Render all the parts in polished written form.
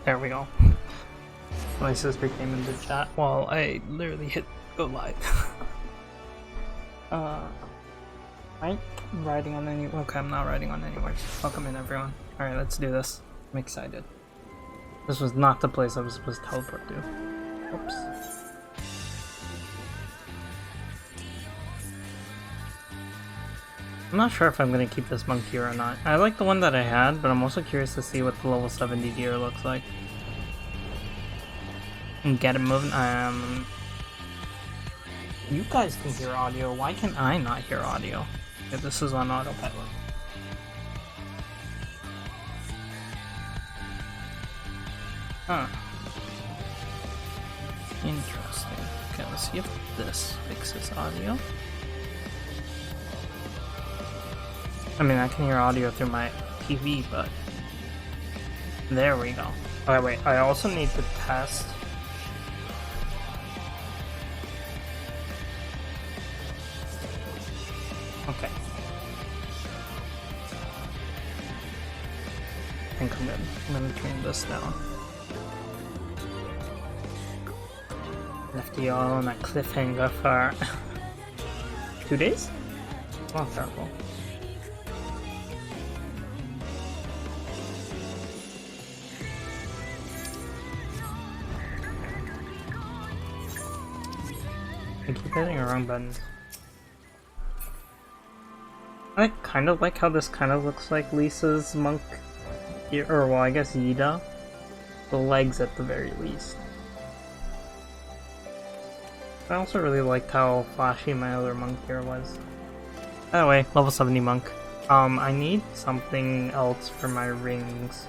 There we go. My sister came into chat while I literally hit go live. Right? Riding on any. Okay, I'm not riding on anywhere. Welcome in, everyone. Alright, let's do this. I'm excited. This was not the place I was supposed to teleport to. Oops. I'm not sure if I'm gonna keep this monk here or not. I like the one that I had, but I'm also curious to see what the level 70 gear looks like. And get it moving. You guys can hear audio. Why can I not hear audio? Okay, this is on autopilot. Huh. Interesting. Okay, let's see if this fixes audio. I mean, I can hear audio through my TV, but... There we go. Okay, wait, I also need to test... Okay. I think I'm good. I'm gonna turn this down. Left you all on a cliffhanger for... 2 days? Oh, terrible. I keep hitting the wrong buttons. I kind of like how this kind of looks like Lisa's monk, or well, I guess Yida. The legs at the very least. I also really liked how flashy my other monk here was. By the way, level 70 monk. I need something else for my rings.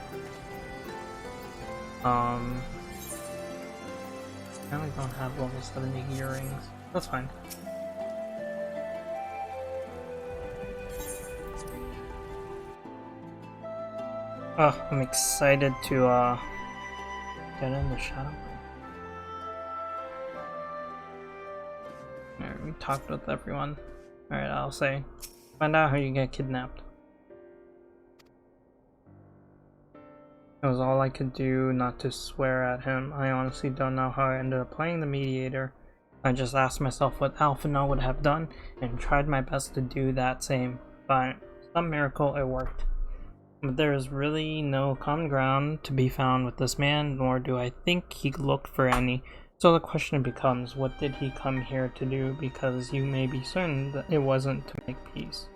I really don't have level 70 earrings. That's fine. Oh, I'm excited to get in the shadow. Alright, we talked with everyone. Alright, I'll say. Find out how you get kidnapped. It was all I could do not to swear at him. I honestly don't know how I ended up playing the mediator. I just asked myself what Alphinaud would have done and tried my best to do that same. By some miracle, it worked. But there is really no common ground to be found with this man, nor do I think he looked for any. So the question becomes, what did he come here to do? Because you may be certain that it wasn't to make peace.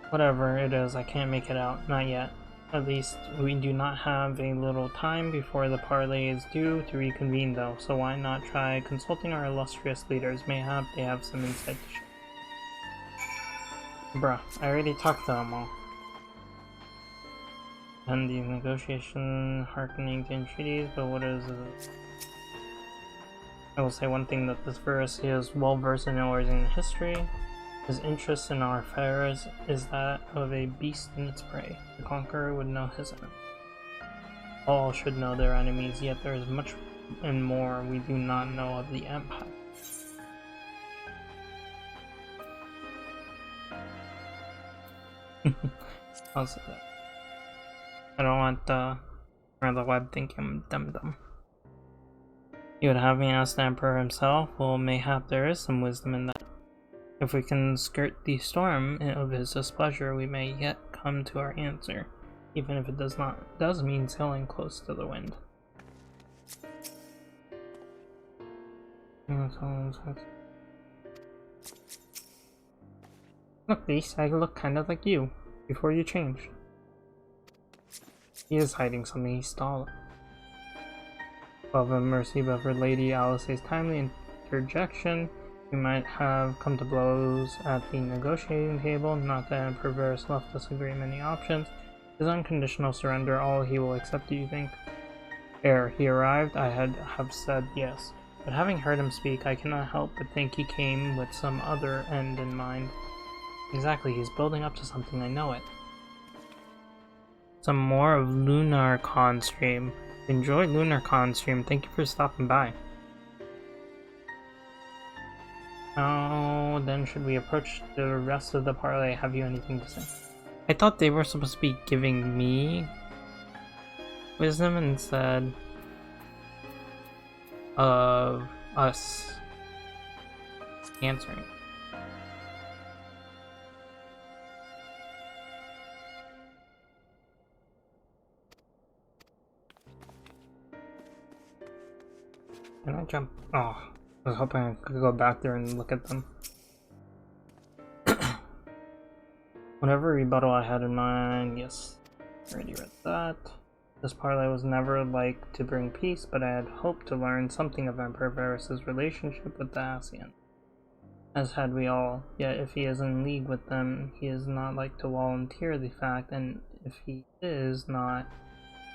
Whatever it is, I can't make it out. Not yet. At least, we do not have a little time before the parley is due to reconvene though, so why not try consulting our illustrious leaders? Mayhap they have some insight to share. Bruh, I already talked to them all. And the negotiation hearkening to entreaties, but what is it? I will say one thing, that this verse is well versed in Orisian history. His interest in our affairs is that of a beast in its prey. The conqueror would know his enemy. All should know their enemies, yet there is much and more we do not know of the empire. I'll say that. I don't want the web thinking I'm dumb. You would have me ask the Emperor himself? Well, mayhap there is some wisdom in that. If we can skirt the storm of his displeasure, we may yet come to our answer, even if it does mean sailing close to the wind. Look, Lise, I look kind of like you, before you changed. He is hiding something, he's stalling. Love and mercy, but for Lady Alice's timely interjection, we might have come to blows at the negotiating table. Not that Emperor Varus left us very many options. His unconditional surrender, all he will accept, do you think? Ere he arrived, I have said yes. But having heard him speak, I cannot help but think he came with some other end in mind. Exactly, he's building up to something, I know it. Some more of LunarCon stream. Enjoy LunarCon stream, thank you for stopping by. How then should we approach the rest of the parley? Have you anything to say? I thought they were supposed to be giving me wisdom instead of us answering. Can I jump? Oh, I was hoping I could go back there and look at them. Whatever rebuttal I had in mind, yes, already read that. This parlay was never like to bring peace, but I had hoped to learn something of Emperor Varus's relationship with the Ascian. As had we all, yet if he is in league with them, he is not like to volunteer the fact, and if he is not,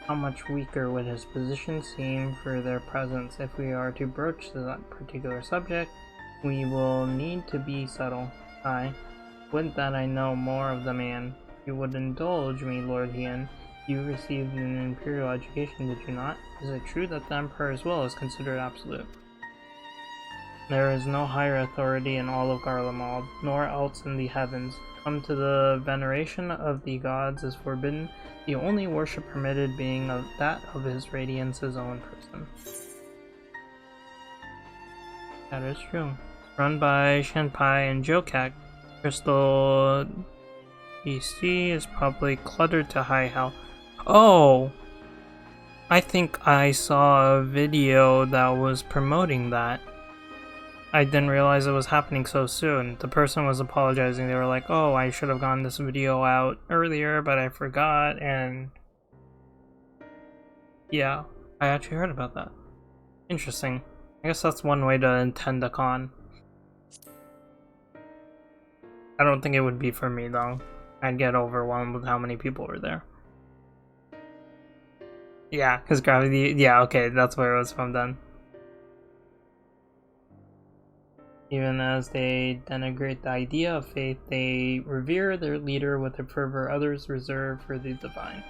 how much weaker would his position seem for their presence? If we are to broach that particular subject, we will need to be subtle. I would that I know more of the man. You would indulge me, Lord Hien. You received an imperial education, did you not? Is it true that the Emperor's will is considered absolute? There is no higher authority in all of Garlemald, nor else in the heavens. Come to the veneration of the gods is forbidden, the only worship permitted being of that of his radiance's own person. That is true. Run by Shanpai and Jokak. Crystal BC is probably cluttered to high hell. Oh! I think I saw a video that was promoting that. I didn't realize it was happening so soon. The person was apologizing. They were like, oh, I should have gotten this video out earlier, but I forgot, and yeah, I actually heard about that. Interesting. I guess that's one way to attend a con. I don't think it would be for me, though. I'd get overwhelmed with how many people were there. Yeah, because gravity... Yeah, okay, that's where it was from then. Even as they denigrate the idea of faith, they revere their leader with a fervor others reserve for the divine.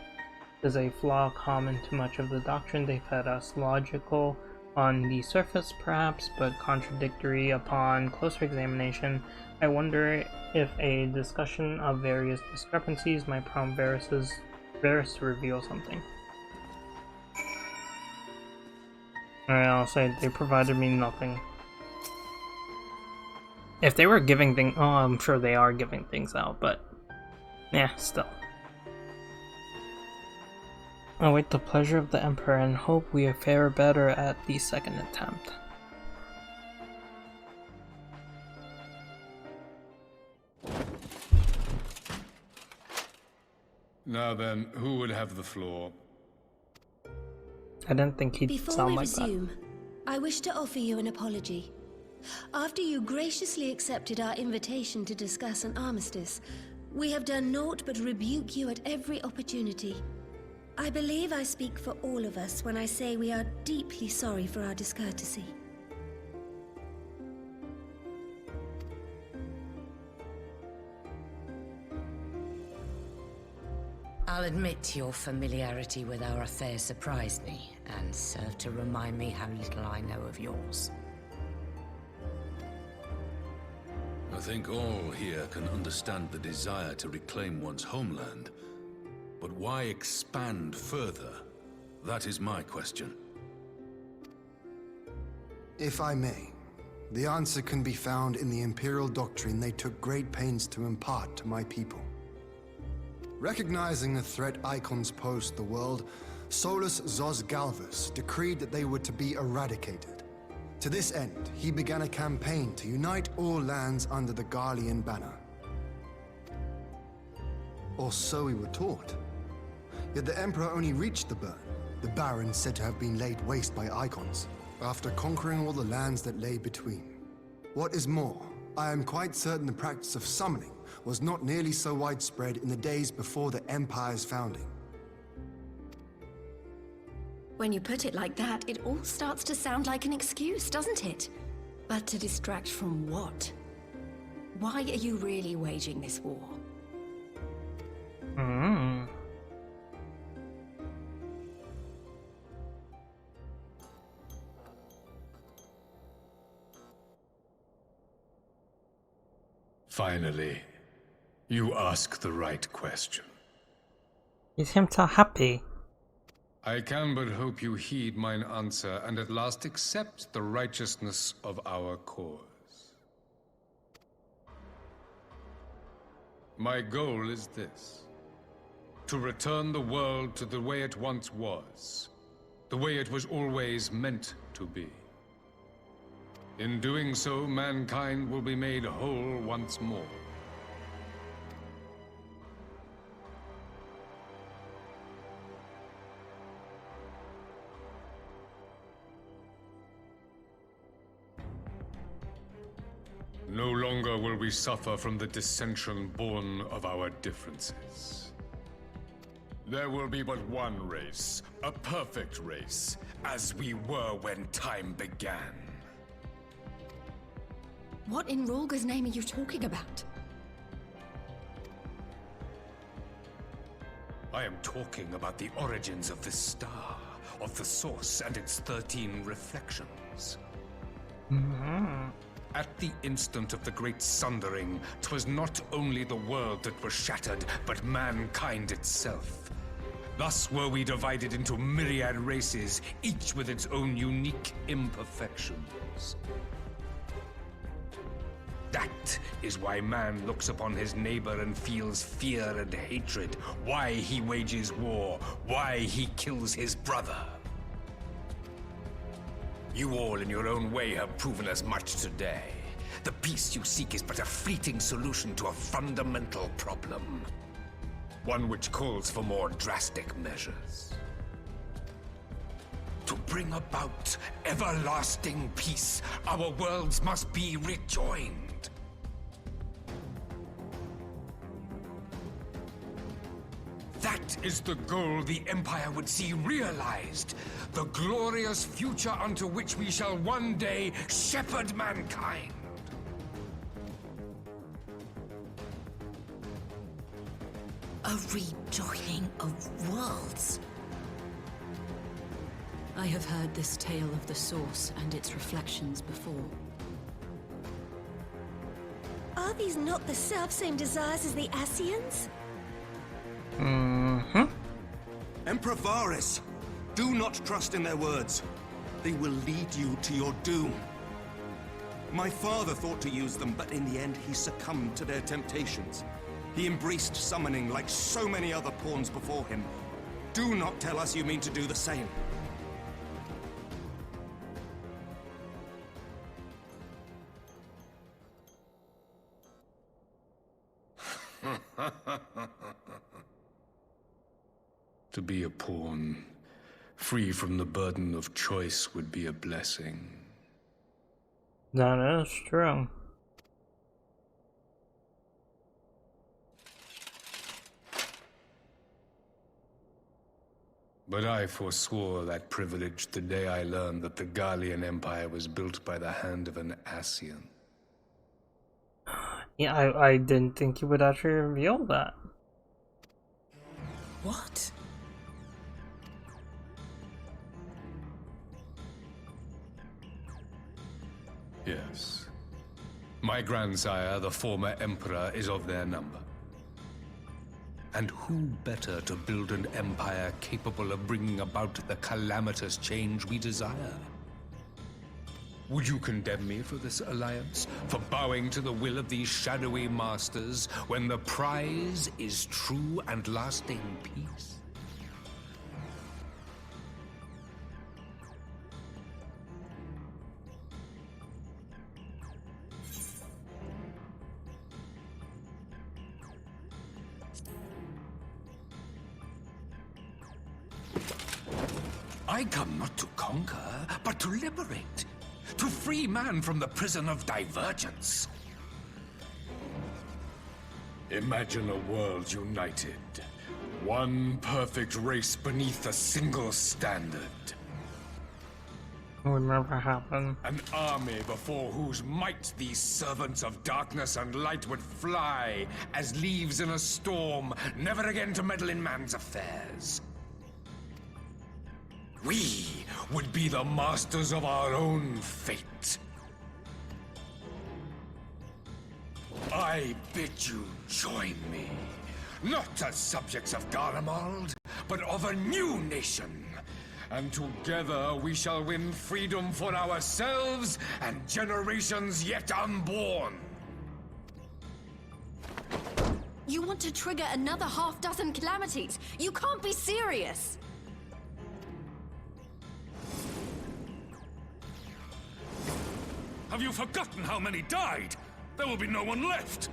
It is a flaw common to much of the doctrine they fed us, logical on the surface perhaps, but contradictory upon closer examination. I wonder if a discussion of various discrepancies might prompt Varus to reveal something. Alright, I'll say they provided me nothing. If they were giving things... Oh, I'm sure they are giving things out, but... Yeah, still. I await the pleasure of the Emperor and hope we fare better at the second attempt. Now then, who would have the floor? I didn't think he'd sound like that. Before we resume, I wish to offer you an apology. After you graciously accepted our invitation to discuss an armistice, we have done naught but rebuke you at every opportunity. I believe I speak for all of us when I say we are deeply sorry for our discourtesy. I'll admit your familiarity with our affair surprised me, and served to remind me how little I know of yours. I think all here can understand the desire to reclaim one's homeland. But why expand further? That is my question. If I may, the answer can be found in the Imperial doctrine they took great pains to impart to my people. Recognizing the threat icons pose to the world, Solus Zos Galvus decreed that they were to be eradicated. To this end, he began a campaign to unite all lands under the Garlean banner. Or so we were taught. Yet the Emperor only reached the burn, the barrens said to have been laid waste by icons, after conquering all the lands that lay between. What is more, I am quite certain the practice of summoning was not nearly so widespread in the days before the Empire's founding. When you put it like that, it all starts to sound like an excuse, doesn't it? But to distract from what? Why are you really waging this war? Finally, you ask the right question. You seem so happy. I can but hope you heed mine answer, and at last accept the righteousness of our cause. My goal is this: to return the world to the way it once was, the way it was always meant to be. In doing so, mankind will be made whole once more. No longer will we suffer from the dissension born of our differences. There will be but one race, a perfect race, as we were when time began. What in Rolga's name are you talking about? I am talking about the origins of this star, of the source and its 13 reflections. At the instant of the great sundering, 'twas not only the world that was shattered, but mankind itself. Thus were we divided into myriad races, each with its own unique imperfections. That is why man looks upon his neighbor and feels fear and hatred, why he wages war, why he kills his brother. You all in your own way have proven as much today. The peace you seek is but a fleeting solution to a fundamental problem. One which calls for more drastic measures. To bring about everlasting peace, our worlds must be rejoined. That is the goal the Empire would see realized. The glorious future unto which we shall one day shepherd mankind. A rejoining of worlds. I have heard this tale of the Source and its reflections before. Are these not the self-same desires as the Ascians? Emperor Varys, do not trust in their words. They will lead you to your doom. My father thought to use them, but in the end he succumbed to their temptations. He embraced summoning like so many other pawns before him. Do not tell us you mean to do the same. To be a pawn, free from the burden of choice, would be a blessing. That is true. But I forswore that privilege the day I learned that the Garlean Empire was built by the hand of an Ascian. Yeah, I didn't think you would actually reveal that. What? Yes. My grandsire, the former Emperor, is of their number. And who better to build an empire capable of bringing about the calamitous change we desire? Would you condemn me for this alliance? For bowing to the will of these shadowy masters, when the prize is true and lasting peace? I come not to conquer, but to liberate. To free man from the prison of divergence. Imagine a world united. One perfect race beneath a single standard. It would never happen. An army before whose might these servants of darkness and light would fly as leaves in a storm, never again to meddle in man's affairs. We would be the masters of our own fate. I bid you join me, not as subjects of Garlemald, but of a new nation, and together we shall win freedom for ourselves and generations yet unborn. You want to trigger another half-dozen calamities? You can't be serious! Have you forgotten how many died? There will be no one left!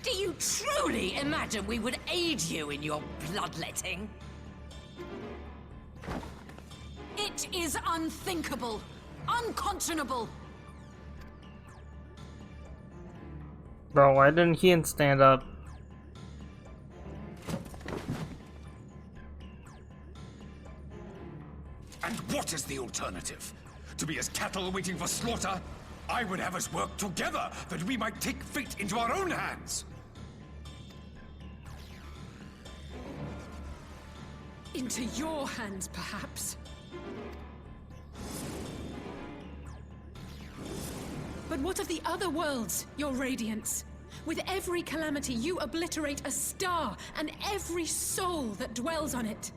Do you truly imagine we would aid you in your bloodletting? It is unthinkable! Unconscionable! Bro, why didn't he stand up? And what is the alternative? To be as cattle waiting for slaughter? I would have us work together, that we might take fate into our own hands! Into your hands, perhaps. But what of the other worlds, your radiance? With every calamity, you obliterate a star and every soul that dwells on it.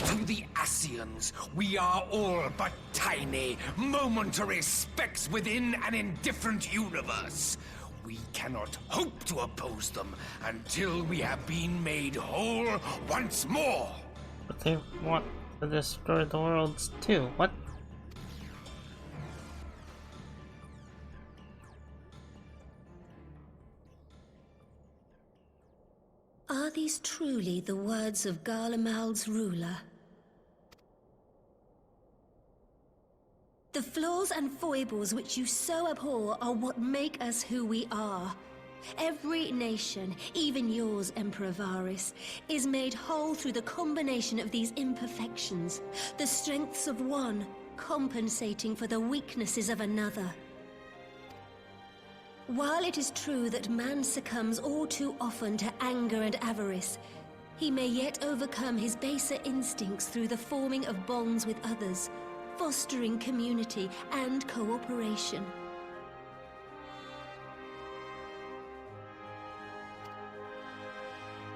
To the Ascians, we are all but tiny, momentary specks within an indifferent universe. We cannot hope to oppose them until we have been made whole once more. But they want to destroy the worlds too. What? Are these truly the words of Garlemald's ruler? The flaws and foibles which you so abhor are what make us who we are. Every nation, even yours, Emperor Varys, is made whole through the combination of these imperfections, the strengths of one compensating for the weaknesses of another. While it is true that man succumbs all too often to anger and avarice, he may yet overcome his baser instincts through the forming of bonds with others, fostering community and cooperation.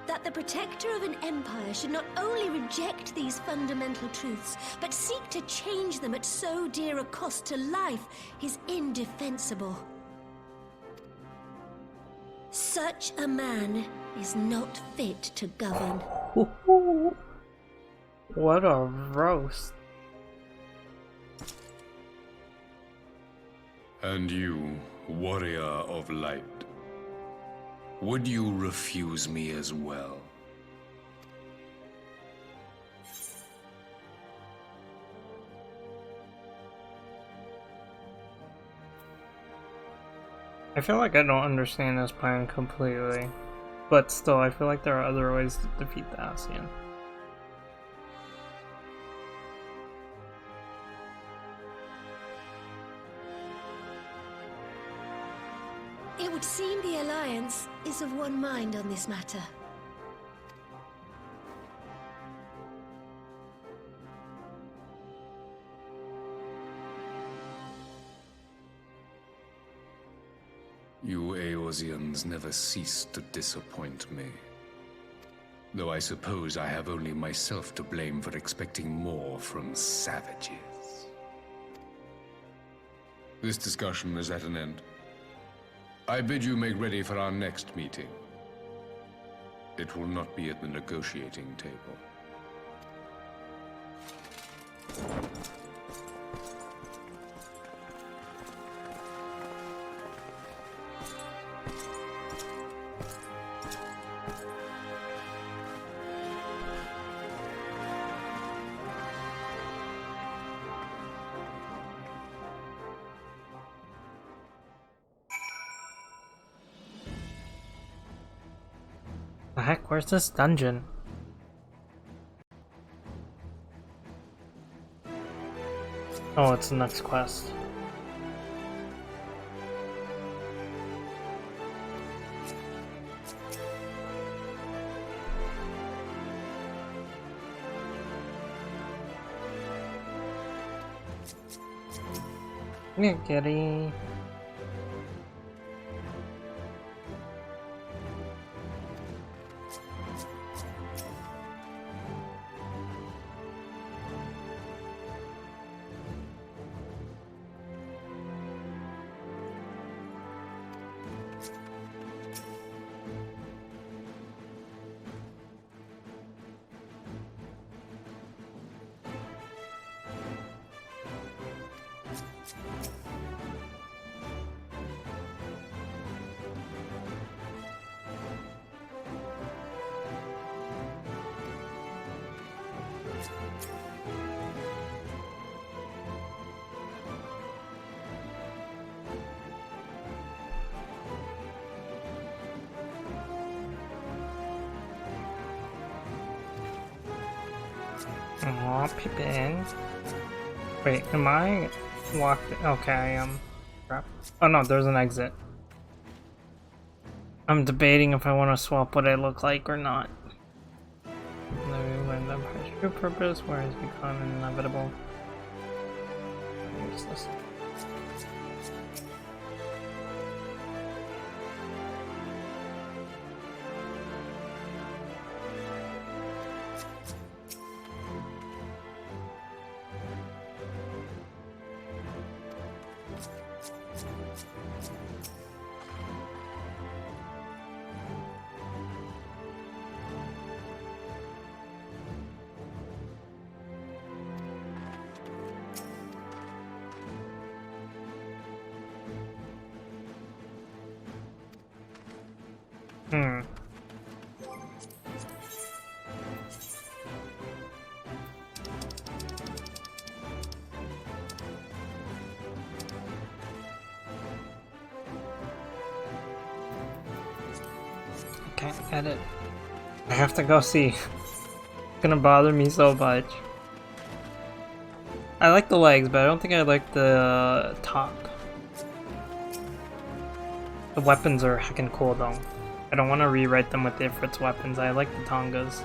That the protector of an empire should not only reject these fundamental truths, but seek to change them at so dear a cost to life is indefensible. Such a man is not fit to govern. What a roast. And you, warrior of light, would you refuse me as well? I feel like I don't understand this plan completely, but still, I feel like there are other ways to defeat the Ascian. It would seem the Alliance is of one mind on this matter. You Eorzeans never cease to disappoint me. Though I suppose I have only myself to blame for expecting more from savages. This discussion is at an end. I bid you make ready for our next meeting. It will not be at the negotiating table. The heck, where's this dungeon? Oh, it's the next quest. Yeah, kitty. Aw, Pippin. Wait, am I locked? Okay, I am. Crap. Oh no, there's an exit. I'm debating if I want to swap what I look like or not. When the true purpose, where it's become inevitable. Useless. Can't get it. I have to go see. It's gonna bother me so much. I like the legs, but I don't think I like the top. The weapons are heckin' cool though. I don't want to rewrite them with the Ifrit's weapons. I like the Tongas.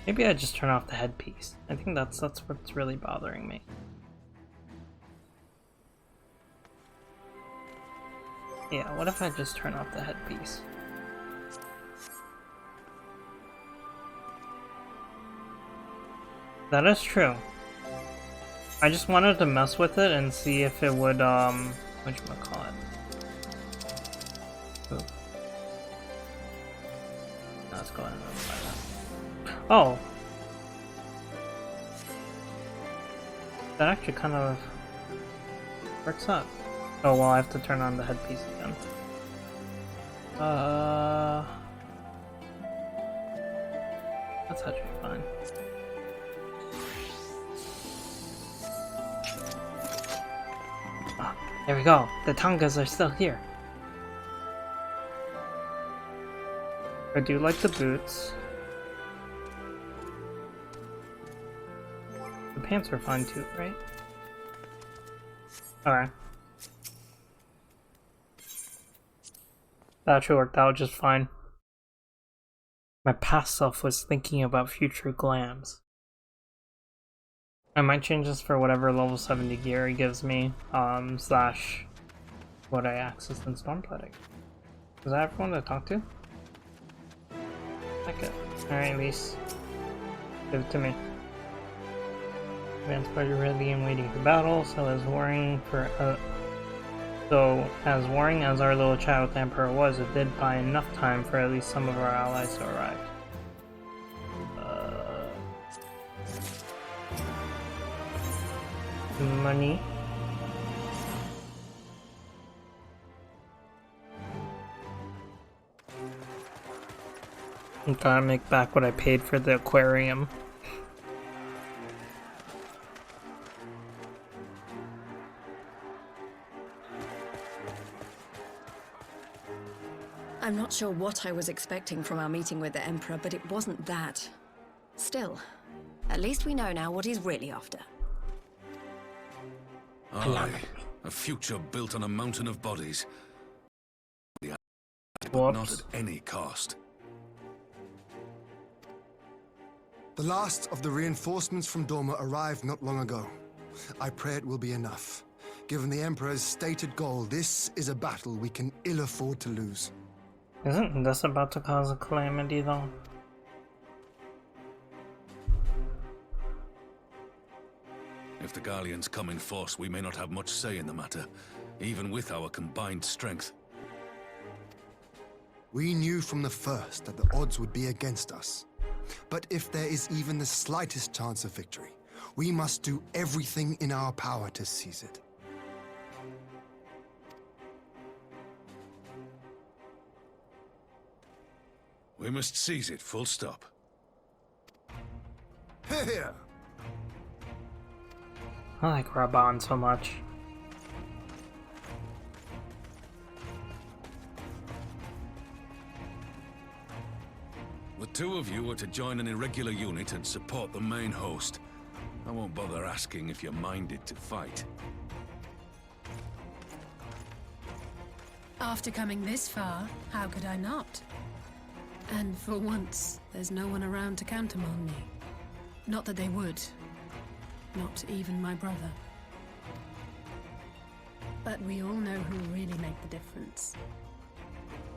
Maybe I just turn off the headpiece. I think that's what's really bothering me. Yeah, what if I just turn off the headpiece? That is true. I just wanted to mess with it and see if it would, whatchamacallit? Ooh. Let's go ahead and apply that. Oh! That actually kind of works out. Oh well, I have to turn on the headpiece again. That's actually fine. Ah, there we go. The Tongas are still here. I do like the boots. The pants are fine too, right? Alright. That actually worked out just fine. My past self was thinking about future glams. I might change this for whatever level 70 gear it gives me, slash what I access in Stormblood. Is that everyone to talk to? Okay. Alright, Elise. Give it to me. Advanced party ready and waiting for battle, so as warring as our little chat with the Emperor was, it did buy enough time for at least some of our allies to arrive. Money. I'm trying to make back what I paid for the aquarium. I'm not sure what I was expecting from our meeting with the Emperor, but it wasn't that. Still, at least we know now what he's really after. Aye, a future built on a mountain of bodies. But not at any cost. The last of the reinforcements from Dorma arrived not long ago. I pray it will be enough. Given the Emperor's stated goal, this is a battle we can ill afford to lose. Isn't this about to cause a calamity though? If the Gallians come in force, we may not have much say in the matter, even with our combined strength. We knew from the first that the odds would be against us. But if there is even the slightest chance of victory, we must do everything in our power to seize it. We must seize it, full stop. Here! I like Raban so much. The 2 of you are to join an irregular unit and support the main host. I won't bother asking if you're minded to fight. After coming this far, how could I not? And for once, there's no one around to count 'em on me. Not that they would. Not even my brother. But we all know who really make the difference.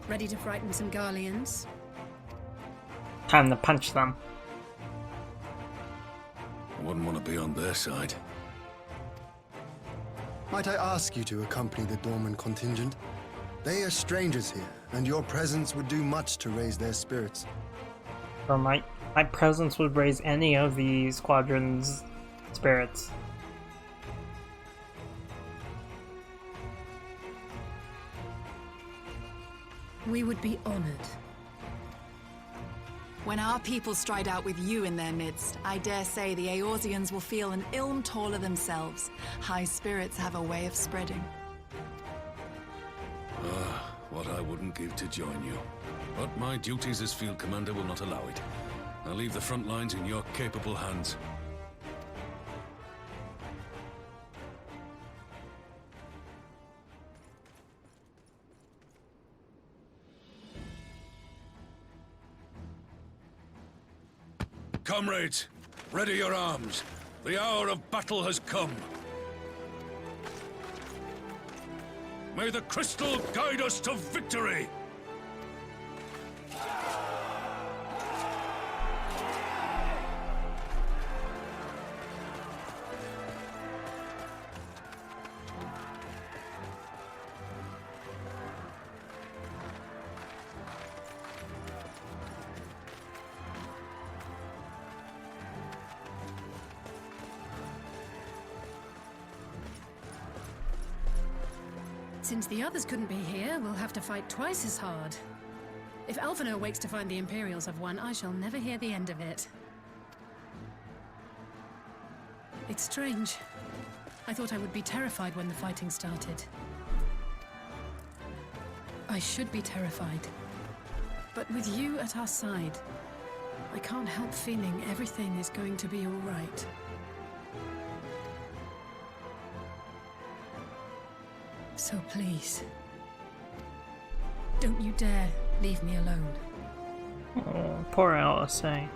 Ready to frighten some Garleans? Time to punch them. I wouldn't want to be on their side. Might I ask you to accompany the Dorman contingent? They are strangers here, and your presence would do much to raise their spirits. Or my presence would raise any of the squadron's spirits. We would be honored. When our people stride out with you in their midst, I dare say the Eorzeans will feel an ilm taller themselves. High spirits have a way of spreading. What I wouldn't give to join you. But my duties as field commander will not allow it. I'll leave the front lines in your capable hands. Comrades, ready your arms. The hour of battle has come. May the crystal guide us to victory! Since the others couldn't be here, we'll have to fight twice as hard. If Alphinaud wakes to find the Imperials have won, I shall never hear the end of it. It's strange. I thought I would be terrified when the fighting started. I should be terrified. But with you at our side, I can't help feeling everything is going to be all right. So please, don't you dare leave me alone. Oh, poor LSA.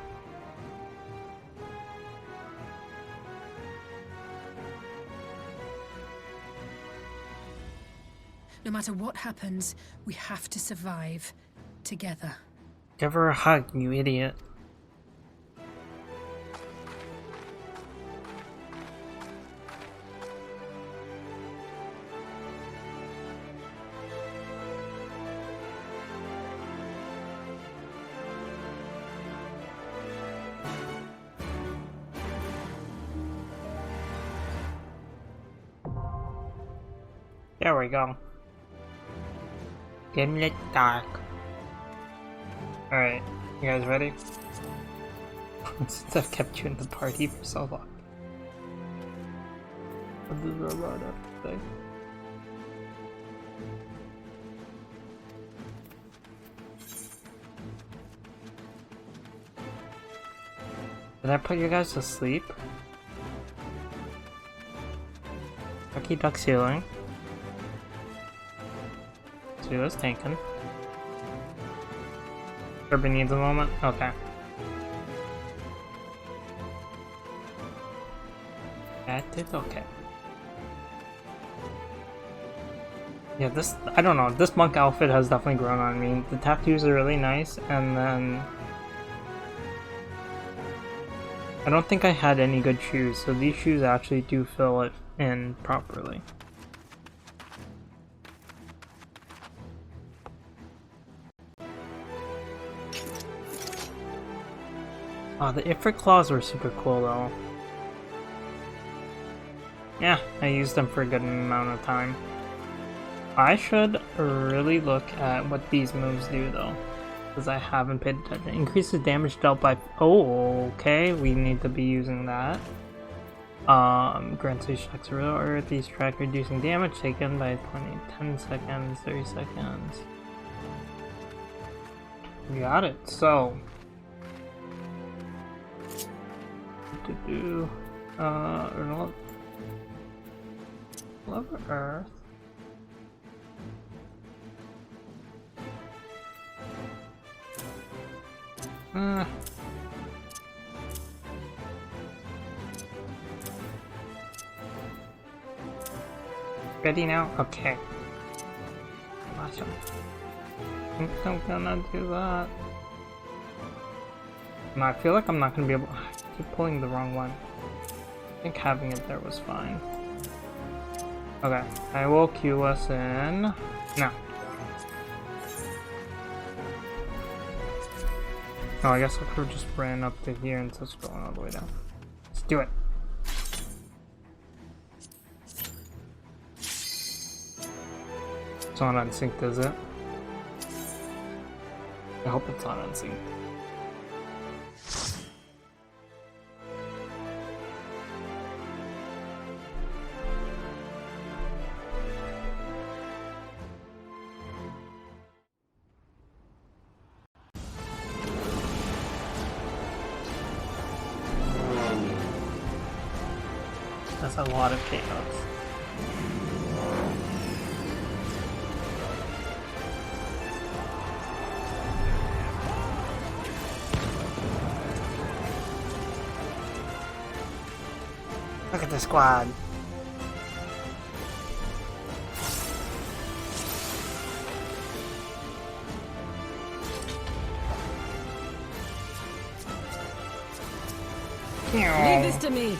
No matter what happens, we have to survive together. Give her a hug, you idiot. There we go. Gimlet Dark. Alright, you guys ready? Since I've kept you in the party for so long. I'll do the road after thing. Did I put you guys to sleep? Ducky duck ceiling. See what's taken. Kirby needs a moment? Okay. That is okay. Yeah, this, I don't know, this monk outfit has definitely grown on me. The tattoos are really nice, and then I don't think I had any good shoes, so these shoes actually do fill it in properly. Oh, the Ifrit claws were super cool though. Yeah, I used them for a good amount of time. I should really look at what these moves do though, because I haven't paid attention. Increases damage dealt by... Oh, okay, we need to be using that. Grants each shocks real earth, each track reducing damage taken by 10 seconds, 30 seconds. We got it, so... Love Earth. Ready now? Okay. Awesome. I think I'm gonna do that. No, I feel like I'm not gonna be able. I keep pulling the wrong one. I think having it there was fine. Okay, I will cue us in now. Oh, I guess I could have just ran up to here instead of going all the way down. Let's do it. It's not unsynced, is it? I hope it's not unsynced. That's a lot of chaos. Look at the squad. Leave this to me.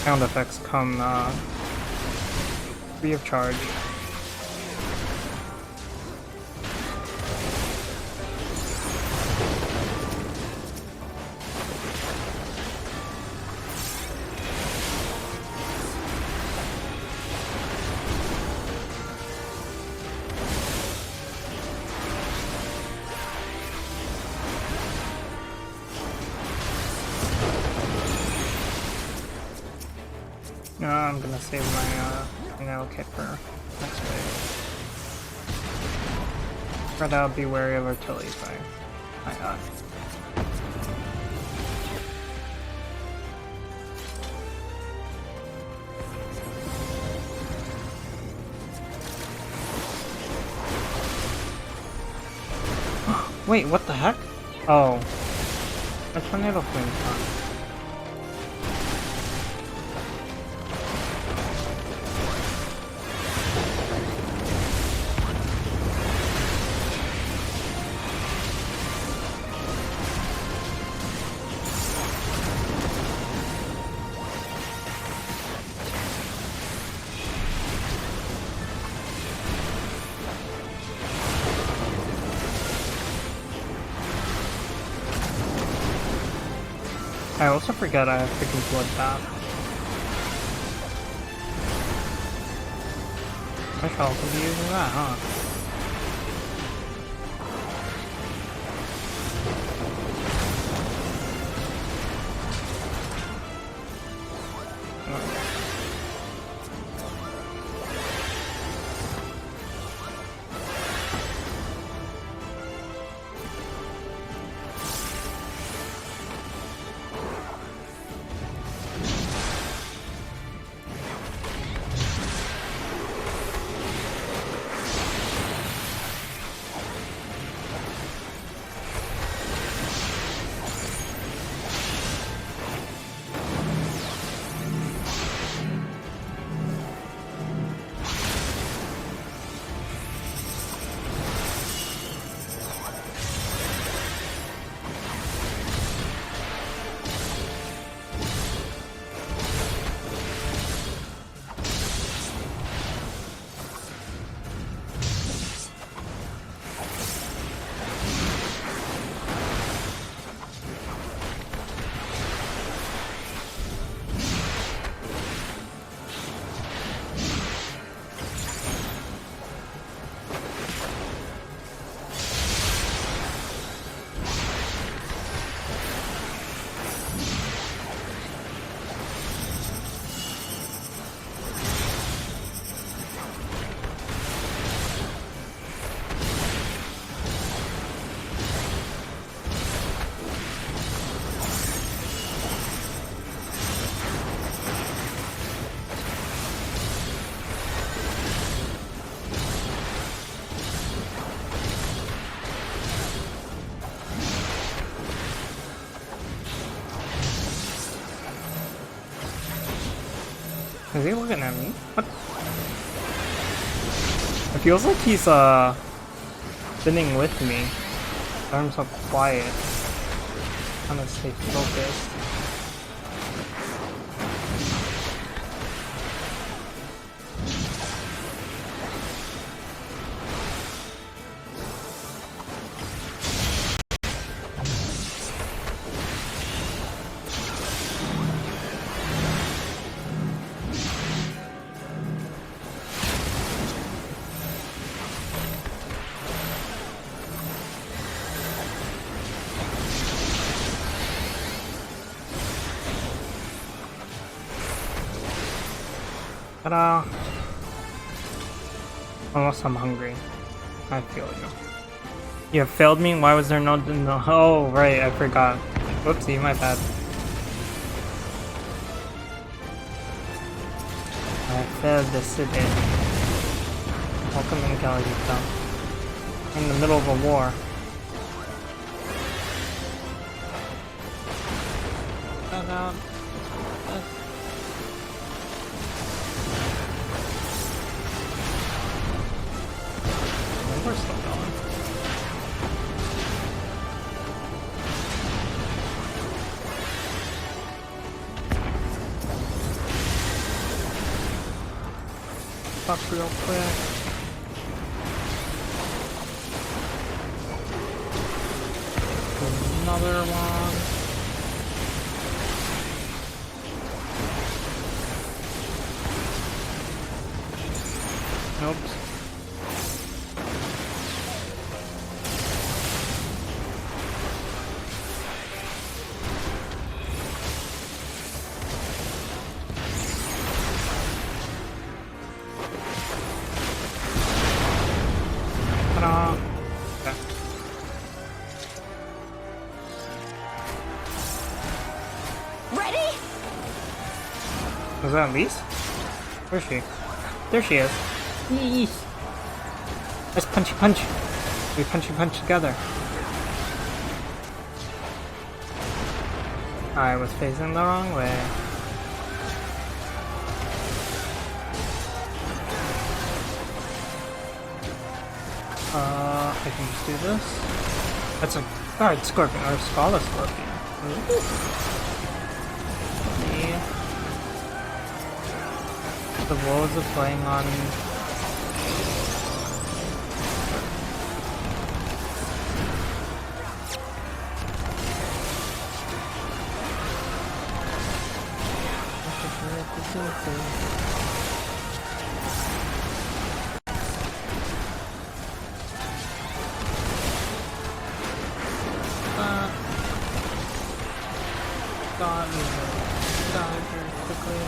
Sound effects come free of charge. I'm gonna save my kit for next wave. But I'll be wary of artillery fire. My god. Wait, what the heck? Oh. A tornado flame on. I also forget I have freaking blood bath. I should also be using that, huh? Is he looking at me? What? It feels like he's spinning with me. I'm so quiet. I'm gonna stay focused. Ta-da! Unless I'm hungry. I feel you. You have failed me? Why was there no... Oh, right, I forgot. Whoopsie, my bad. I failed the city. Welcome in, Galagita. I'm in the middle of a war. Ta-da! We're still going. Fuck real quick. Another one. Nope. Was that Elise? Where's she? There she is. Yee. Let's punchy punch. We punchy punch together. I was facing the wrong way. I can just do this. That's a guard scorpion or scholar scorpion. Ooh. The wolves are playing on die very quickly.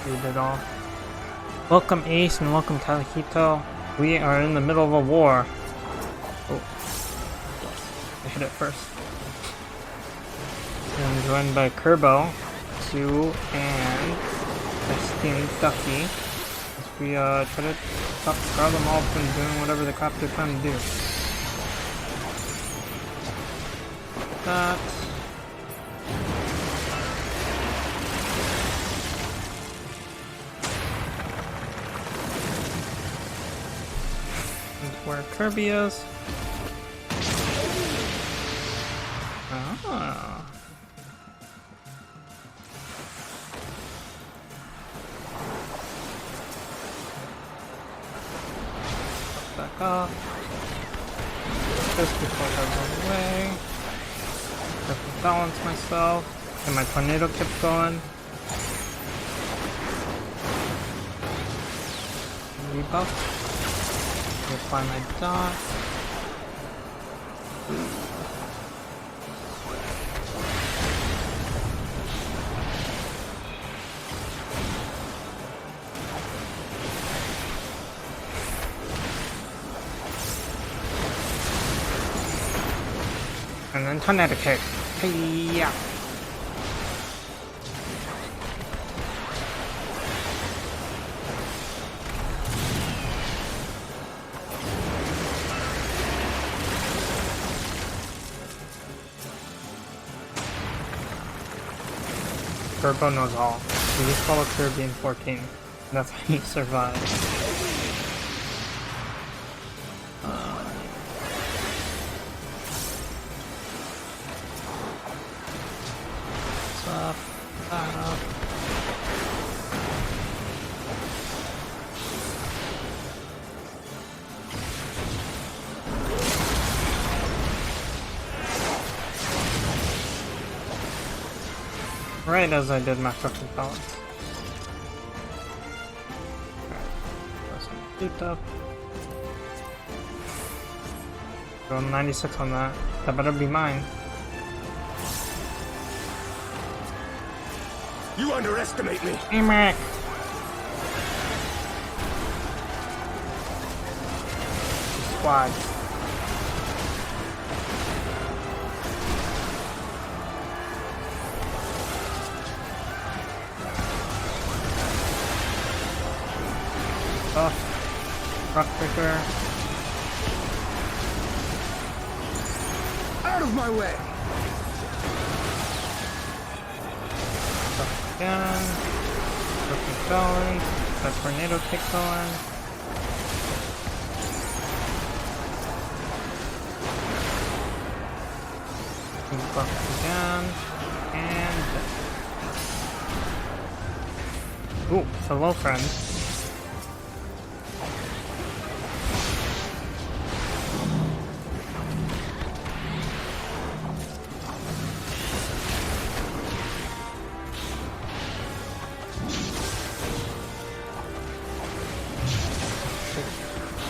Read it all. Welcome Ace and welcome Kalahito. We are in the middle of a war. Oh. I hit it first. I'm joined by Kerbo, Sue, and Christine Duffy. As we try to stop them all from doing whatever the crap they're trying to do. That. Where Kirby is. Ah. Back up. Just before I run away. Have to balance myself. And my tornado kept going. Rebuff. Apply my dot. And then tornado kick. Hey-ya. Turbo knows all. You just follow Kirby in 14. That's how you survive. What's up? Right as I did my fucking balance. Loot up. Go 96 on that. That better be mine. You underestimate me! Amac! Squad. Rock Breaker. Out of my way! Again. Keep going. That tornado keep going. Keep buff again. And ooh, hello friend.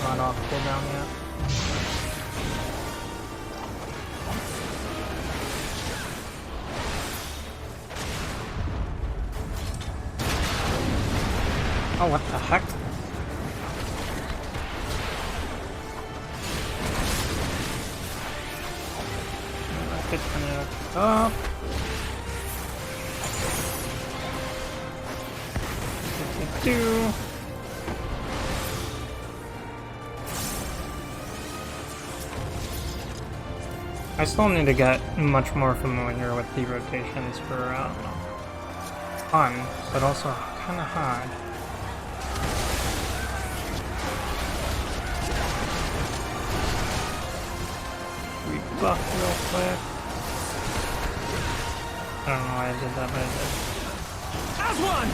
Not off cooldown yet. Oh, what the heck? Let's turn it up. 52. I still need to get much more familiar with the rotations for fun, but also kind of hard. Rebuff real quick. I don't know why I did that, but I did. As one!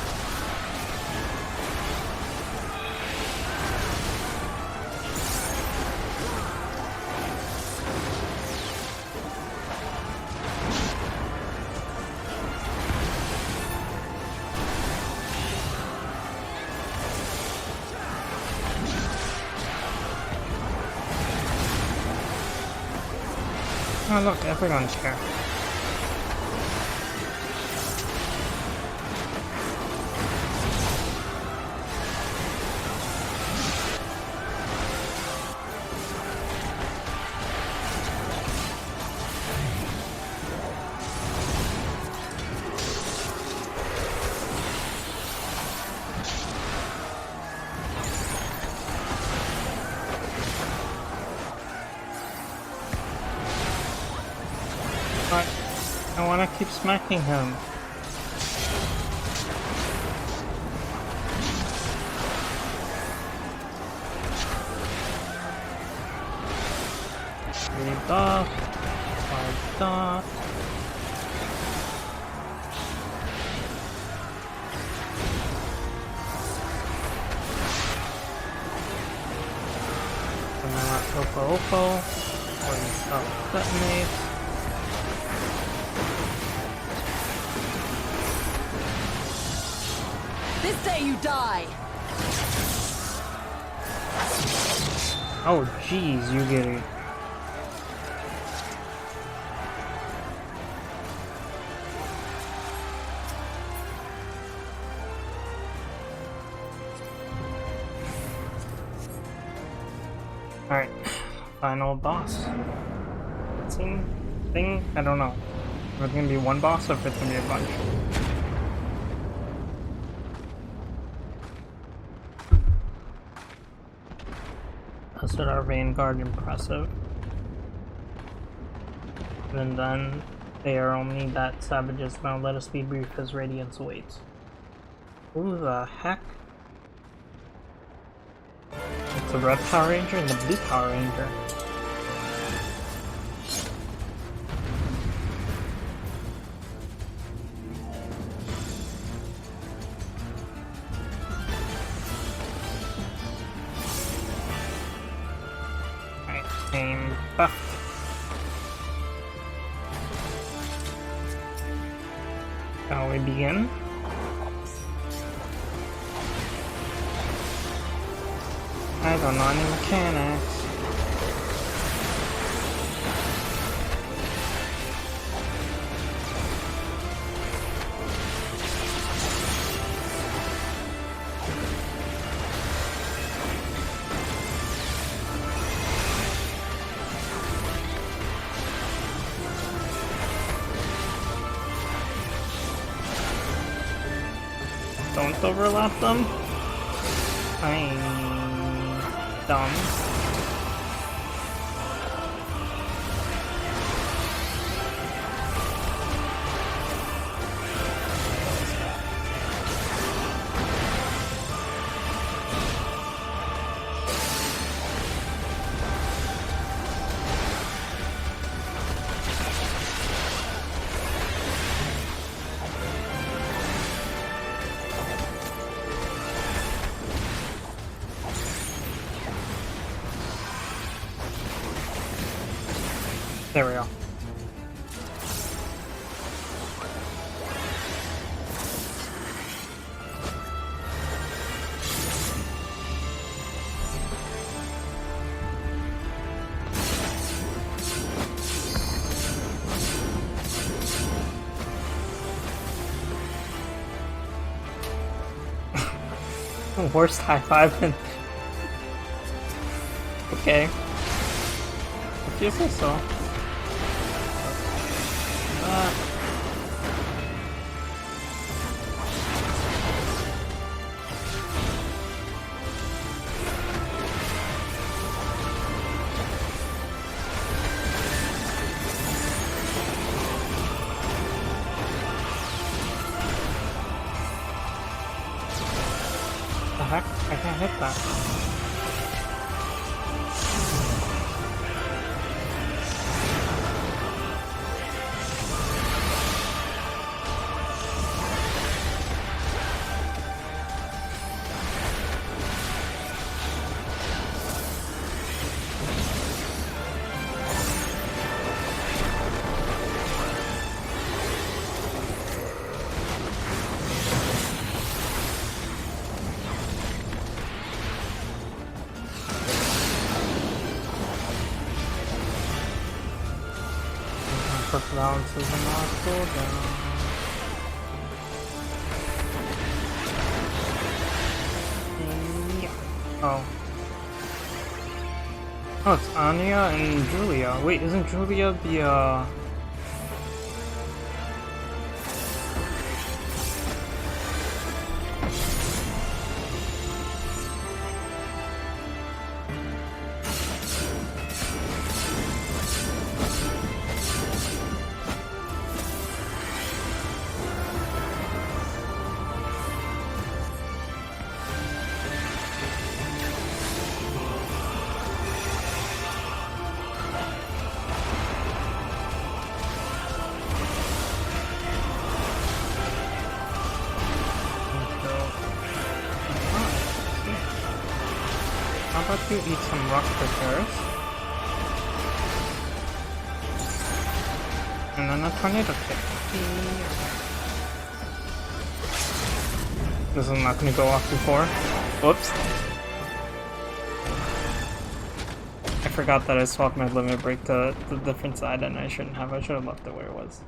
Oh look, everyone's here. But I want to keep smacking him. Rebuff. Like that. And then let's Oppo. Or you self-detonate. This day you die! Oh jeez, you get it. Alright, final boss. Thing? I don't know. If it's gonna be one boss or if it's gonna be a bunch. Consider our Vanguard impressive. And then They are only that savages. Now let us be brief as Radiance awaits. Who the heck? It's the Red Power Ranger and the Blue Power Ranger. Alright, aim buff. Shall we begin? I don't know any mechanics. Don't overlap them. I'm dumb. There we go. Worst high five. Okay. If you say so. The heck? I can't hit that. Balances and not cooldown. Yeah. Oh. Oh, it's Anya and Julia. Wait, isn't Julia the How about you eat some rock prepares? And then a tornado kick. This is not going to go off before. Whoops. I forgot that I swapped my limit break to the different side and I shouldn't have. I should have left it where it was.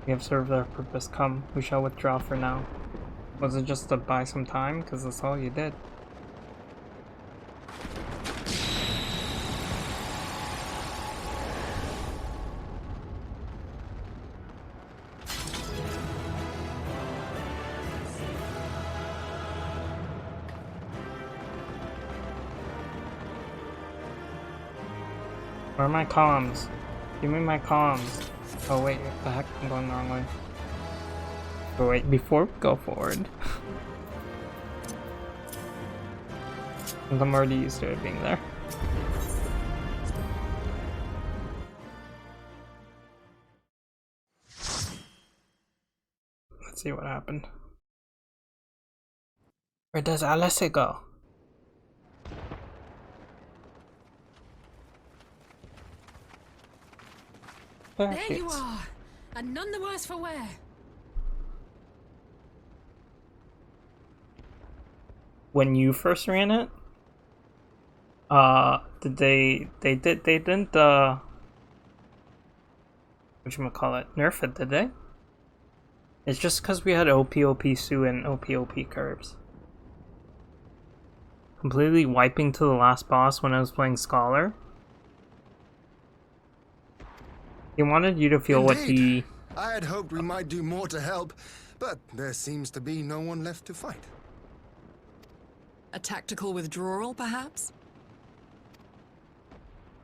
We have served our purpose. Come, we shall withdraw for now. Was it just to buy some time? Because that's all you did. Where are my comms? Give me my comms. Oh wait, what the heck? I'm going the wrong way. But wait, before we go forward. I'm already used to it being there. Let's see what happened. Where does Alice go? There you are, and none the worse for wear. When you first ran it, they didn't whatchamacallit, nerf it, did they? It's just because we had OP Sue and OP curves. Completely wiping to the last boss when I was playing Scholar. He wanted you to feel what he... I had hoped we might do more to help, but there seems to be no one left to fight. A tactical withdrawal, perhaps?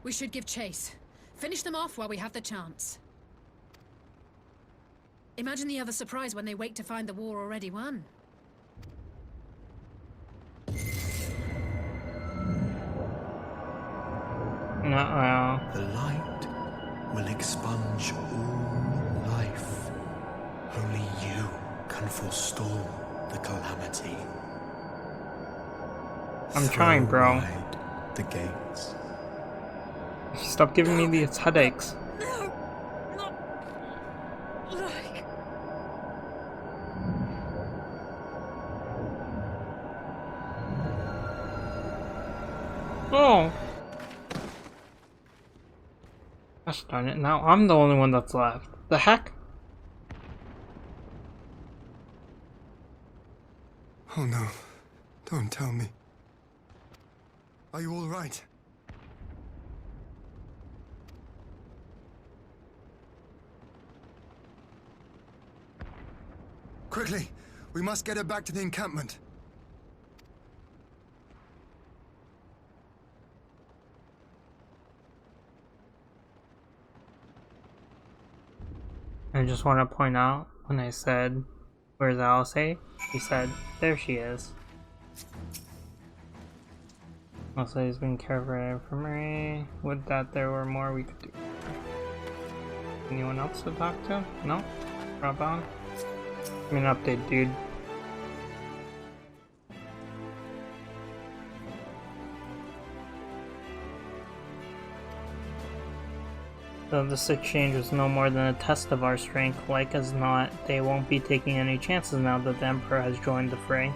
We should give chase. Finish them off while we have the chance. Imagine the other surprise when they wake to find the war already won. No. The light will expunge all life. Only you can forestall the calamity. I'm trying, bro. Wide the gates. Stop giving me these headaches. Oh. Gosh darn it, now I'm the only one that's left. The heck? Oh no. Don't tell me. Are you all right? Quickly! We must get her back to the encampment. I just want to point out, when I said, "Where's Alice?" he said, "There she is." Also, he's been care for an infirmary. Would that there were more we could do. Anyone else to talk to? No? Rob on? Give me an update, dude. So this exchange was no more than a test of our strength. Like as not, they won't be taking any chances now that the Emperor has joined the fray.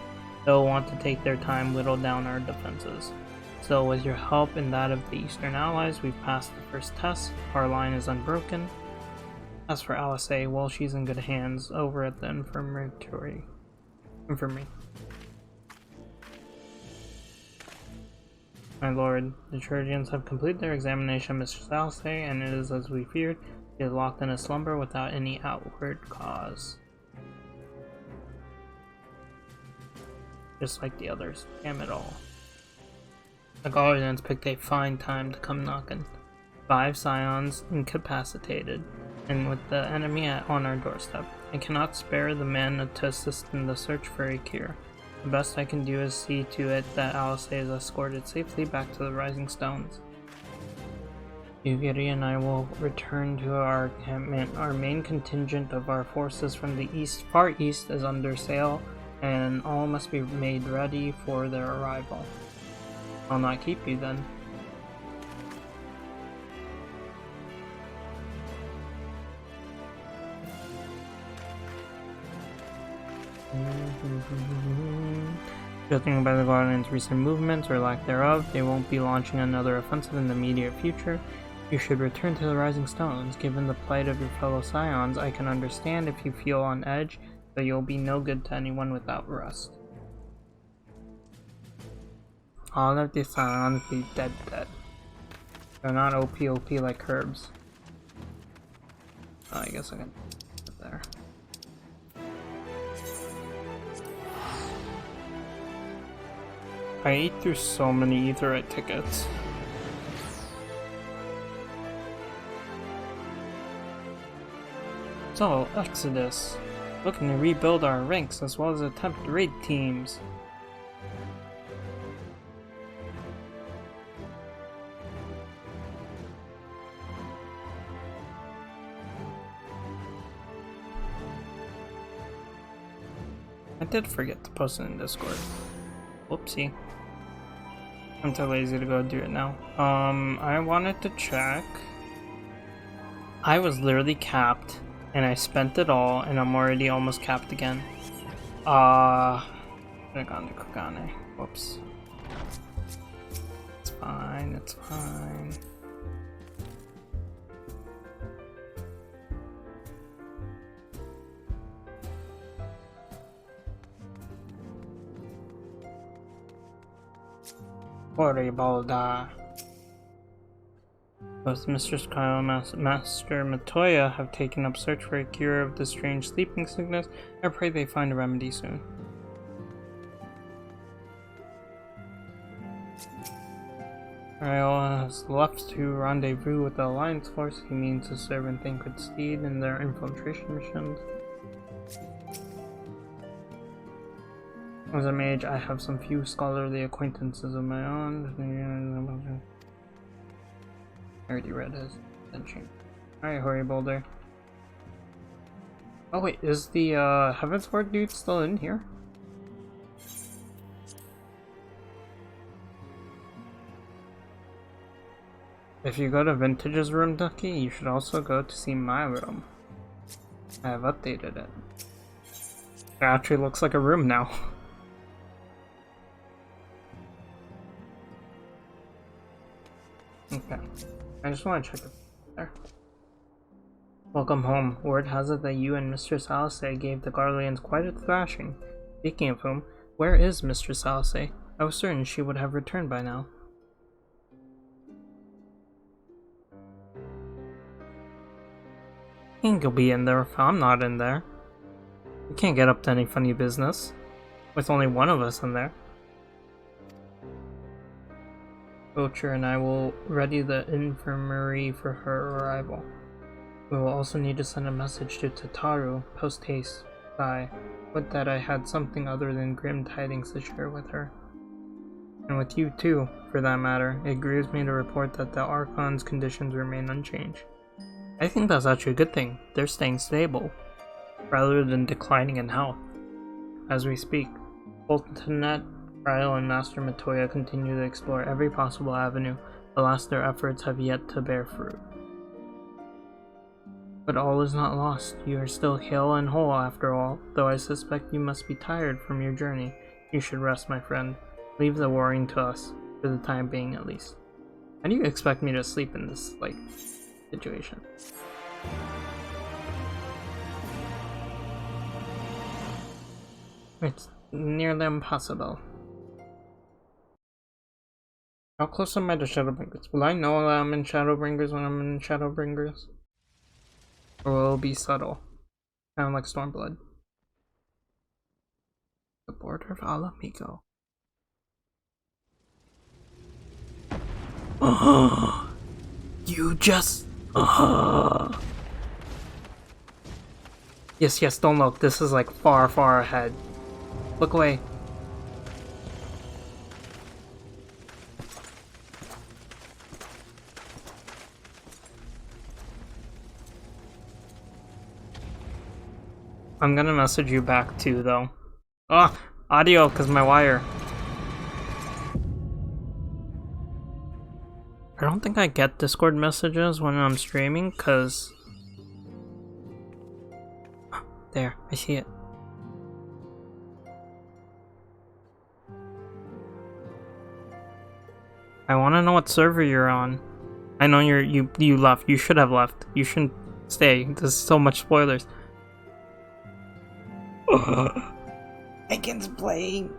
They'll want to take their time, whittle down our defenses. So with your help and that of the Eastern allies, we've passed the first test. Our line is unbroken. As for Alice, well, she's in good hands over at the infirmary. My lord, the Chirurgians have completed their examination of Mistress Alice, and it is as we feared. She is locked in a slumber without any outward cause. Just like the others. Damn it all. The Guardians picked a fine time to come knocking. 5 scions incapacitated, and with the enemy on our doorstep. I cannot spare the men to assist in the search for a cure. The best I can do is see to it that Alice is escorted safely back to the Rising Stones. Yugiri and I will return to our encampment. Our main contingent of our forces from the far east is under sail, and all must be made ready for their arrival. I'll not keep you then. Judging by the Guardians' recent movements or lack thereof, they won't be launching another offensive in the immediate future. You should return to the Rising Stones. Given the plight of your fellow scions, I can understand if you feel on edge, but you'll be no good to anyone without rest. All of the scions be dead. They're not OP like herbs. Oh, I guess I can put it there. I ate through so many Aetheryte tickets. So, Exodus. Looking to rebuild our ranks as well as attempt raid teams. I did forget to post it in Discord. Whoopsie. I'm too lazy to go do it now. I wanted to check. I was literally capped, and I spent it all, and I'm already almost capped again. Kugane. Whoops. It's fine, it's fine. Horribalda. Both Mistress Kyle and Master Matoya have taken up search for a cure of the strange sleeping sickness. I pray they find a remedy soon. Kyle has left to rendezvous with the Alliance force. He means to serve in Thancred Steed in their infiltration missions. As a mage, I have some few scholarly acquaintances of my own. I already read his attention. Alright, Hori Boulder. Oh wait, is the Heavensward dude still in here? If you go to Vintage's room, Ducky, you should also go to see my room. I have updated it. It actually looks like a room now. Okay. I just want to check it there. Welcome home. Word has it that you and Mistress Alice gave the Garleans quite a thrashing. Speaking of whom, where is Mistress Alice? I was certain she would have returned by now. I think you'll be in there if I'm not in there. We can't get up to any funny business with only one of us in there. Butcher and I will ready the infirmary for her arrival. We will also need to send a message to Tataru post-haste. Would that I had something other than grim tidings to share with her. And with you too, for that matter. It grieves me to report that the Archon's conditions remain unchanged. I think that's actually a good thing. They're staying stable, rather than declining in health. As we speak, both Tanet, Ryle, and Master Matoya continue to explore every possible avenue. Alas, their efforts have yet to bear fruit. But all is not lost. You are still hale and whole after all, though I suspect you must be tired from your journey. You should rest, my friend. Leave the worrying to us, for the time being at least. How do you expect me to sleep in this, situation? It's nearly impossible. How close am I to Shadowbringers? Will I know that I'm in Shadowbringers when I'm in Shadowbringers? Or will it be subtle? Kind of like Stormblood. The border of Alamigo. You just... Yes, don't look. This is like far, far ahead. Look away. I'm gonna message you back too, though. Audio, cause my wire. I don't think I get Discord messages when I'm streaming, cause... There, I see it. I want to know what server you're on. I know you left. You should have left. You shouldn't stay. There's so much spoilers. Megan's playing.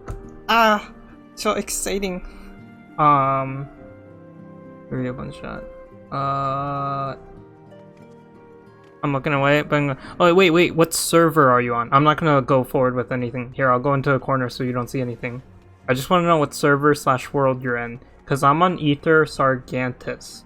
So exciting. Hurry up one shot. I'm looking away, but oh wait, what server are you on? I'm not gonna go forward with anything. Here, I'll go into a corner so you don't see anything. I just want to know what server / world you're in, cause I'm on Ether Sargantis.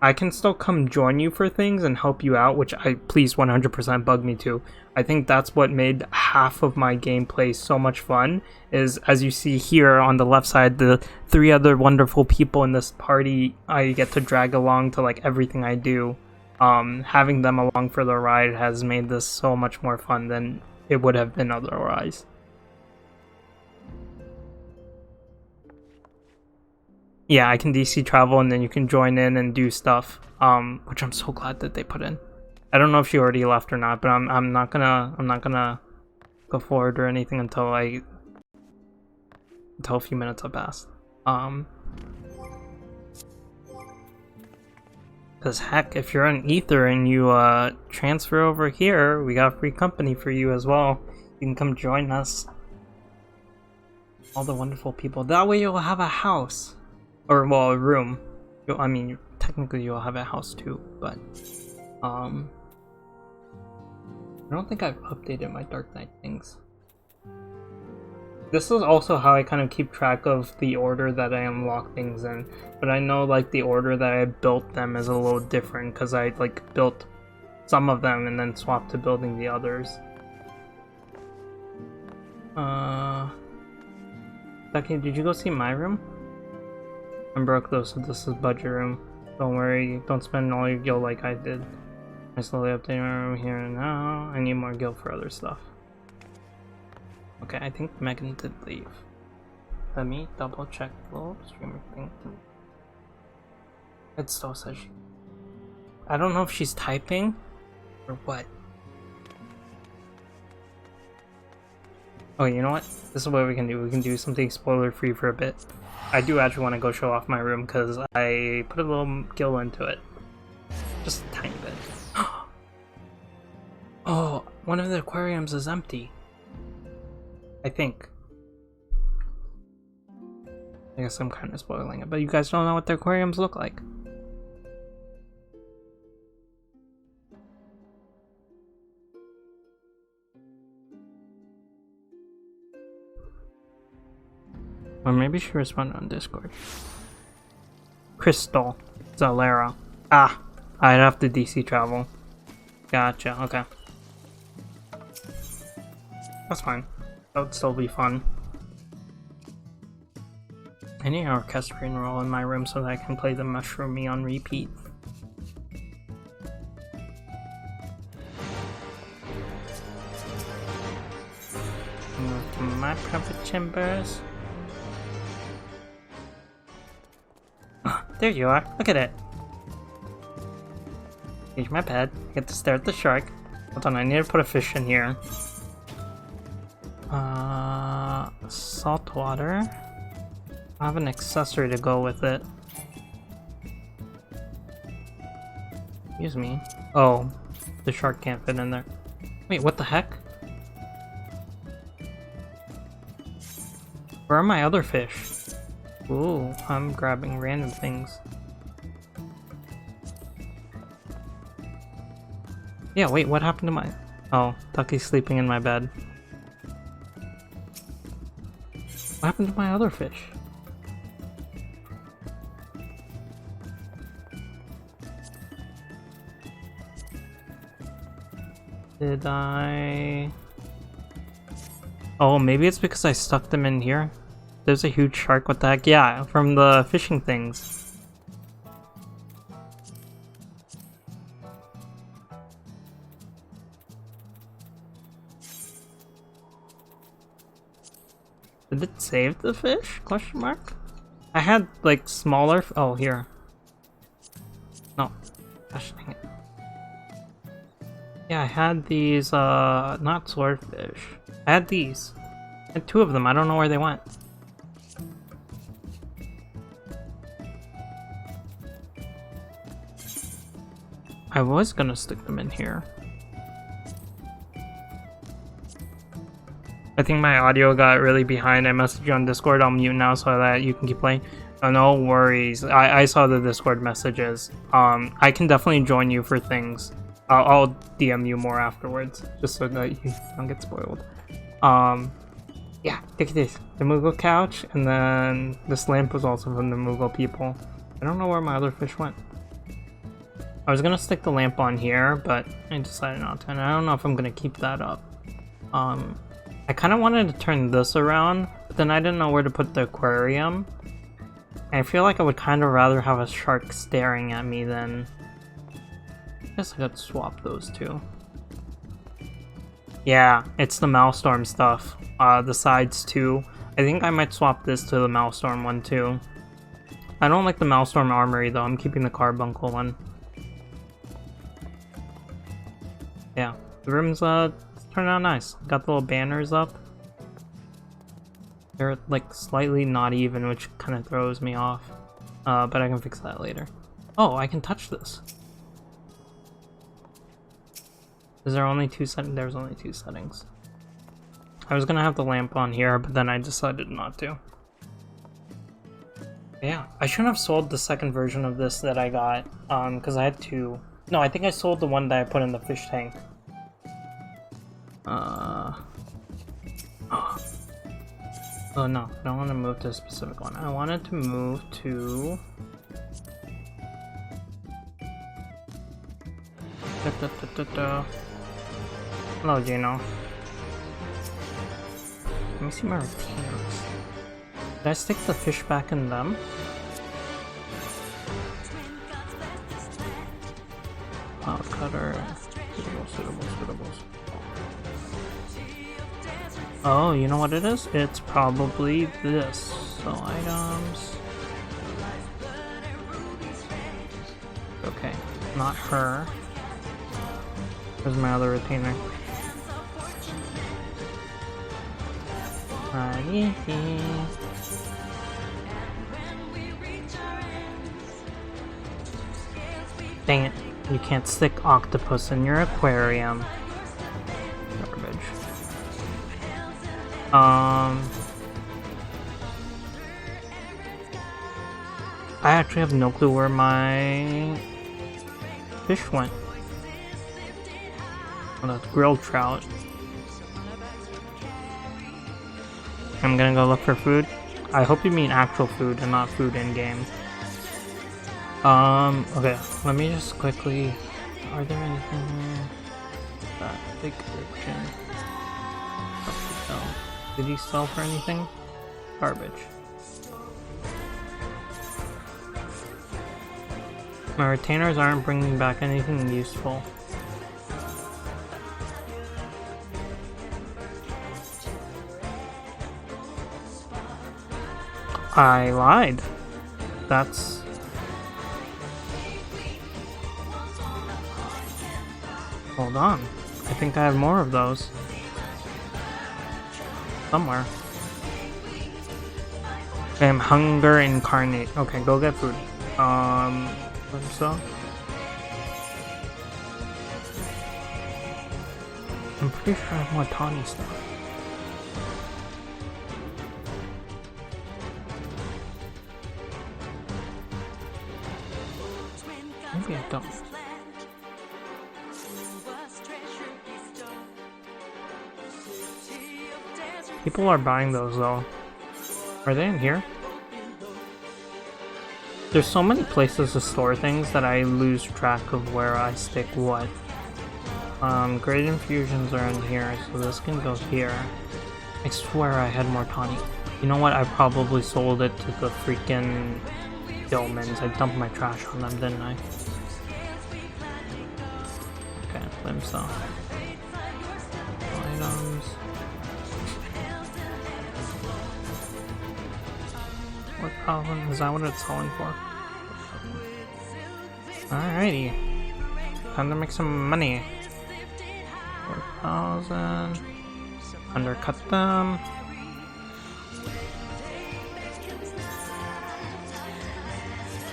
I can still come join you for things and help you out, which please 100% bug me too. I think that's what made half of my gameplay so much fun, is as you see here on the left side, the 3 other wonderful people in this party I get to drag along to like everything I do. Having them along for the ride has made this so much more fun than it would have been otherwise. Yeah, I can DC travel and then you can join in and do stuff, which I'm so glad that they put in. I don't know if she already left or not, but I'm not gonna go forward or anything until a few minutes have passed. Cause heck, if you're on Ether and you transfer over here, we got free company for you as well. You can come join us. All the wonderful people. That way you'll have a house. Or, well, a room. I mean, technically you'll have a house too, but... I don't think I've updated my Dark Knight things. This is also how I kind of keep track of the order that I unlock things in. But I know, like, the order that I built them is a little different, because I, like, built some of them and then swapped to building the others. Becky, did you go see my room? I'm broke though, so this is budget room. Don't worry, don't spend all your gil like I did. I slowly update my room here and now. I need more gil for other stuff. Okay, I think Megan did leave. Let me double check the little streamer thing. It still says she... I don't know if she's typing or what. Oh, you know what? This is what we can do. We can do something spoiler free for a bit. I do actually want to go show off my room because I put a little gil into it. Just a tiny bit. Oh, one of the aquariums is empty. I think. I guess I'm kind of spoiling it, but you guys don't know what the aquariums look like. Or maybe she responded on Discord. Crystal. Zalera. Ah! I'd have to DC travel. Gotcha, okay. That's fine. That would still be fun. I need an orchestrion roll in my room so that I can play the Mushroom Me on repeat. Move to my private chambers. There you are. Look at it. Here's my bed. I get to stare at the shark. Hold on, I need to put a fish in here. Salt water. I have an accessory to go with it. Excuse me. Oh, the shark can't fit in there. Wait, what the heck? Where are my other fish? Ooh, I'm grabbing random things. Yeah, wait, what happened to my... Oh, Ducky's sleeping in my bed. What happened to my other fish? Did I... Oh, maybe it's because I stuck them in here. There's a huge shark, what the heck? Yeah, from the fishing things. Did it save the fish? Question mark? I had like smaller. Oh, here. No. Gosh dang it. Yeah, I had these, not swordfish. I had these. I had 2 of them. I don't know where they went. I was gonna stick them in here. I think my audio got really behind. I messaged you on Discord. I'll mute now so that you can keep playing. Oh, no worries. I saw the Discord messages. I can definitely join you for things. I'll DM you more afterwards, just so that you don't get spoiled. Yeah, look at this. The Moogle couch, and then this lamp was also from the Moogle people. I don't know where my other fish went. I was gonna stick the lamp on here, but I decided not to, and I don't know if I'm gonna keep that up. I kind of wanted to turn this around, but then I didn't know where to put the aquarium. And I feel like I would kind of rather have a shark staring at me than... I guess I could swap those two. Yeah, it's the Maelstrom stuff. The sides too. I think I might swap this to the Maelstrom one too. I don't like the Maelstrom armory though, I'm keeping the carbuncle one. Yeah, the room's turned out nice. Got the little banners up. They're like slightly not even, which kind of throws me off. But I can fix that later. Oh, I can touch this. Is there only two settings? There's only two settings. I was gonna have the lamp on here, but then I decided not to. Yeah, I shouldn't have sold the second version of this that I got, because I had two. No, I think I sold the one that I put in the fish tank. Oh no, I don't want to move to a specific one. I wanted to move to... Hello, Gino. Let me see my retainers. Did I stick the fish back in them? Cloud cutter. Suitable. Oh, you know what it is? It's probably this. So items. Okay, not her. Where's my other retainer? Dang it, you can't stick octopus in your aquarium. Garbage. I actually have no clue where my fish went. Oh, that's grilled trout. I'm gonna go look for food. I hope you mean actual food and not food in game. Okay, let me just quickly... Are there anything here? That big urchin. Did he sell for anything? Garbage. My retainers aren't bringing back anything useful. I lied. That's... Hold on. I think I have more of those. Somewhere. I am hunger incarnate. Okay, go get food. So I'm pretty sure I have more tawny stuff. Maybe I don't. People are buying those though. Are they in here? There's so many places to store things that I lose track of where I stick what. Great infusions are in here, so this can go here. I swear I had more tawny. You know what? I probably sold it to the freaking Gilmans. I dumped my trash on them, didn't I? Okay, limb saw. Items. What problem? Is that what it's selling for? Alrighty. Time to make some money. 4,000. Undercut them.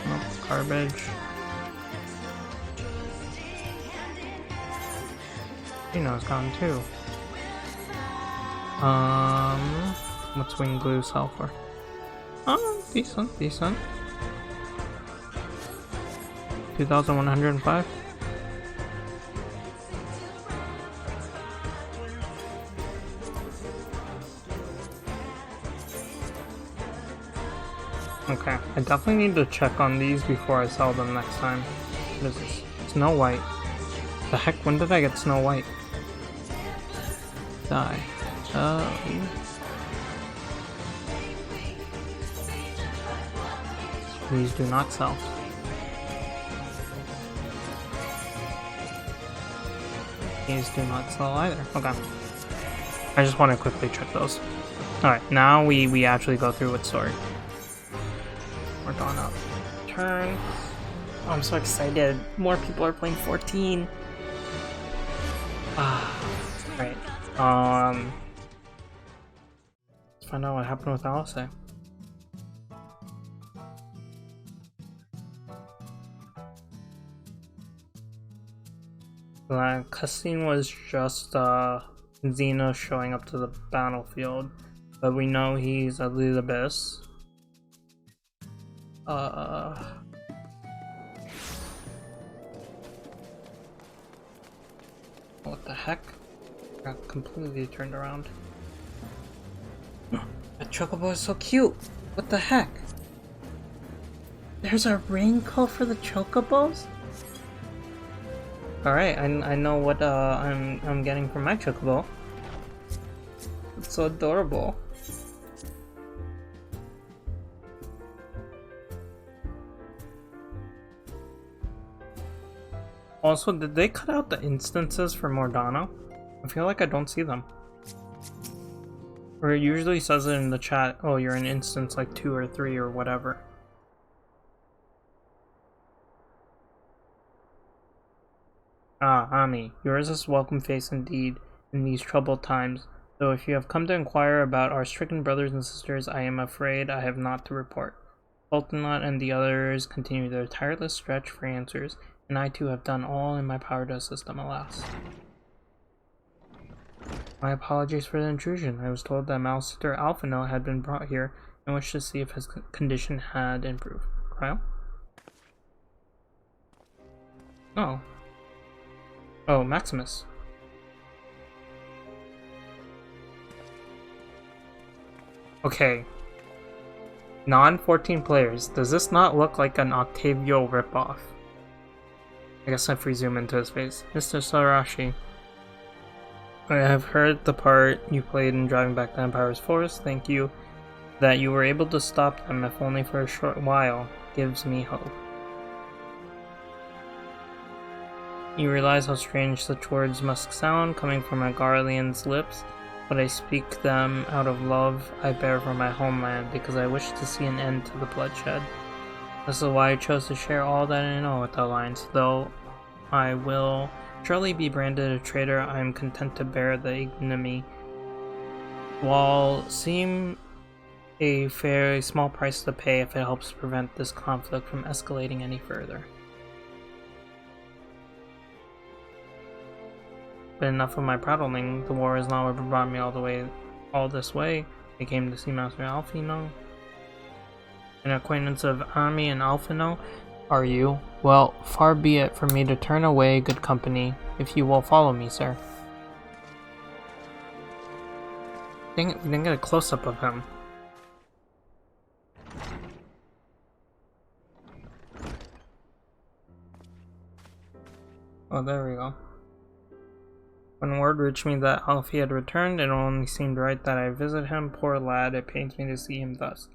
Nope, garbage. Chino's gone too. What's wing glue sell for? Oh, decent. 2,105. Okay, I definitely need to check on these before I sell them next time. What is this? Snow White. The heck, when did I get Snow White? Die. Please do not sell. Please do not sell either. Okay. I just want to quickly check those. Alright, now we actually go through with story. We're going up. Turn. Oh, I'm so excited. More people are playing 14. Right. Let's find out what happened with Alice. The cutscene was just Xena showing up to the battlefield, but we know he's Elizabeth. What the heck? Got completely turned around. That chocobo is so cute! What the heck? There's a raincoat for the chocobos? Alright, I know what I'm getting from my chocobo. It's so adorable. Also, did they cut out the instances for Mordano? I feel like I don't see them. Or it usually says it in the chat, oh, you're in instance like 2 or 3 or whatever. Ah, Ami, yours is a welcome face indeed in these troubled times, though if you have come to inquire about our stricken brothers and sisters, I am afraid I have naught to report. Sultanat and the others continue their tireless stretch for answers, and I too have done all in my power to assist them, alas. My apologies for the intrusion. I was told that Malsister Alphino had been brought here and wished to see if his condition had improved. Cryo? Oh. Oh, Maximus. Okay. Non-14 players. Does this not look like an Octavio ripoff? I guess if we zoom into his face. Mr. Sarashi. I have heard the part you played in driving back the Empire's force. Thank you. That you were able to stop them, if only for a short while, gives me hope. You realize how strange such words must sound coming from a Garlean's lips, but I speak them out of love I bear for my homeland, because I wish to see an end to the bloodshed. This is why I chose to share all that I know with the Alliance. Though I will surely be branded a traitor, I am content to bear the ignominy. While seem a fairly small price to pay if it helps prevent this conflict from escalating any further. But enough of my prattling. The war is not what brought me all this way. I came to see Master Alphino. An acquaintance of Ami and Alphino, are you? Well, far be it from me to turn away good company, if you will follow me, sir. Dang it, we didn't get a close-up of him. Oh, there we go. When word reached me that Alfie had returned, it only seemed right that I visit him. Poor lad, it pains me to see him thus.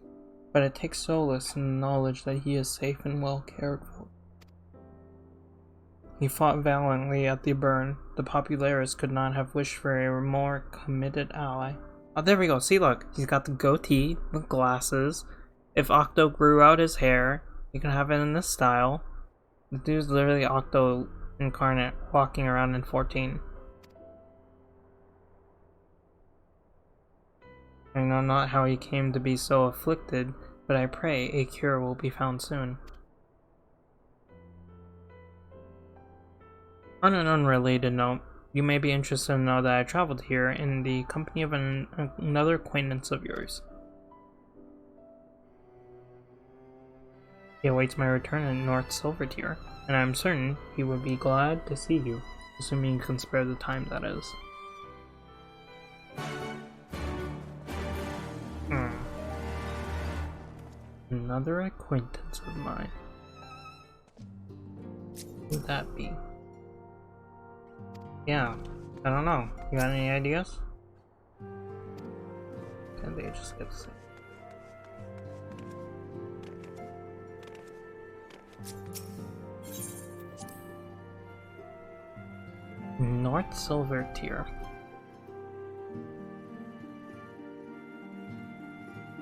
But it takes solace in the knowledge that he is safe and well cared for. He fought valiantly at the burn. The Popularis could not have wished for a more committed ally. Oh, there we go. See, look. He's got the goatee, the glasses. If Octo grew out his hair, you can have it in this style. The dude's literally Octo incarnate, walking around in 14. I know not how he came to be so afflicted, but I pray a cure will be found soon. On an unrelated note, you may be interested to know that I traveled here in the company of another acquaintance of yours. He awaits my return in North Silvertier, and I am certain he would be glad to see you, assuming you can spare the time, that is. Another acquaintance of mine. Who would that be? Yeah, I don't know. You got any ideas? And they just get sick. North Silver Tier.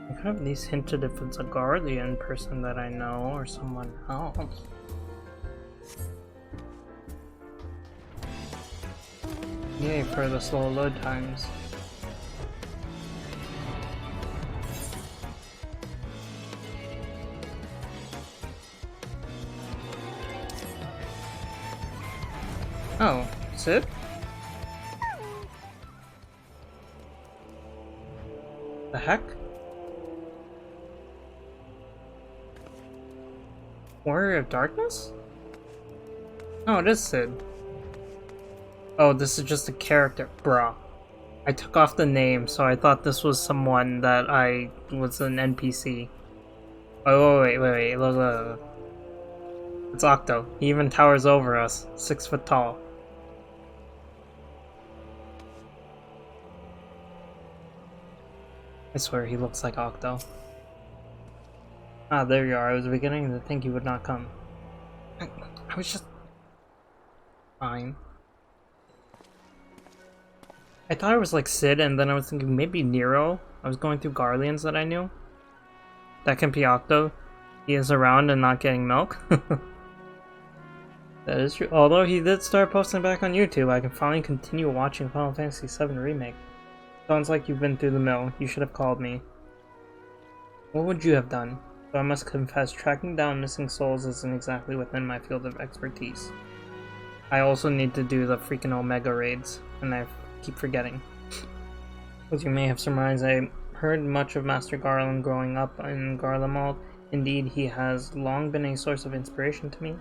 I could have at least hinted if it's a Guardian person that I know or someone else. Yay for the slow load times. Oh, Sid? The heck? Warrior of Darkness? Oh, it is Sid. Oh, this is just a character. Bruh. I took off the name, so I thought this was someone that was an NPC. Oh, wait. Look. It's Octo. He even towers over us. 6 foot tall. I swear he looks like Octo. Ah, there you are. I was beginning to think you would not come. I was just... fine. I thought it was like Sid, and then I was thinking maybe Nero. I was going through Guardians that I knew. That can be Octo. He is around and not getting milk. That is true. Although he did start posting back on YouTube, I can finally continue watching Final Fantasy VII Remake. Sounds like you've been through the mill. You should have called me. What would you have done? So I must confess, tracking down missing souls isn't exactly within my field of expertise. I also need to do the freaking Omega raids, and I keep forgetting. As you may have surmised, I heard much of Master Garland growing up in Garlemald. Indeed, he has long been a source of inspiration to me.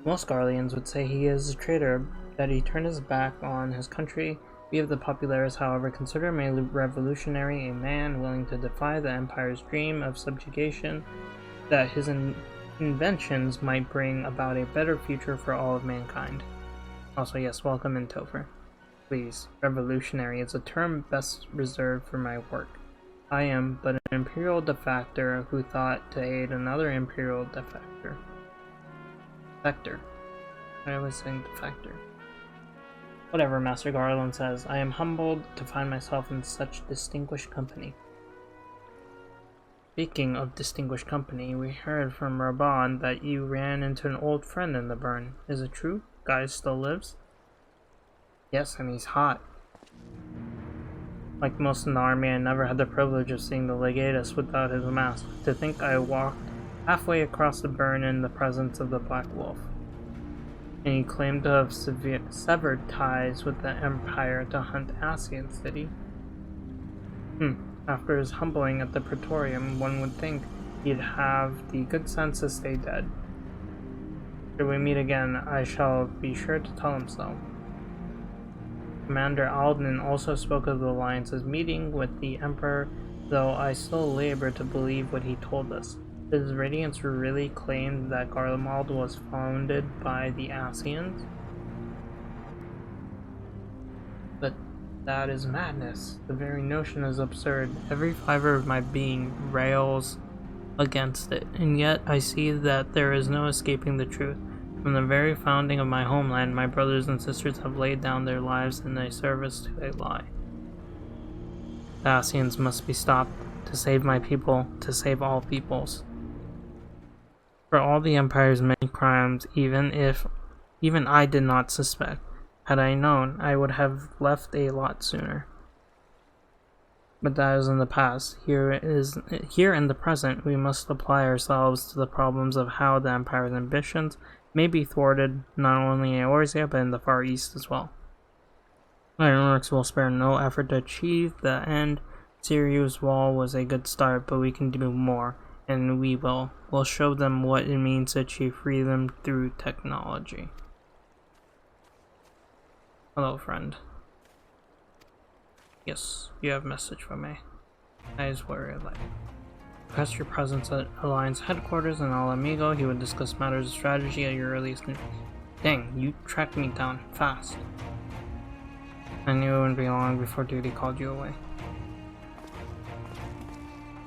Most Garleans would say he is a traitor, that he turned his back on his country. We of the Populares, however, consider him a revolutionary, a man willing to defy the Empire's dream of subjugation, that his inventions might bring about a better future for all of mankind. Also, yes, welcome in, Topher. Please, revolutionary is a term best reserved for my work. I am but an Imperial defector who thought to aid another Imperial defector. Defector. I was saying defector. Whatever Master Garland says, I am humbled to find myself in such distinguished company. Speaking of distinguished company, we heard from Raban that you ran into an old friend in the burn. Is it true? Guy still lives? Yes, and he's hot. Like most in the army, I never had the privilege of seeing the legatus without his mask. To think I walked halfway across the burn in the presence of the Black Wolf. And he claimed to have severed ties with the Empire to hunt Ascian City. After his humbling at the Praetorium, one would think he'd have the good sense to stay dead. Should we meet again, I shall be sure to tell him so. Commander Alden also spoke of the Alliance's meeting with the Emperor, though I still labor to believe what he told us. Does Radiance really claim that Garlemald was founded by the Ascians? But that is madness. The very notion is absurd. Every fiber of my being rails against it, and yet I see that there is no escaping the truth. From the very founding of my homeland, my brothers and sisters have laid down their lives in a service to a lie. The Ascians must be stopped, to save my people, to save all peoples. For all the Empire's many crimes, even I did not suspect. Had I known, I would have left a lot sooner. But that is in the past. Here in the present, we must apply ourselves to the problems of how the Empire's ambitions may be thwarted, not only in Eorzea, but in the Far East as well. Ironworks will spare no effort to achieve the end. Sirius Wall was a good start, but we can do more. And we will. We'll show them what it means to achieve freedom through technology. Hello, friend. Yes, you have a message for me. I just worry like. Request your presence at Alliance headquarters in El Amigo. He would discuss matters of strategy at your earliest Dang, you tracked me down fast. I knew it wouldn't be long before duty called you away.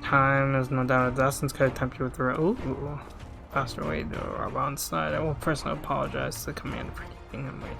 Time is no doubt of the essence. Could I tempt you with the faster way to Raban's side? I will personally apologize to the commander for keeping him waiting.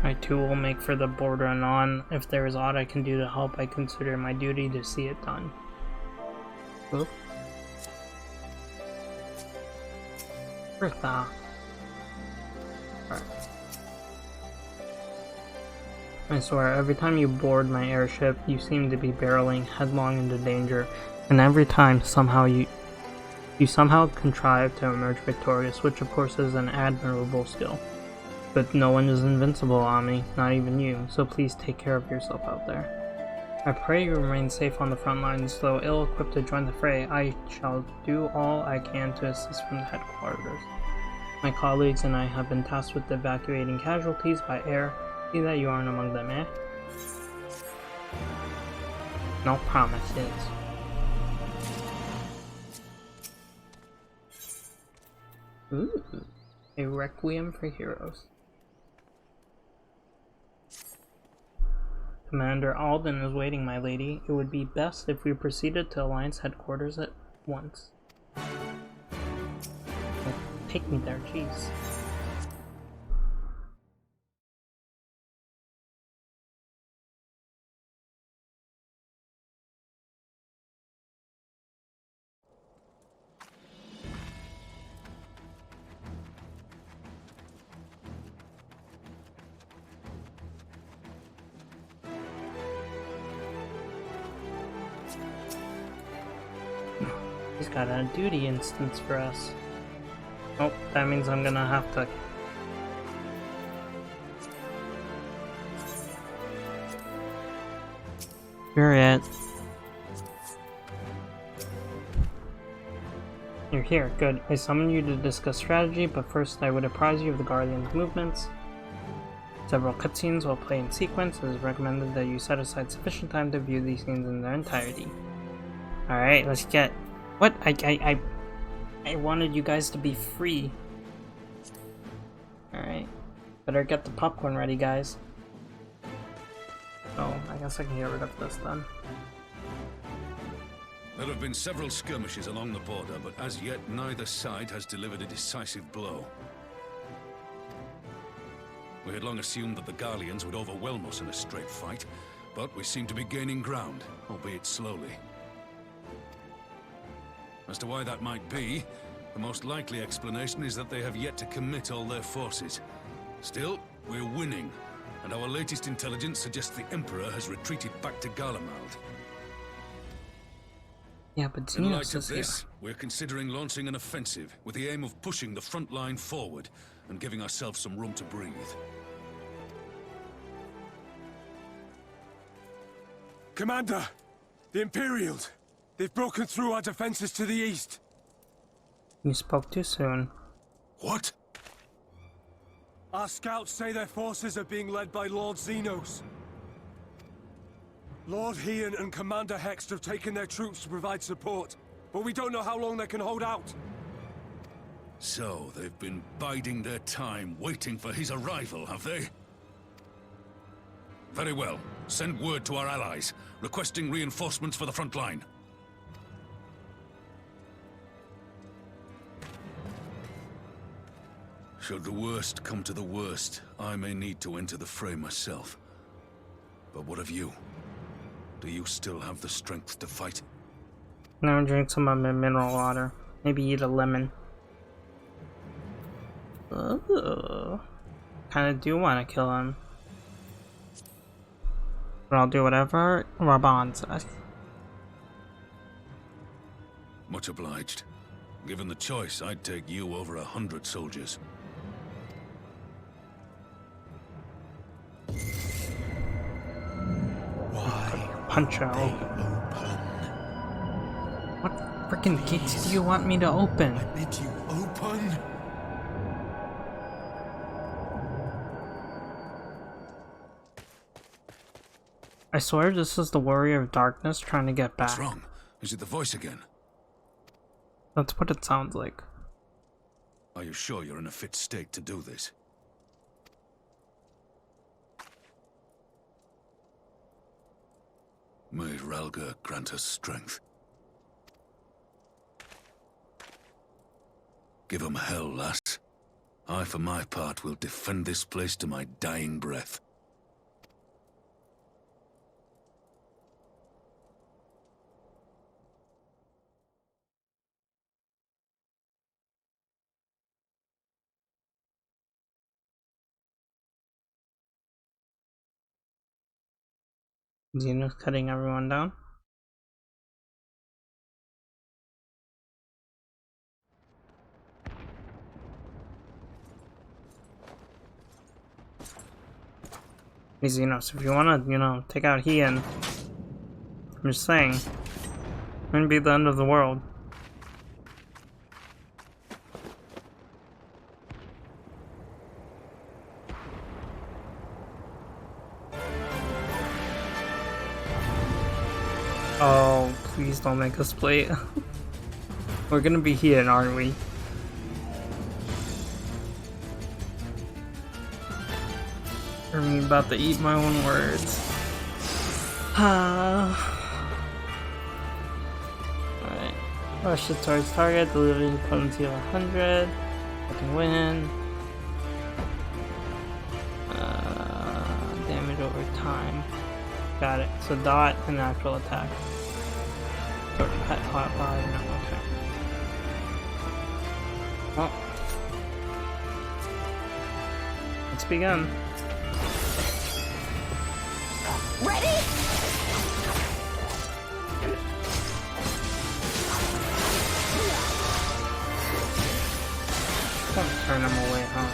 I too will make for the border anon. If there is aught I can do to help, I consider my duty to see it done. Oop. Where's that? Alright. I swear, every time you board my airship, you seem to be barreling headlong into danger, and every time somehow you somehow contrive to emerge victorious, which of course is an admirable skill. But no one is invincible, Ami, not even you, so please take care of yourself out there. I pray you remain safe on the front lines. Though ill-equipped to join the fray, I shall do all I can to assist from the headquarters. My colleagues and I have been tasked with evacuating casualties by air. See that you aren't among them, eh? No promises. Ooh, a requiem for heroes. Commander Alden is waiting, my lady. It would be best if we proceeded to Alliance headquarters at once. Take me there, jeez. He's got a duty instance for us. Oh, that means I'm gonna have to... You're it. You're here, good. I summoned you to discuss strategy, but first I would apprise you of the Guardian's movements. Several cutscenes will play in sequence. It is recommended that you set aside sufficient time to view these scenes in their entirety. Alright, let's get... What? I wanted you guys to be free. Alright. Better get the popcorn ready, guys. Oh, I guess I can get rid of this then. There have been several skirmishes along the border, but as yet neither side has delivered a decisive blow. We had long assumed that the Garleans would overwhelm us in a straight fight, but we seem to be gaining ground, albeit slowly. As to why that might be, the most likely explanation is that they have yet to commit all their forces. Still, we're winning, and our latest intelligence suggests the Emperor has retreated back to Garlemald. Yeah, but in light of this, we're considering launching an offensive with the aim of pushing the front line forward and giving ourselves some room to breathe. Commander! The Imperials! They've broken through our defenses to the east! You spoke too soon. What? Our scouts say their forces are being led by Lord Xenos. Lord Heian and Commander Hext have taken their troops to provide support, but we don't know how long they can hold out. So, they've been biding their time, waiting for his arrival, have they? Very well. Send word to our allies, requesting reinforcements for the front line. Should the worst come to the worst, I may need to enter the fray myself. But what of you? Do you still have the strength to fight? Now drink some of my mineral water. Maybe eat a lemon. Ooh. Kinda do want to kill him. But I'll do whatever Raban says. Much obliged. Given the choice, I'd take you over 100 soldiers. Why Punch out. they open? What freaking gates do you want me to open? I bid you open. I swear this is the Warrior of Darkness trying to get back. What's wrong? Is it the voice again? That's what it sounds like. Are you sure you're in a fit state to do this? May Ralga grant us strength. Give 'em hell, lass. I, for my part, will defend this place to my dying breath. Xeno's cutting everyone down. Hey Xenos, if you wanna, take out Heian, I'm just saying, it wouldn't be the end of the world. Oh, please don't make us play it. We're gonna be Heian, aren't we? I'm about to eat my own words. Alright. Rush it towards target, deliver the opponent to 100. I can win. Damage over time. Got it. So dot and actual attack. Torch pet hotline, no, okay. Well. Let's begin. Ready? Don't turn him away, huh?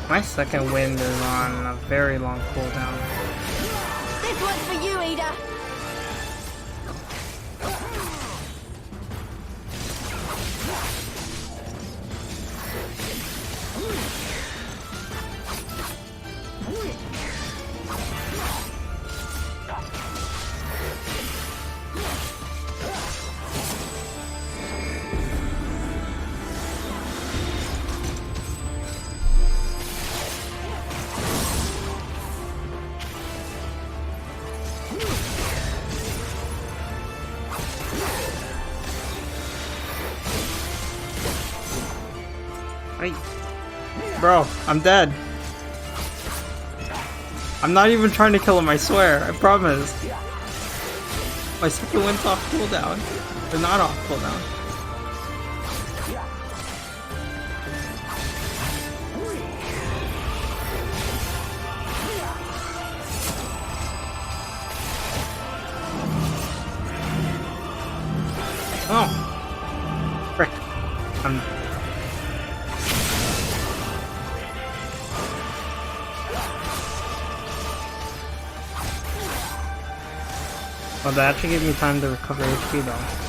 My second wind is on a very long cooldown. This one's for you, Ada. Hey. Bro, I'm dead. I'm not even trying to kill him, I swear. I promise. My second wind's off cooldown. They're not off cooldown. Oh. Frick. Well, that actually gave me time to recover HP though.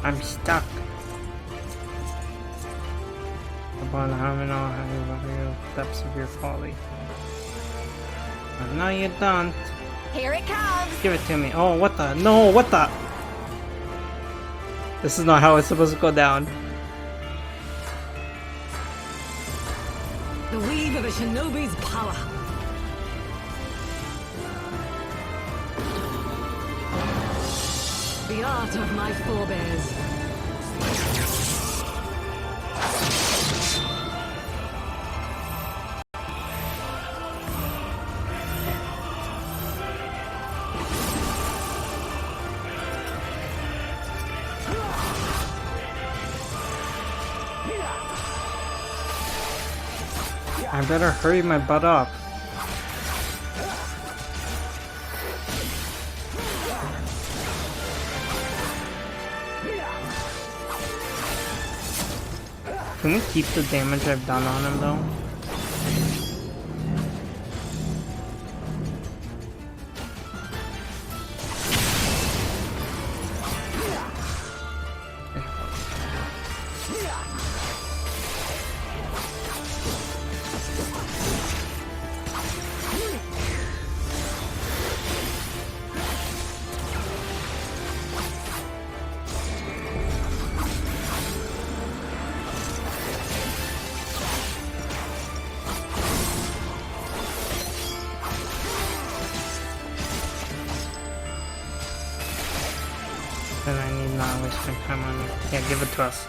I'm stuck. Upon having all the depths of your folly. No, you don't. Here it comes! Give it to me. Oh, what the? No, what the? This is not how it's supposed to go down. The weave of a shinobi's power. The art of my forebears. I better hurry my butt up. Can we keep the damage I've done on him though? Then I need not waste my time on it. Yeah, give it to us.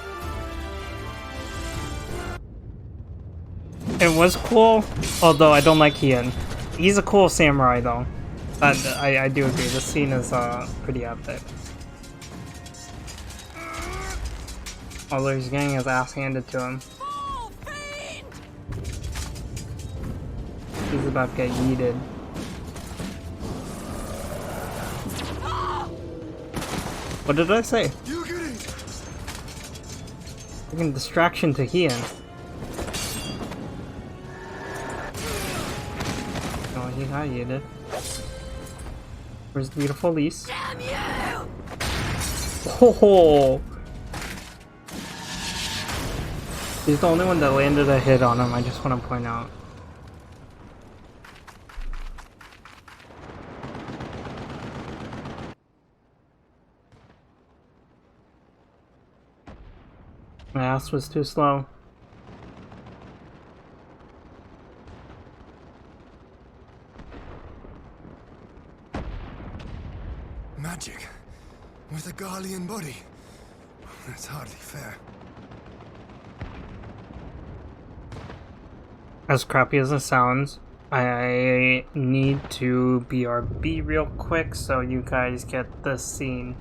It was cool, although I don't like Ian. He's a cool samurai though. I do agree, this scene is pretty epic. Although he's getting his ass handed to him. He's about to get yeeted. What did I say? Fucking distraction to Heian. Oh, he got yeeted. Where's the beautiful Lise? Damn you! Oh! He's the only one that landed a hit on him, I just want to point out. My ass was too slow. Magic? With a Garlean body? That's hardly fair. As crappy as it sounds, I need to BRB real quick so you guys get this scene.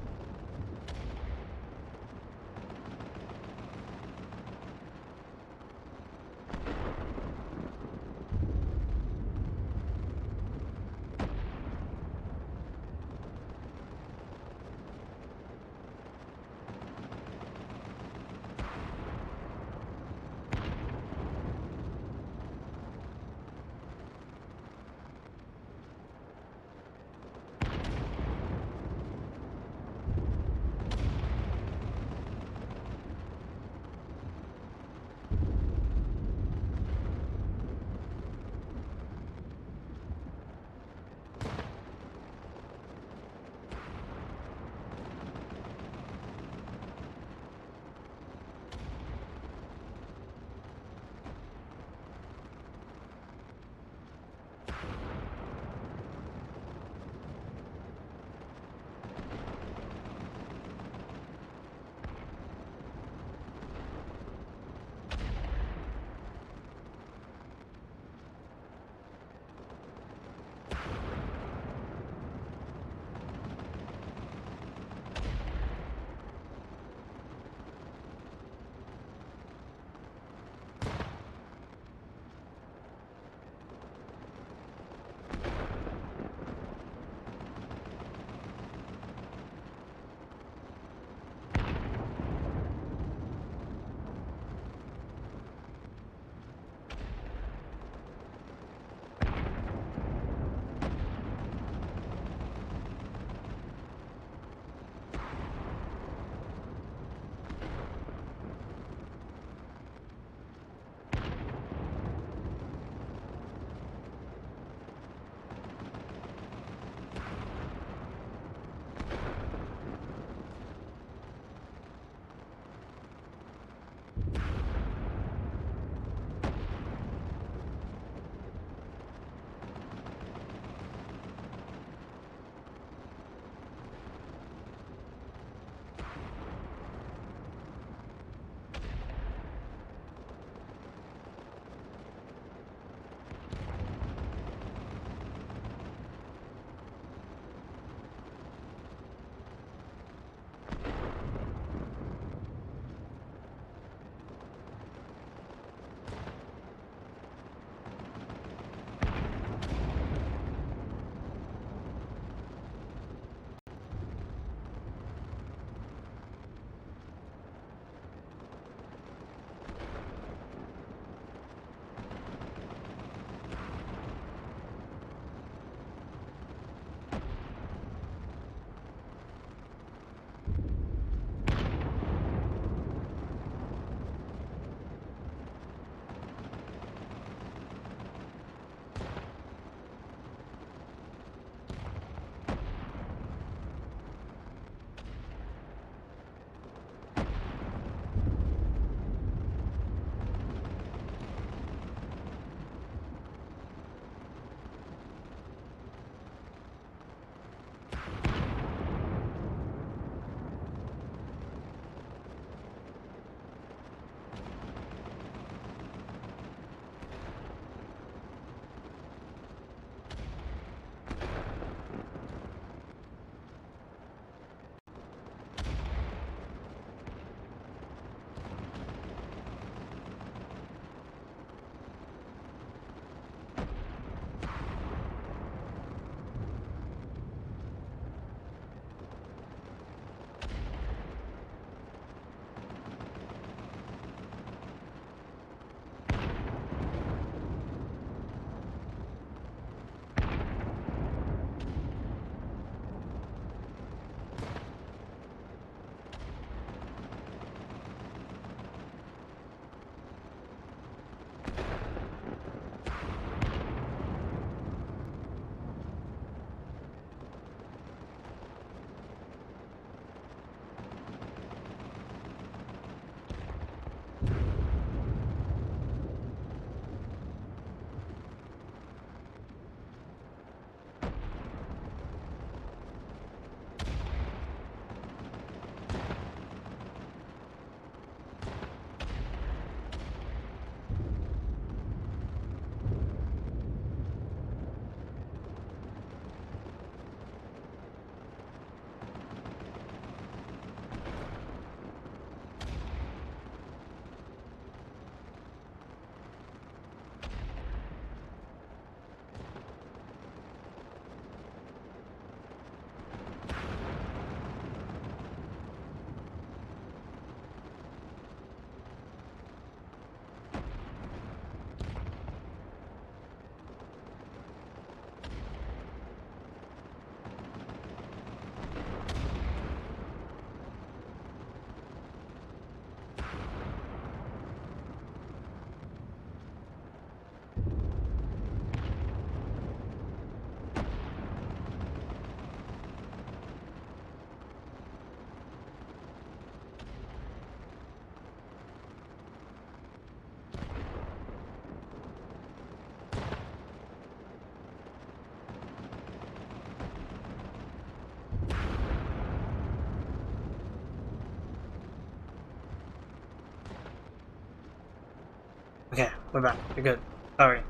Okay, we're back. You're good. Sorry.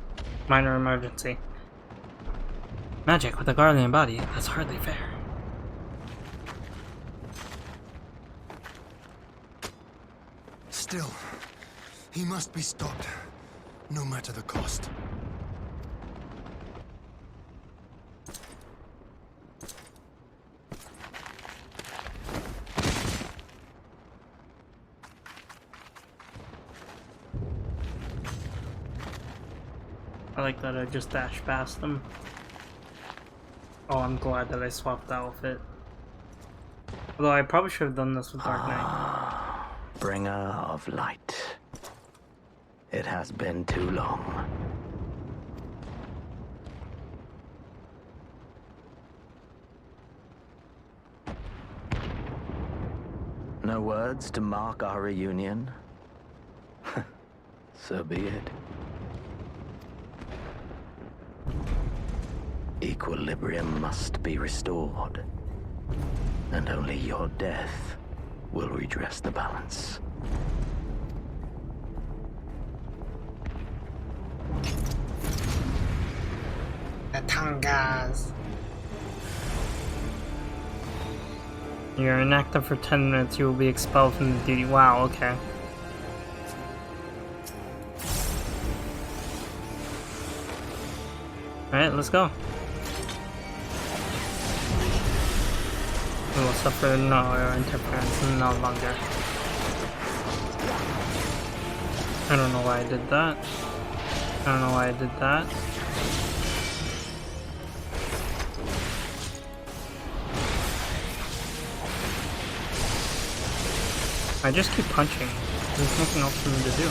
Minor emergency. Magic with a guardian body? That's hardly fair. Still, he must be stopped, no matter the cost. I like that I just dashed past them. Oh, I'm glad that I swapped the outfit. Although I probably should have done this with Dark Knight. Bringer of light. It has been too long. No words to mark our reunion? So be it. Equilibrium must be restored, and only your death will redress the balance. The Tongas. You're inactive for 10 minutes, you will be expelled from the duty. Wow, okay. Alright, let's go. We will suffer no interference no longer. I don't know why I did that. I don't know why I did that. I just keep punching. There's nothing else for me to do.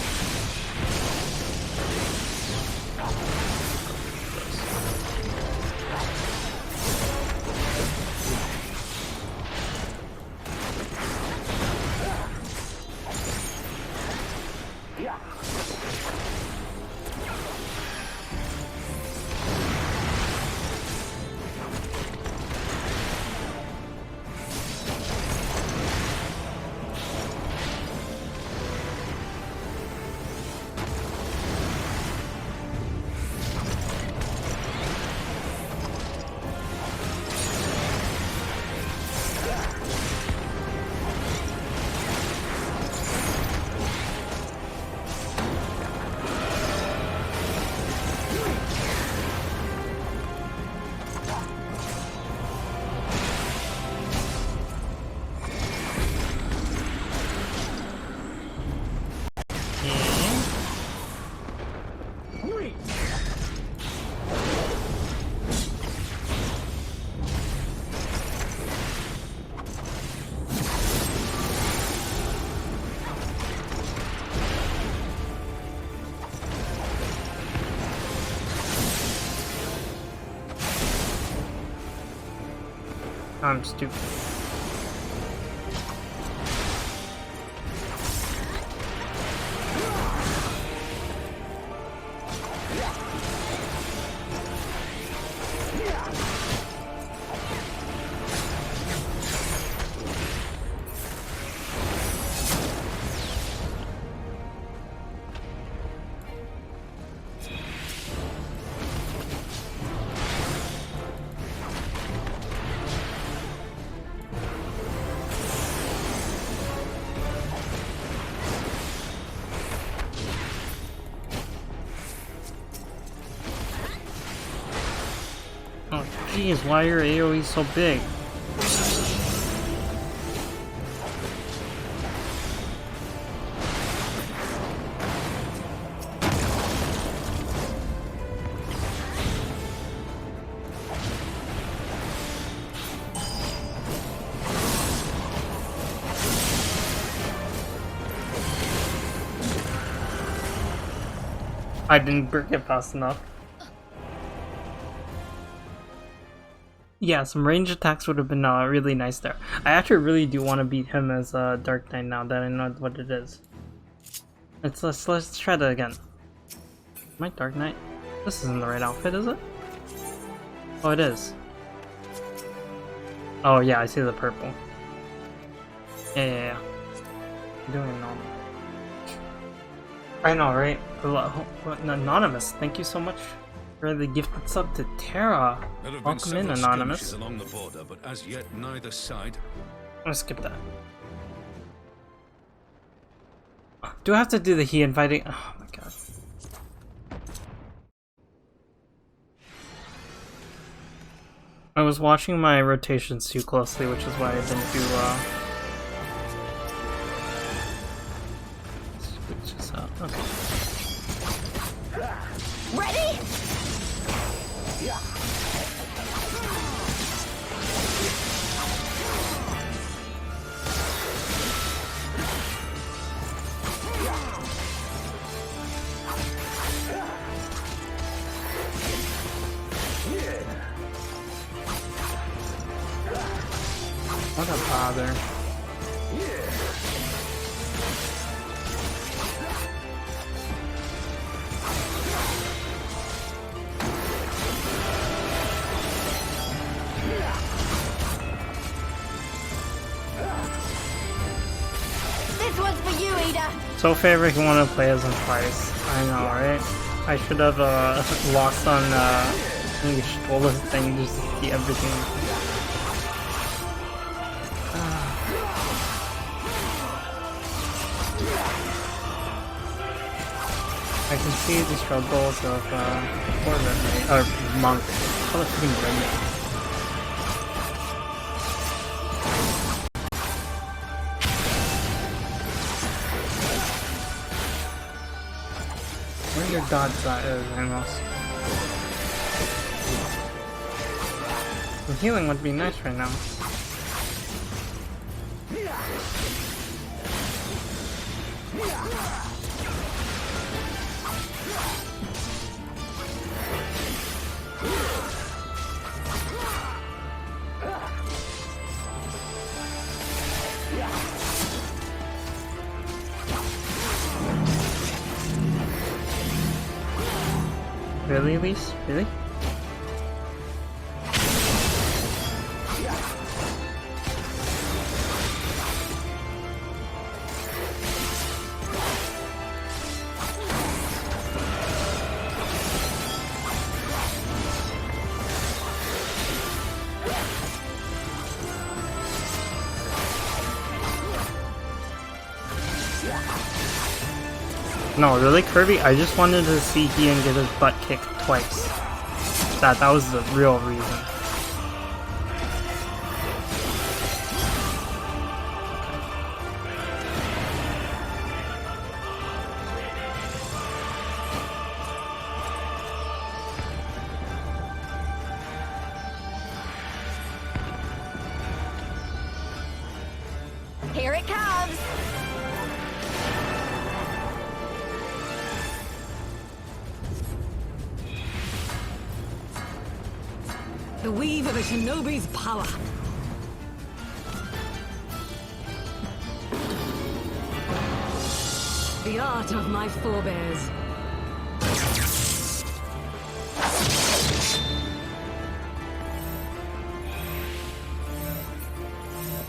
I'm stupid. Oh jeez, why are your AoE so big? I didn't break it fast enough. Yeah, some range attacks would have been really nice there. I actually really do want to beat him as Dark Knight now that I know what it is. Let's try that again. Am I Dark Knight? This isn't the right outfit, is it? Oh, it is. Oh yeah, I see the purple. Yeah. I'm doing it normal. I know, right? Anonymous, thank you so much for the gifted sub to Terra. There have been Welcome in, several Anonymous. skirmishes along the border, but as yet neither side. I'm gonna skip that. Do I have to do the he inviting? Oh my god. I was watching my rotations too closely, which is why I didn't do switch this out. Okay. Ready? What a bother. This one's for you, Ada. So favorite you want to play as him twice. I know, right? I should have lost on English stole this thing just to see everything. I can see the struggles of poor Redmate, or Monk. Call it freaking Redmate. Where are your dots at, Ramos? Some healing would be nice right now. Really, Elise? Really? No, really, Kirby? I just wanted to see Ian get his butt kicked twice. That was the real reason. Here it comes. The weave of a shinobi's power. The art of my forebears.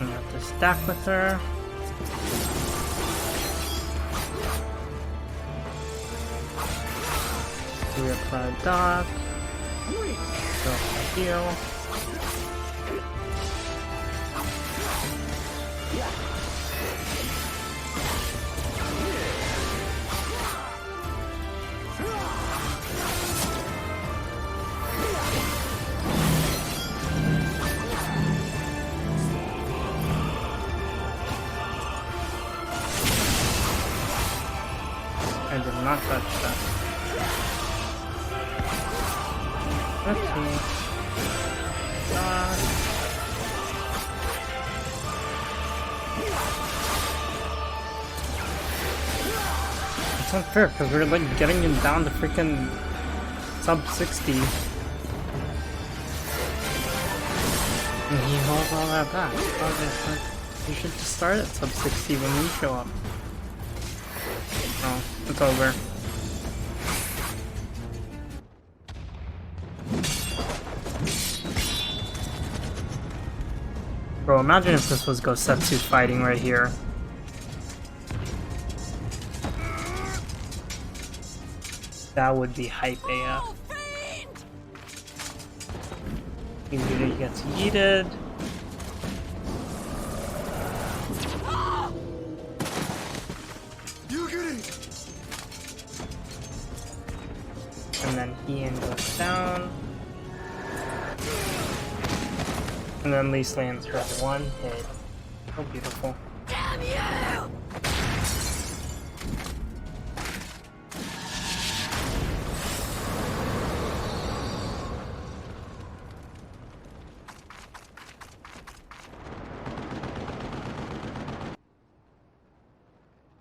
I have to stack with her. Reapply dock. Heal. I did not touch that. Let's see. It's unfair because we're like getting him down to freaking sub 60. And he holds all that back. Like, you should just start at sub 60 when we show up. Oh, it's over. Bro, imagine if this was Gosetsu fighting right here. That would be hype AF. He gets yeeted. And then Ian goes down. And then Lise lands her one hit. So beautiful. Damn you!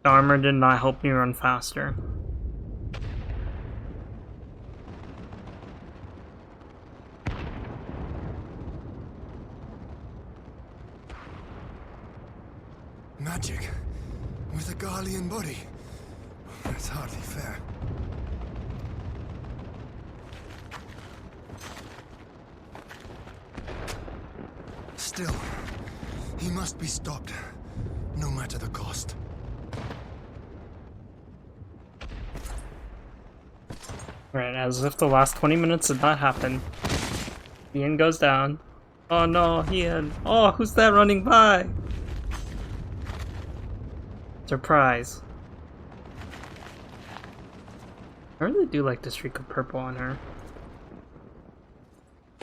The armor did not help me run faster. Magic with a Garlean body. That's hardly fair. Still, he must be stopped, no matter the cost. Right, as if the last 20 minutes did not happen. Ian goes down. Oh no, Ian. Oh, who's that running by? Surprise. I really do like the streak of purple on her.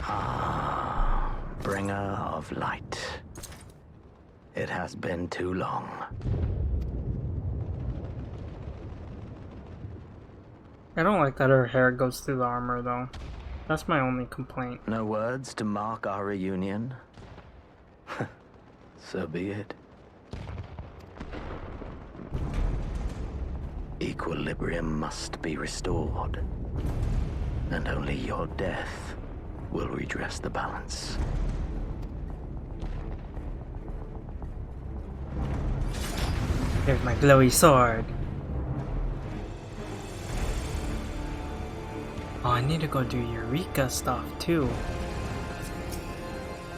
Ah, bringer of light. It has been too long. I don't like that her hair goes through the armor though. That's my only complaint. No words to mark our reunion? So be it. Equilibrium must be restored, and only your death will redress the balance. Here's my glowy sword. Oh, I need to go do Eureka stuff too.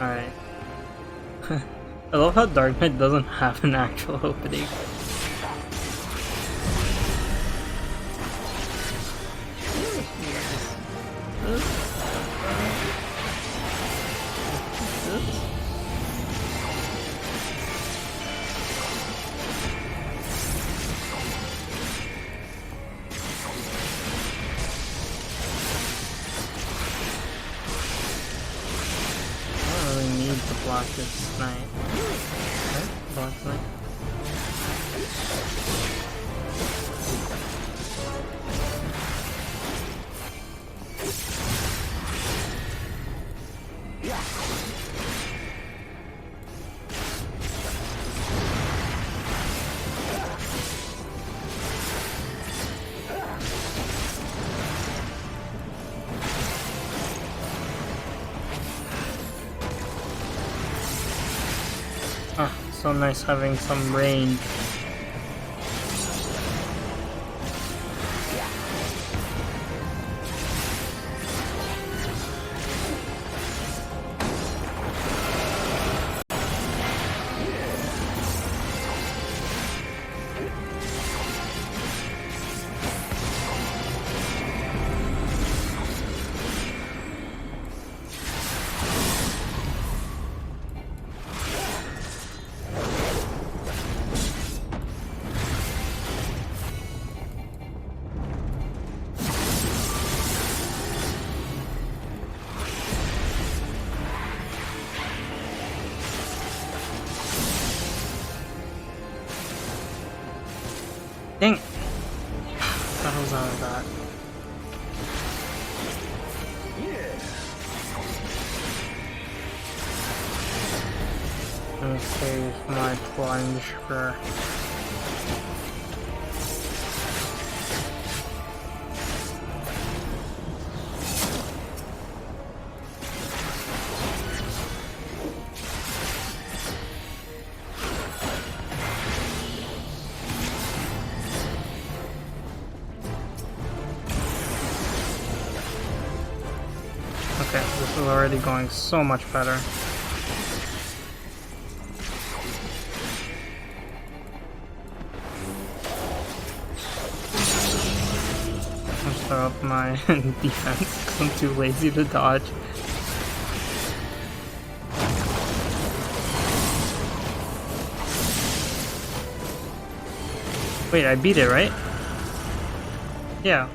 Alright. I love how Dark Knight doesn't have an actual opening. Block this knight. Okay, block knight. So nice having some range. Dang it. What the hell's out of that? I'm gonna save my plunge for... Okay, this is already going so much better. I'm just throw up my defense because I'm too lazy to dodge. Wait, I beat it, right? Yeah.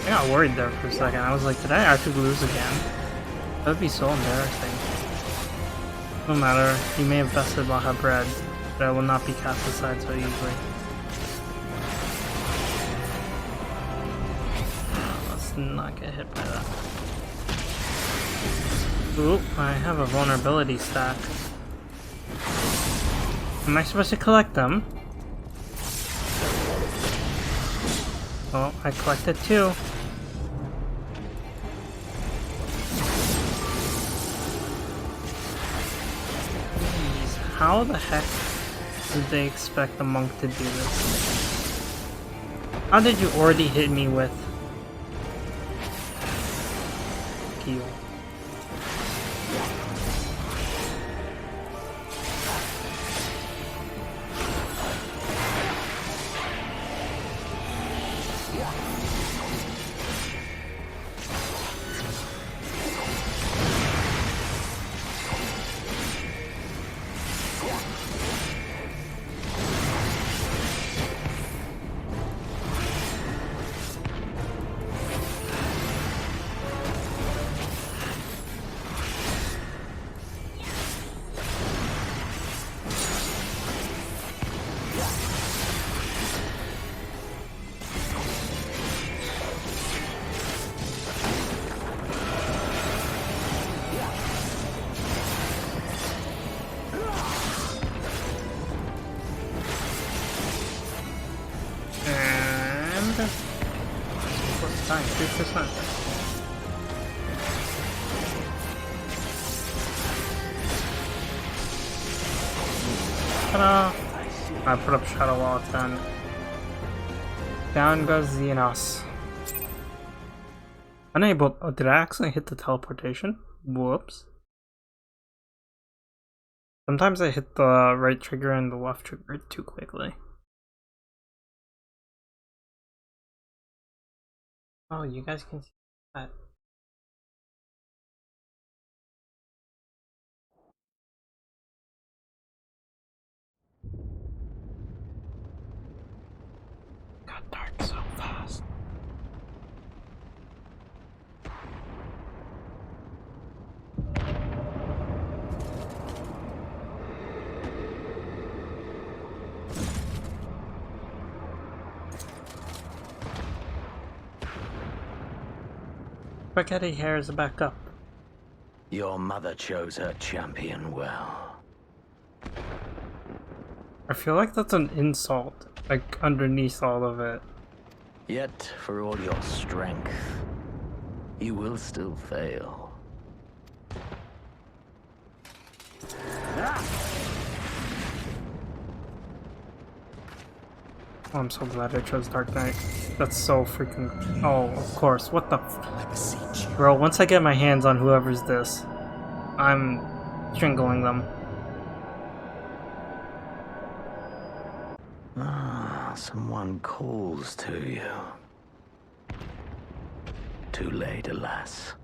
I got worried there for a second. I was like, did I actually lose again? That would be so embarrassing. No matter, you may have bested Laha bread, but I will not be cast aside so easily. Let's not get hit by that. Ooh, I have a vulnerability stack. Am I supposed to collect them? Oh, I collected 2. Jeez, how the heck did they expect the monk to do this? How did you already hit me with heal? What's time? 3%. Ta-da! I put up Shadow Wall at 10. Down goes Xenos. Unable. Oh, did I actually hit the teleportation? Whoops. Sometimes I hit the right trigger and the left trigger too quickly. Oh, you guys can see that. Got dark so fast. Spaghetti hair is back up. Your mother chose her champion well. I feel like that's an insult, like underneath all of it. Yet, for all your strength, you will still fail. Oh, I'm so glad I chose Dark Knight. That's so freaking... Oh, of course. What the f... Bro, once I get my hands on whoever's this, I'm strangling them. Ah, someone calls to you. Too late, alas.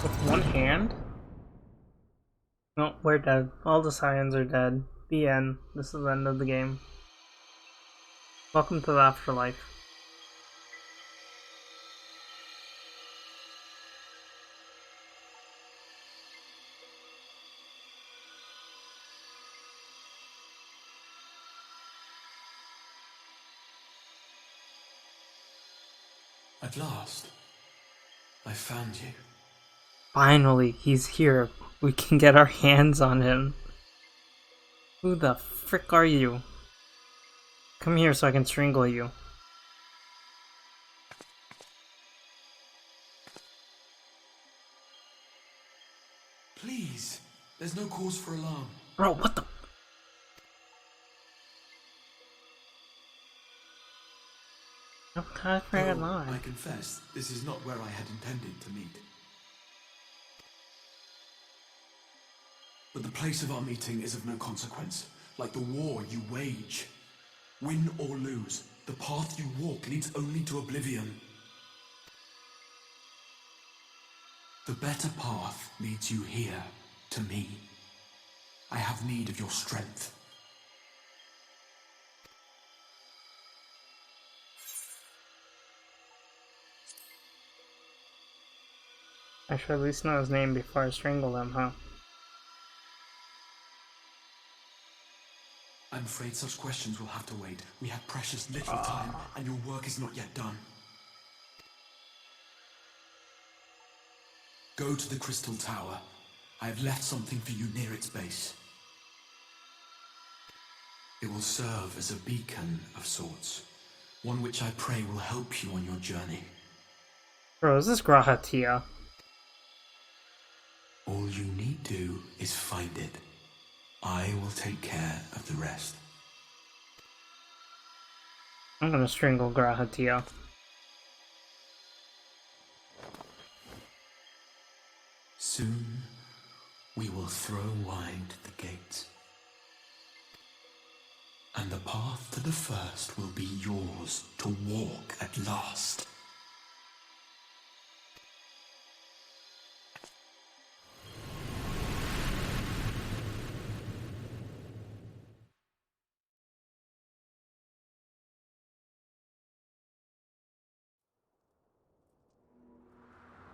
With one hand? No, we're dead. All the Scions are dead. The end. This is the end of the game. Welcome to the afterlife. At last, I found you. Finally, he's here. We can get our hands on him. Who the frick are you? Come here so I can strangle you. There's no cause for alarm. Bro, what the? No time for Though, alarm. I confess, this is not where I had intended to meet. But the place of our meeting is of no consequence, like the war you wage. Win or lose, the path you walk leads only to oblivion. The better path leads you here, to me. I have need of your strength. I should at least know his name before I strangle him, huh? I'm afraid such questions will have to wait. We have precious little time, and your work is not yet done. Go to the Crystal Tower. I have left something for you near its base. It will serve as a beacon of sorts, one which I pray will help you on your journey. Bro, is this Grahatia? All you need do is find it. I will take care of the rest. I'm gonna strangle Grahatia. Soon, we will throw wide the gates. And the path to the first will be yours to walk at last.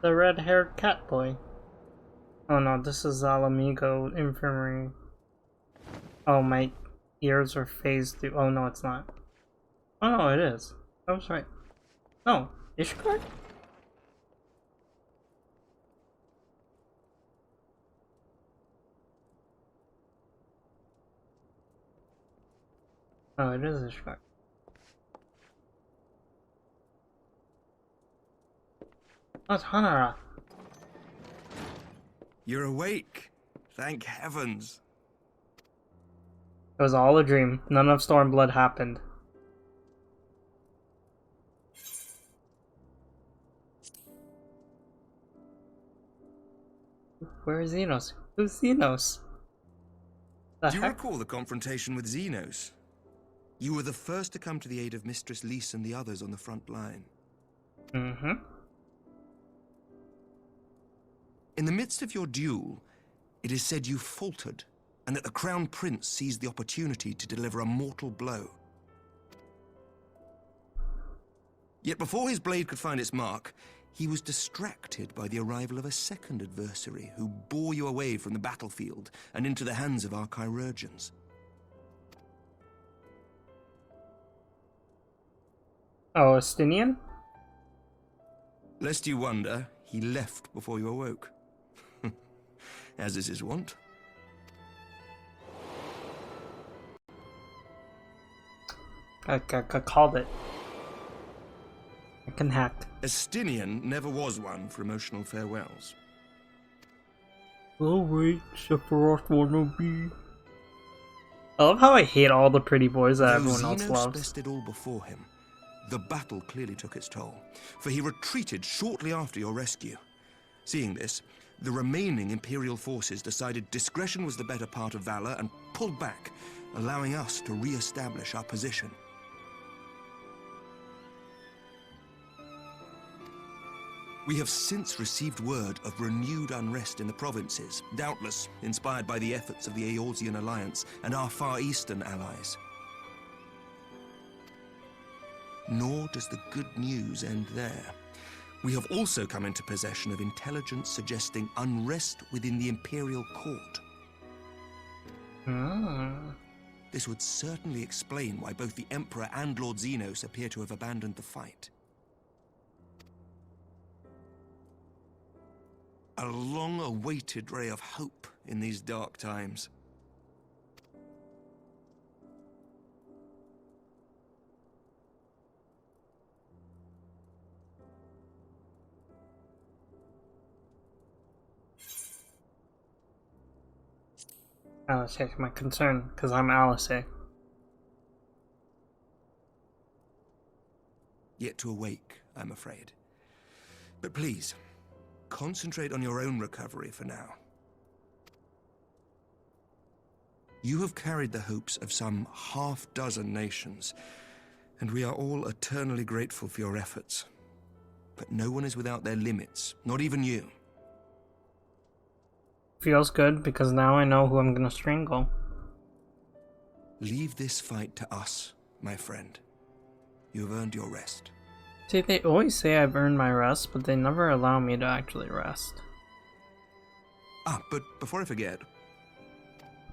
The red-haired cat boy. Oh no, this is Alamigo Infirmary. Oh, my ears are phased through. Oh no, it's not. Oh no, it is. I was right. No, Ishgard? Oh, it is Ishgard. Oh, it's Hanara. You're awake. Thank heavens. It was all a dream. None of Stormblood happened. Where is Xenos? Who's Xenos? Do you recall the confrontation with Xenos? You were the first to come to the aid of Mistress Lys and the others on the front line. Mm-hmm. In the midst of your duel, it is said you faltered, and that the Crown Prince seized the opportunity to deliver a mortal blow. Yet before his blade could find its mark, he was distracted by the arrival of a second adversary who bore you away from the battlefield and into the hands of our chirurgeons. Oh, Estinian? Lest you wonder, he left before you awoke. As is his wont. I called it. I can hack. Estinian never was one for emotional farewells. Oh wait, Sephiroth wanna be. I love how I hate all the pretty boys that everyone else loves. Bested all before him. The battle clearly took its toll, for he retreated shortly after your rescue. Seeing this, the remaining Imperial forces decided discretion was the better part of valor and pulled back, allowing us to re-establish our position. We have since received word of renewed unrest in the provinces, doubtless inspired by the efforts of the Eorzean Alliance and our Far Eastern allies. Nor does the good news end there. We have also come into possession of intelligence suggesting unrest within the Imperial Court. This would certainly explain why both the Emperor and Lord Xenos appear to have abandoned the fight. A long-awaited ray of hope in these dark times. Alice is my concern, because I'm Alice. Yet to awake, I'm afraid. But please, concentrate on your own recovery for now. You have carried the hopes of some half-dozen nations, and we are all eternally grateful for your efforts. But no one is without their limits, not even you. Feels good, because now I know who I'm gonna strangle. Leave this fight to us, my friend. You have earned your rest. See, they always say I've earned my rest, but they never allow me to actually rest. But before I forget...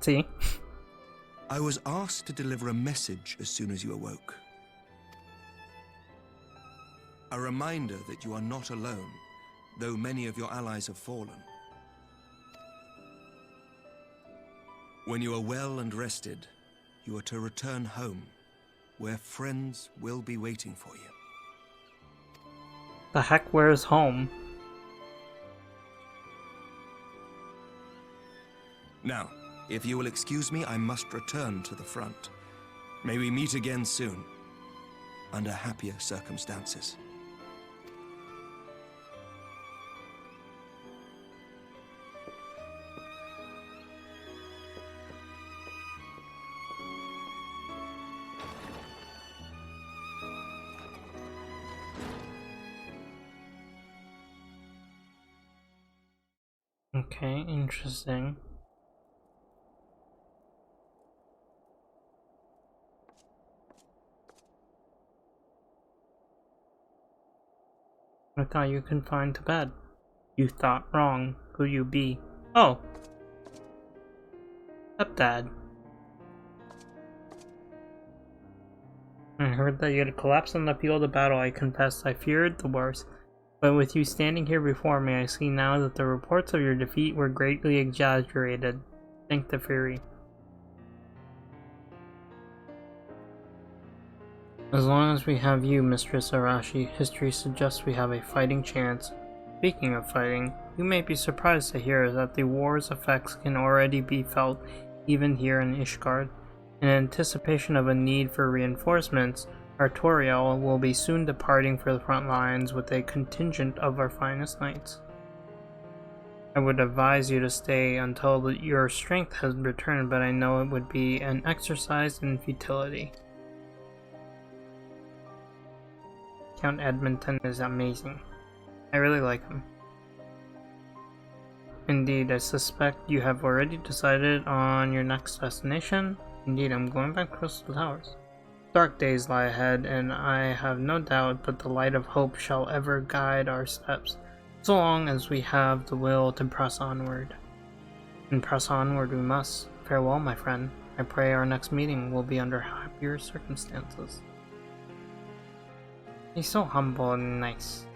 See? I was asked to deliver a message as soon as you awoke. A reminder that you are not alone, though many of your allies have fallen. When you are well and rested, you are to return home, where friends will be waiting for you. The heck, where's home? Now, if you will excuse me, I must return to the front. May we meet again soon, under happier circumstances. Okay, interesting. I thought you confined to bed. You thought wrong. Who you be? Oh! Stepdad. I heard that you had collapsed on the field of battle. I confess I feared the worst. But with you standing here before me, I see now that the reports of your defeat were greatly exaggerated. Thank the Fury. As long as we have you, Mistress Arashi, history suggests we have a fighting chance. Speaking of fighting, you may be surprised to hear that the war's effects can already be felt even here in Ishgard. In anticipation of a need for reinforcements, Artoriel will be soon departing for the front lines with a contingent of our finest knights. I would advise you to stay until your strength has returned, but I know it would be an exercise in futility. Count Edmonton is amazing. I really like him. Indeed, I suspect you have already decided on your next destination. Indeed, I'm going back to Crystal Towers. Dark days lie ahead, and I have no doubt but the light of hope shall ever guide our steps, so long as we have the will to press onward. And press onward we must. Farewell, my friend. I pray our next meeting will be under happier circumstances. He's so humble and nice.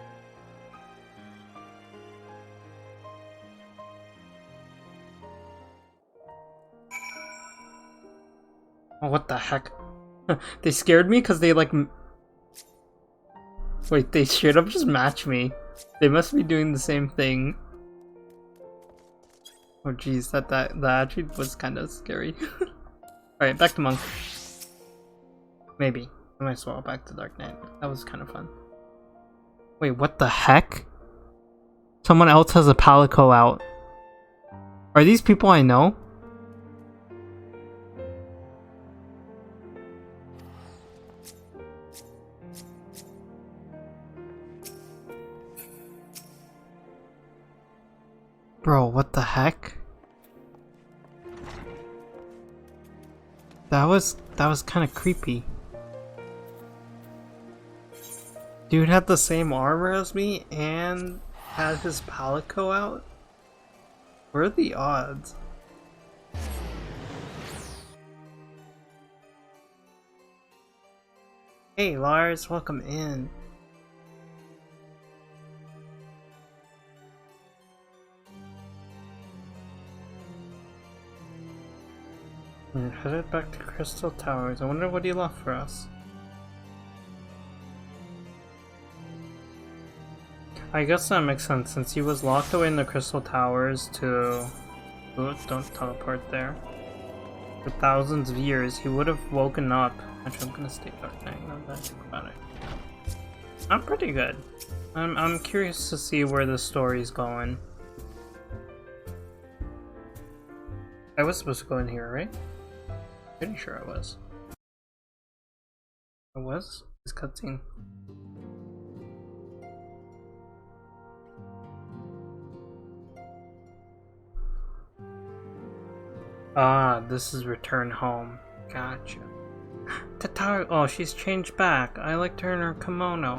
Oh, what the heck? They scared me because they like... Wait, they straight up just match me. They must be doing the same thing. Oh jeez, that actually was kind of scary. Alright, back to Monk. Maybe. I might swallow back to Dark Knight. That was kind of fun. Wait, what the heck? Someone else has a Palico out. Are these people I know? Bro, what the heck? That was kind of creepy. Dude had the same armor as me and had his Palico out? What are the odds? Hey Lars, welcome in. We're headed back to Crystal Towers. I wonder what he left for us. I guess that makes sense since he was locked away in the Crystal Towers to... Ooh, don't teleport there. For thousands of years, he would have woken up. Actually, I'm gonna stay dark night now that I think about it. I'm pretty good. I'm curious to see where the story's going. I was supposed to go in here, right? Pretty sure I was. I was? This cutscene. Ah, this is Return Home. Gotcha. Tataru. Oh, she's changed back. I liked her in her kimono.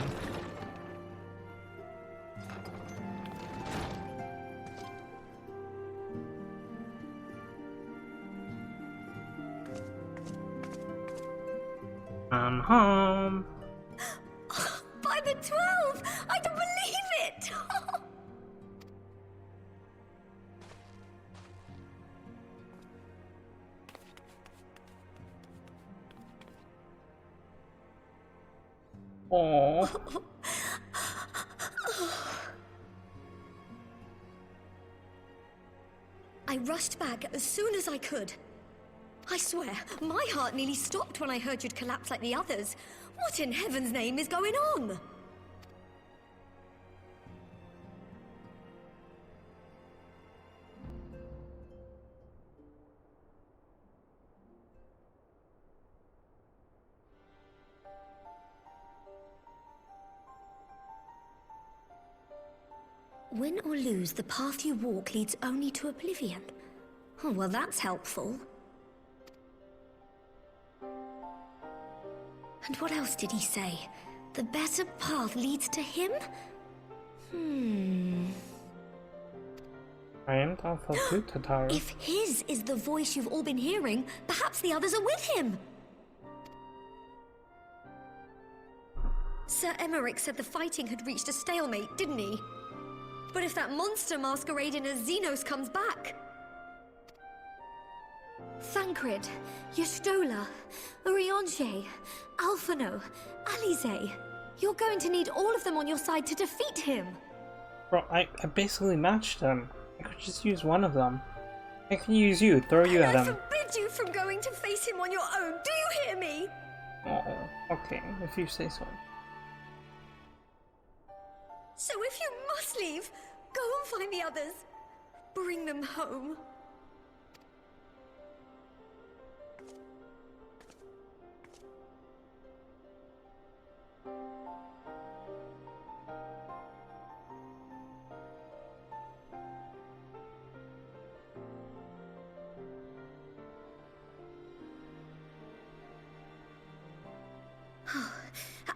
I'm home. By the 12! I don't believe it! Oh. I rushed back as soon as I could. I swear, my heart nearly stopped when I heard you'd collapse like the others. What in heaven's name is going on? Win or lose, the path you walk leads only to oblivion. Oh, well, that's helpful. And what else did he say? The better path leads to him? I am thoughtful too, Tataru. If his is the voice you've all been hearing, perhaps the others are with him. Sir Emmerich said the fighting had reached a stalemate, didn't he? But if that monster masquerading as Xenos comes back... Thancred, Yestola, Urianger, Alphino, Alize. You're going to need all of them on your side to defeat him. Bro, I basically matched them. I could just use one of them. I can use you, throw you at him. I forbid you from going to face him on your own. Do you hear me? Oh, okay, if you say so. So if you must leave, go and find the others. Bring them home.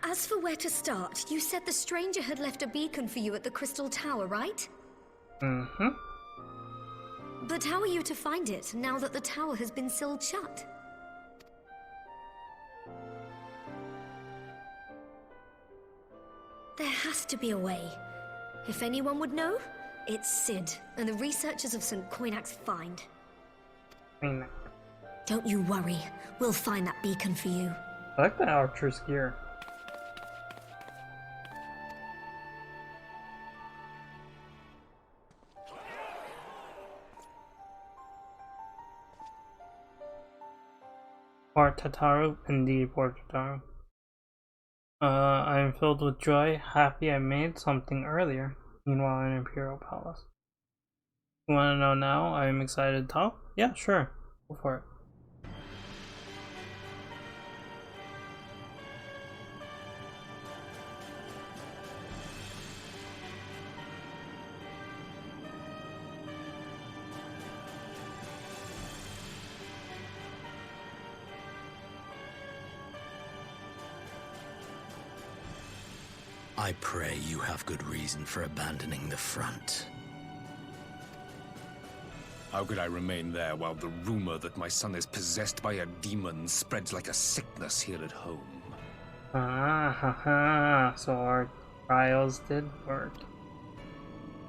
As for where to start, you said the stranger had left a beacon for you at the Crystal Tower, right? Mm-hmm. But how are you to find it, now that the tower has been sealed shut? There has to be a way. If anyone would know, it's Sid, and the researchers of St. Coinac's find. Don't you worry, we'll find that beacon for you. I like the archer's gear. Poor Tataru, indeed, poor Tataru. I am filled with joy, happy I made something earlier. Meanwhile, in Imperial Palace. You want to know now? I am excited to talk? Yeah, sure. Go for it. I pray you have good reason for abandoning the front. How could I remain there while the rumor that my son is possessed by a demon spreads like a sickness here at home? Ah, haha, so our trials did work.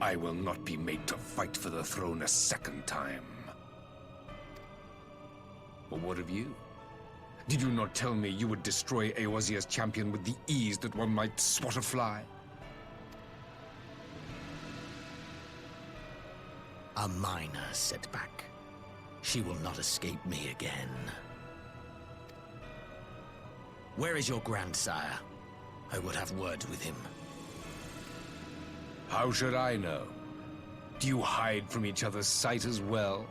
I will not be made to fight for the throne a second time. But what of you? Did you not tell me you would destroy Eorzea's champion with the ease that one might swat a fly? A minor setback. She will not escape me again. Where is your grandsire? I would have words with him. How should I know? Do you hide from each other's sight as well?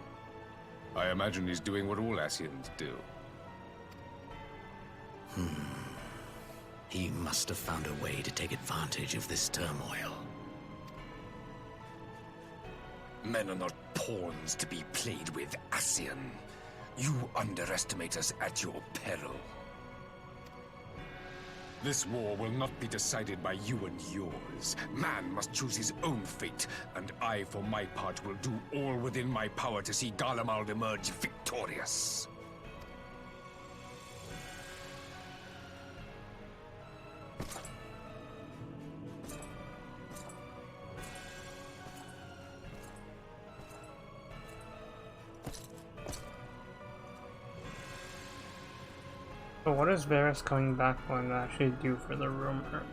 I imagine he's doing what all Ascians do. He must have found a way to take advantage of this turmoil. Men are not pawns to be played with, Ascian. You underestimate us at your peril. This war will not be decided by you and yours. Man must choose his own fate, and I, for my part, will do all within my power to see Garlemald emerge victorious. So what is Varys coming back going to actually do for the rumor?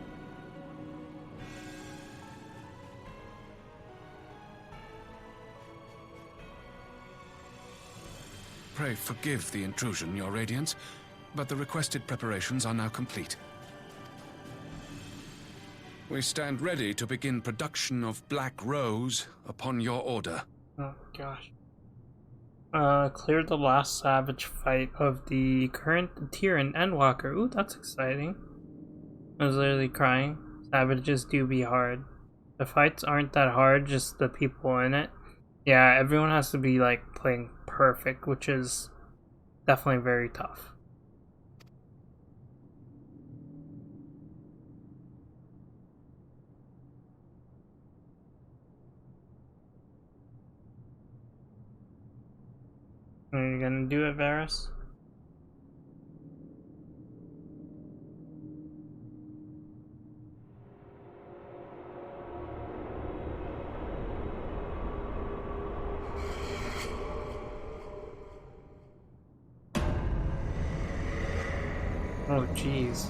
Pray forgive the intrusion, Your Radiance, but the requested preparations are now complete. We stand ready to begin production of Black Rose upon your order. Oh gosh. Clear the last savage fight of the current tier in Endwalker. Ooh, that's exciting. I was literally crying. Savages do be hard. The fights aren't that hard, just the people in it. Yeah, everyone has to be like playing perfect, which is definitely very tough. Are you gonna do it, Varys? Oh, jeez.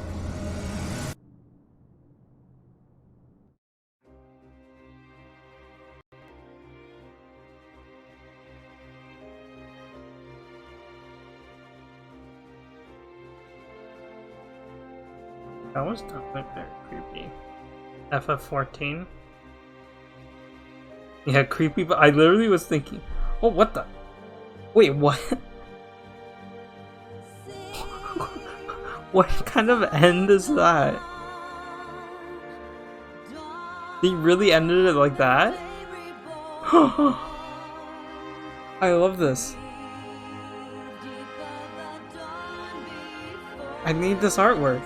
That was definitely very creepy. FF14? Yeah, creepy, but I literally was thinking, oh, what the? Wait, what? What kind of end is that? He really ended it like that? I love this. I need this artwork.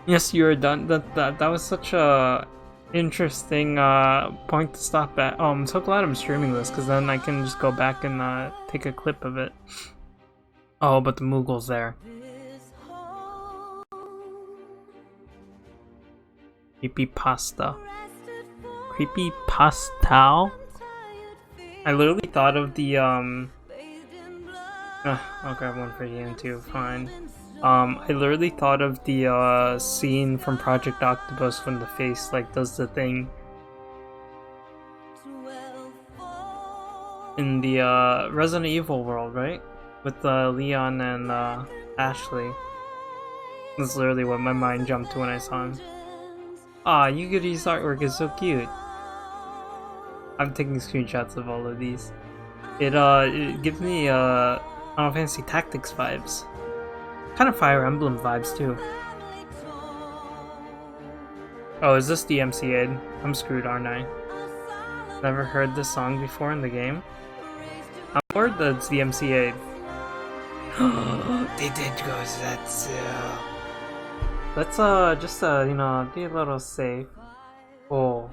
Yes, you are done. That was such a interesting point to stop at. Oh, I'm so glad I'm streaming this, because then I can just go back and take a clip of it. Oh, but the Moogle's there. Creepypasta. Creepypasta? I literally thought of the I'll grab one for you too, fine. I literally thought of the scene from Project Octopus when the face like does the thing in the Resident Evil world, right? With Leon and Ashley. That's literally what my mind jumped to when I saw him. Ah, Yuguri's artwork is so cute. I'm taking screenshots of all of these. It gives me Final Fantasy Tactics vibes. Kind of Fire Emblem vibes too. Oh, is this DMCA'd? I'm screwed, aren't I? Never heard this song before in the game. I'm worried that it's DMCA'd. They did go Zetsu. Let's just you know, be a little safe. Oh.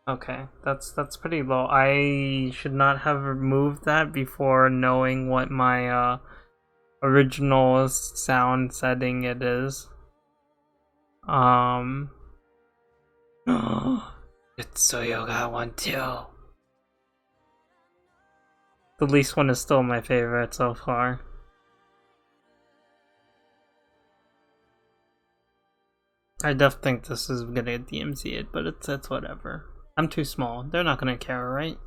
Okay, that's pretty low. I should not have removed that before knowing what my original sound setting it is. Itsuyo got one too. The least one is still my favorite so far. I definitely think this is gonna get DMCA'd, but it's whatever. I'm too small. They're not gonna care, right?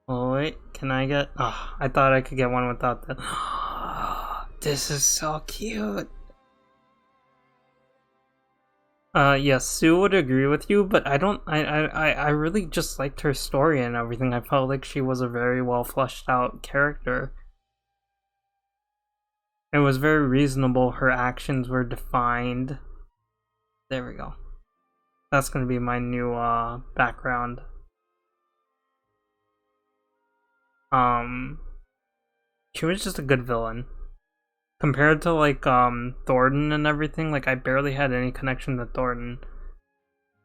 Oh wait, can I get? Oh, I thought I could get one without the. This is so cute. Yes, Sue would agree with you, but I don't. I really just liked her story and everything. I felt like she was a very well fleshed out character. It was very reasonable. Her actions were defined. There we go. That's gonna be my new background. She was just a good villain. Compared to like Thornton and everything, like I barely had any connection to Thornton.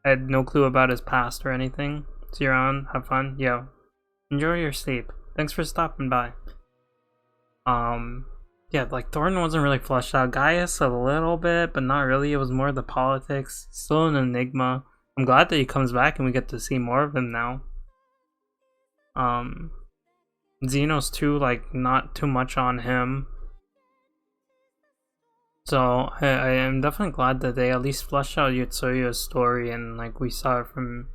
I had no clue about his past or anything. See you around, have fun. Yo. Enjoy your sleep. Thanks for stopping by. Yeah, like Thornton wasn't really fleshed out. Gaius a little bit, but not really. It was more the politics. Still an enigma. I'm glad that he comes back and we get to see more of him now. Xenos too, like not too much on him. So I am definitely glad that they at least fleshed out Yotsuya's story and like we saw it from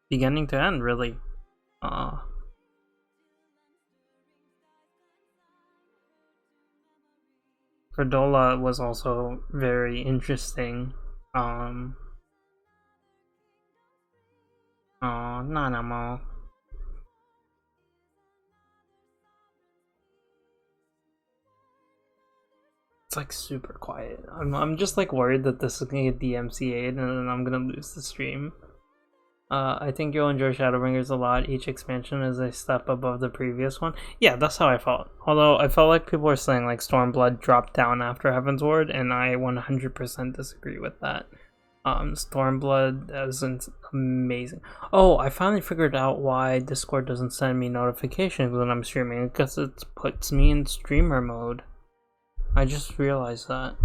beginning to end, really. Cordola was also very interesting. Oh, Nanamo. It's like super quiet. I'm just like worried that this is gonna get DMCA'd and then I'm gonna lose the stream. I think you'll enjoy Shadowbringers a lot. Each expansion is a step above the previous one. Yeah, that's how I felt. Although I felt like people were saying like Stormblood dropped down after Heaven's Ward, and I 100% disagree with that. Stormblood isn't amazing. Oh, I finally figured out why Discord doesn't send me notifications when I'm streaming, because it puts me in streamer mode. I just realized that.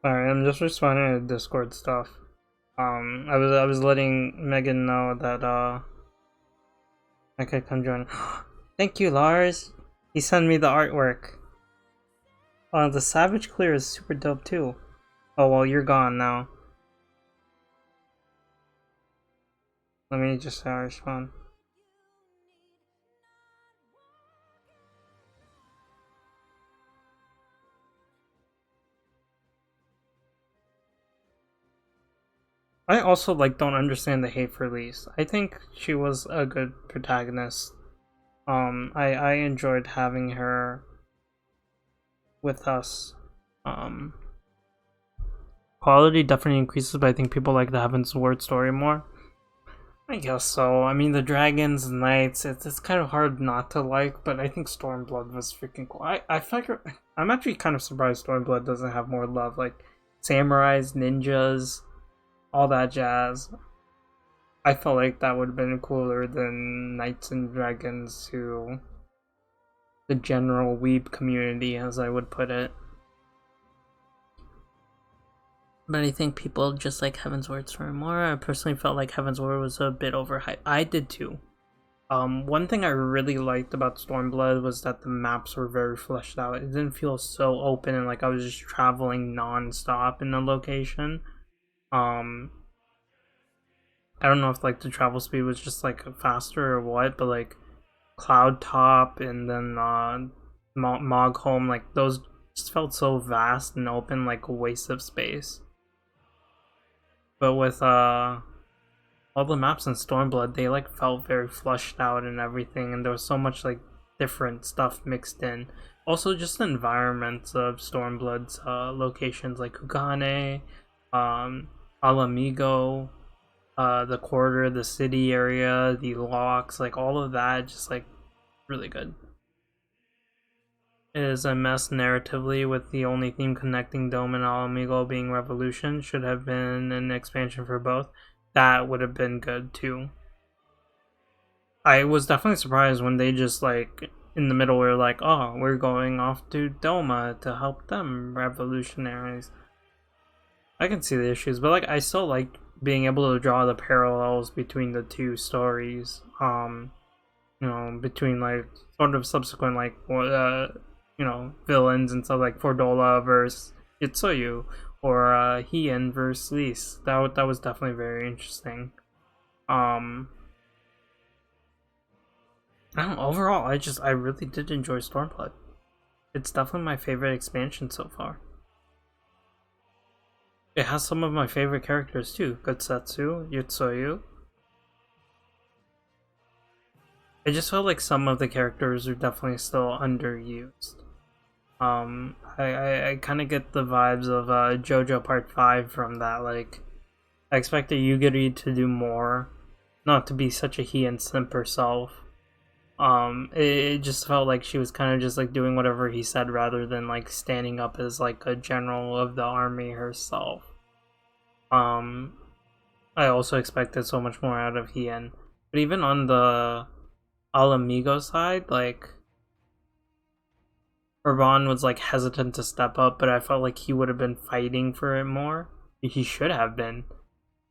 Alright, I'm just responding to Discord stuff. I was letting Megan know that I could come join. Thank you, Lars. He sent me the artwork. The Savage Clear is super dope too. Oh well, you're gone now. Let me just respond. I also don't understand the hate for Lise. I think she was a good protagonist. I enjoyed having her with us. Quality definitely increases, but I think people like the Heaven's Ward story more. I guess so. I mean, the dragons and knights, it's kind of hard not to like, but I think Stormblood was freaking cool. I'm actually kind of surprised Stormblood doesn't have more love, like samurais, ninjas, all that jazz. I felt like that would have been cooler than Knights and Dragons to the general weeb community, as I would put it. But I think people just like Heaven's Ward story more. I personally felt like Heaven's Ward was a bit overhyped. I did too. One thing I really liked about Stormblood was that the maps were very fleshed out. It didn't feel so open and like I was just traveling non-stop in the location. I don't know if like the travel speed was just like faster or what, but like Cloud Top and then Mogholm, like those just felt so vast and open, like a waste of space. But with all the maps in Stormblood, they like felt very flushed out and everything, and there was so much like different stuff mixed in. Also, just the environments of Stormblood's locations, like Kugane, Alamigo, the quarter, the city area, the locks, like all of that, just like really good. It is a mess narratively, with the only theme connecting Dome and Alamigo being Revolution. Should have been an expansion for both. That would have been good too. I was definitely surprised when they just like in the middle were like, oh, we're going off to Doma to help them revolutionaries. I can see the issues, but like I still like being able to draw the parallels between the two stories. You know, between like sort of subsequent like you know, villains and stuff, like Fordola versus Itsuyu, or Hien versus Lise. That was definitely very interesting. Overall, I really did enjoy Stormblood. It's definitely my favorite expansion so far. It has some of my favorite characters too. Gotsetsu, Yutsuyu. I just felt like some of the characters are definitely still underused. I kind of get the vibes of JoJo Part 5 from that. Like, I expected Yugiri to do more, not to be such a Hien simp herself. It just felt like she was kind of just like doing whatever he said rather than like standing up as like a general of the army herself. I also expected so much more out of Hien, but even on the Alamigo side, like Urban was like hesitant to step up, but I felt like he would have been fighting for it more. He should have been.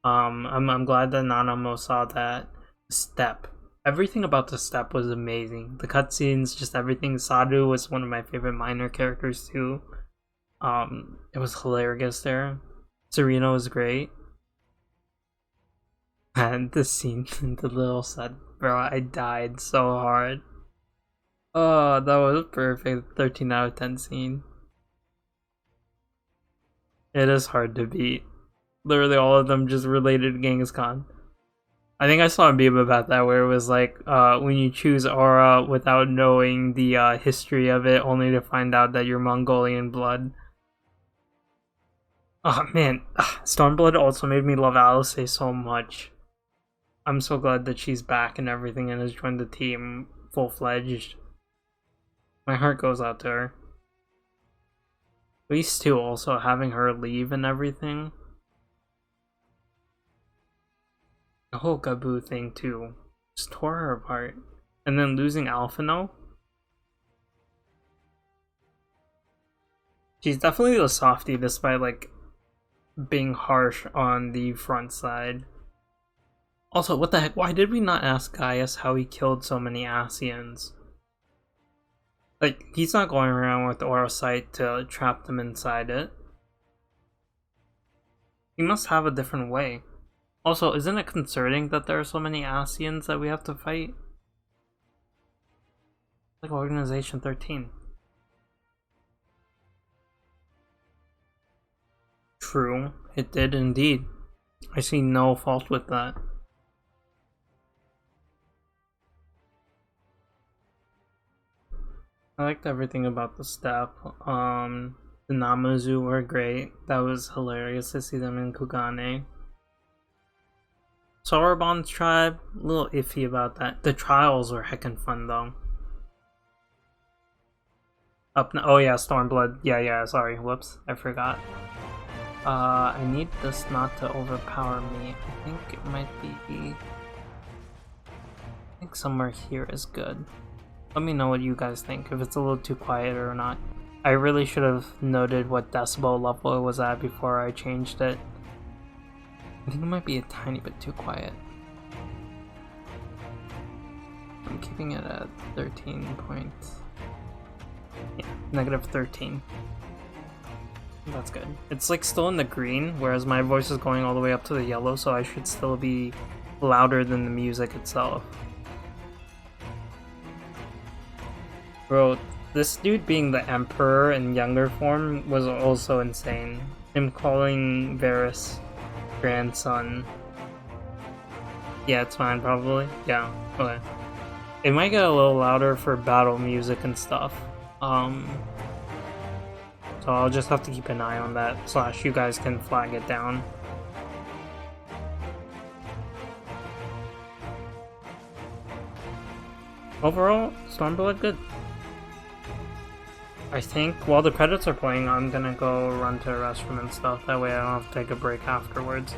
I'm glad that Nanamo saw that step. Everything about the step was amazing. The cutscenes, just everything. Sadu was one of my favorite minor characters too. It was hilarious there. Serena was great. And the scene in the little set, bro, I died so hard. Oh, that was perfect. 13 out of 10 scene. It is hard to beat. Literally all of them just related to Genghis Khan. I think I saw a meme about that where it was like, when you choose Aura without knowing the history of it, only to find out that you're Mongolian blood. Oh man, Stormblood also made me love Alice so much. I'm so glad that she's back and everything and has joined the team full-fledged. My heart goes out to her. Lise too, also having her leave and everything. The whole Gabu thing too just tore her apart. And then losing Alphino. She's definitely the softie despite like being harsh on the front side. Also, what the heck? Why did we not ask Gaius how he killed so many Asians? Like, he's not going around with Orosight to trap them inside it. He must have a different way. Also, isn't it concerning that there are so many Asians that we have to fight? Like Organization 13. True, it did indeed. I see no fault with that. I liked everything about the step. The Namazu were great. That was hilarious to see them in Kugane. Soroban's tribe, a little iffy about that. The trials were heckin' fun though. Oh yeah, Stormblood. Yeah, sorry. Whoops, I forgot. I need this not to overpower me. I think it might be... I think somewhere here is good. Let me know what you guys think, if it's a little too quiet or not. I really should have noted what decibel level it was at before I changed it. I think it might be a tiny bit too quiet. I'm keeping it at 13 points. Yeah, negative 13. That's good. It's like still in the green, whereas my voice is going all the way up to the yellow, so I should still be louder than the music itself. Bro, this dude being the Emperor in younger form was also insane. Him calling Varys grandson. Yeah, it's fine probably. Yeah, okay. It might get a little louder for battle music and stuff. So I'll just have to keep an eye on that, / you guys can flag it down. overall, Stormblood good. I think while the credits are playing, I'm gonna go run to a restroom and stuff. That way I don't have to take a break afterwards.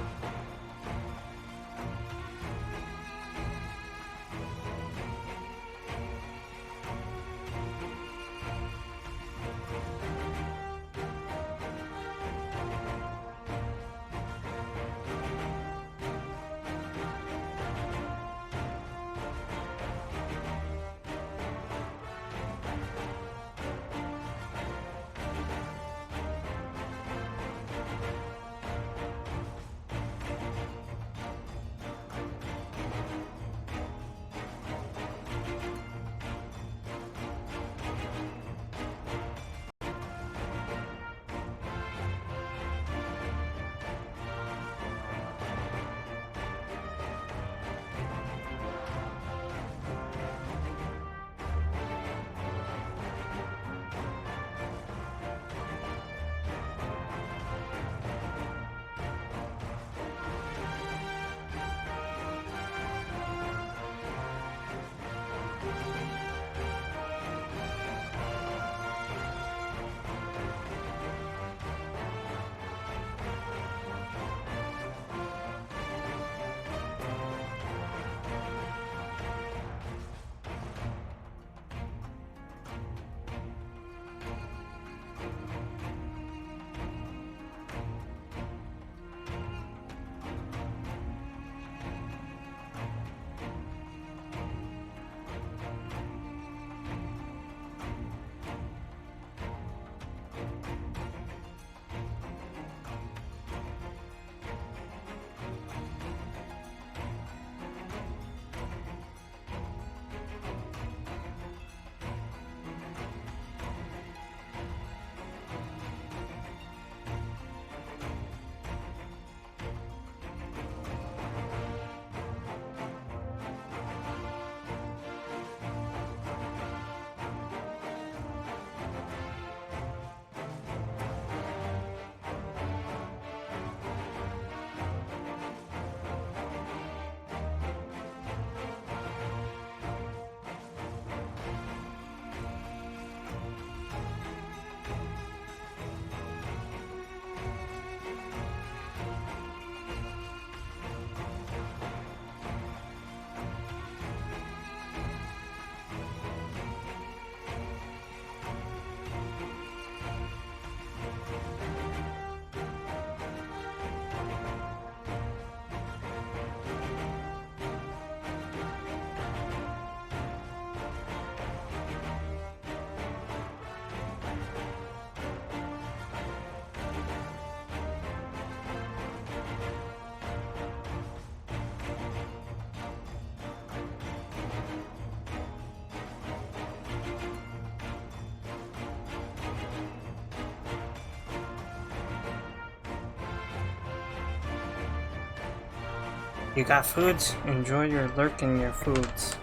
You got foods? Enjoy your lurk and your foods.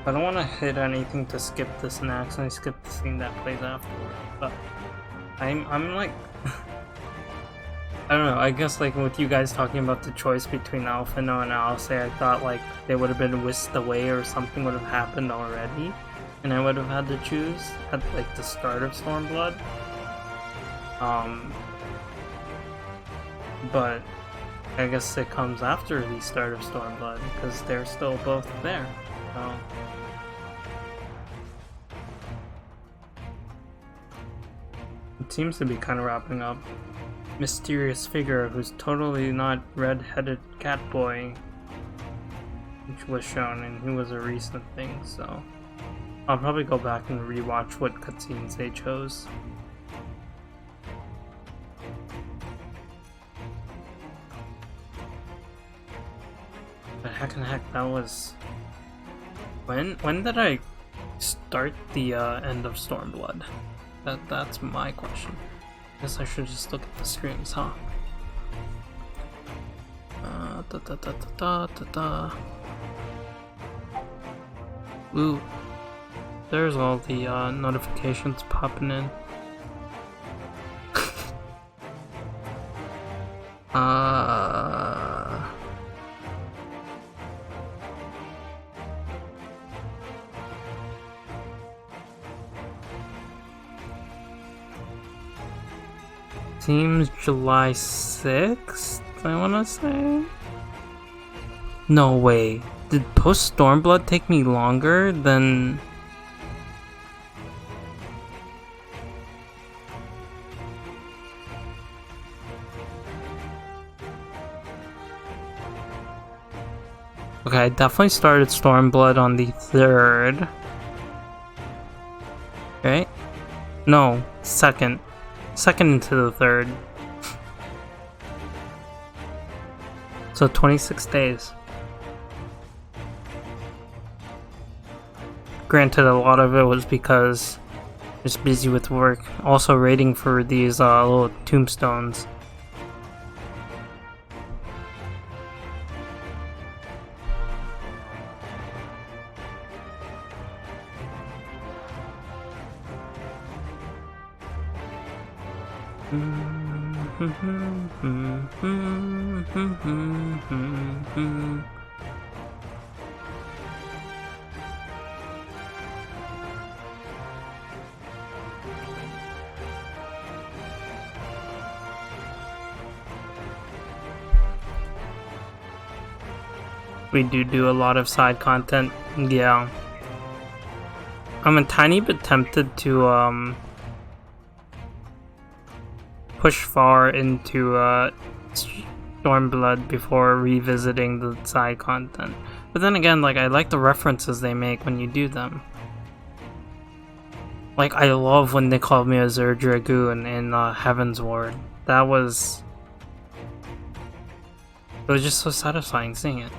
I don't want to hit anything to skip this and accidentally skip the scene that plays afterward, but I'm like I don't know, I guess like with you guys talking about the choice between Alphinaud and Alice, I thought like they would have been whisked away or something would have happened already and I would have had to choose at like the start of Stormblood. But I guess it comes after the start of Stormblood because they're still both there. So it seems to be kind of wrapping up. Mysterious figure who's totally not red-headed cat boy, which was shown, and he was a recent thing. So I'll probably go back and rewatch what cutscenes they chose. But heck and heck, that was... When did I start the end of Stormblood? That's my question. Guess I should just look at the screens, huh? Ooh. There's all the notifications popping in. Seems July 6th, I wanna say? No way. Did post Stormblood take me longer than... Okay, I definitely started Stormblood on the 3rd. Right? No, 2nd. 2nd into the 3rd. So 26 days. Granted, a lot of it was because I'm just busy with work. Also raiding for these little tombstones. We do a lot of side content, yeah. I'm a tiny bit tempted to push far into Stormblood before revisiting the side content. But then again, like, I like the references they make when you do them. Like, I love when they called me a Zer Dragoon in Heaven's Ward. That was... It was just so satisfying seeing it.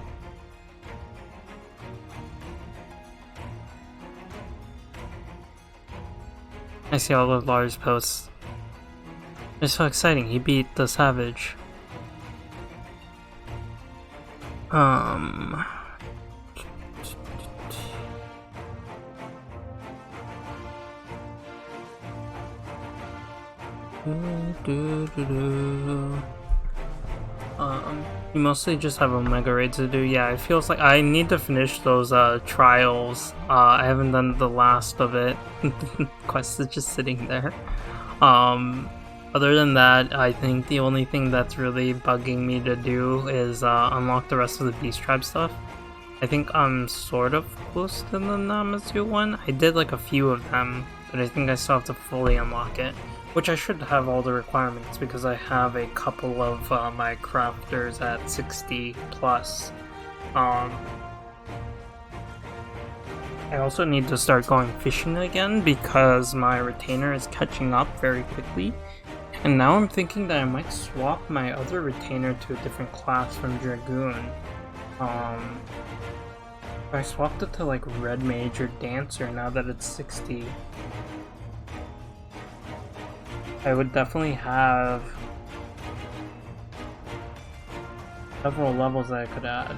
I see all of Lars' posts. It's so exciting, he beat the Savage. You mostly just have Omega raids to do. Yeah, it feels like I need to finish those trials. I haven't done the last of it. Quest is just sitting there. Other than that, I think the only thing that's really bugging me to do is unlock the rest of the Beast Tribe stuff. I think I'm sort of close to the Namazu one. I did like a few of them, but I think I still have to fully unlock it. Which I should have all the requirements because I have a couple of my crafters at 60 plus. I also need to start going fishing again because my retainer is catching up very quickly. And now I'm thinking that I might swap my other retainer to a different class from Dragoon. I swapped it to like Red Mage or Dancer now that it's 60. I would definitely have several levels that I could add.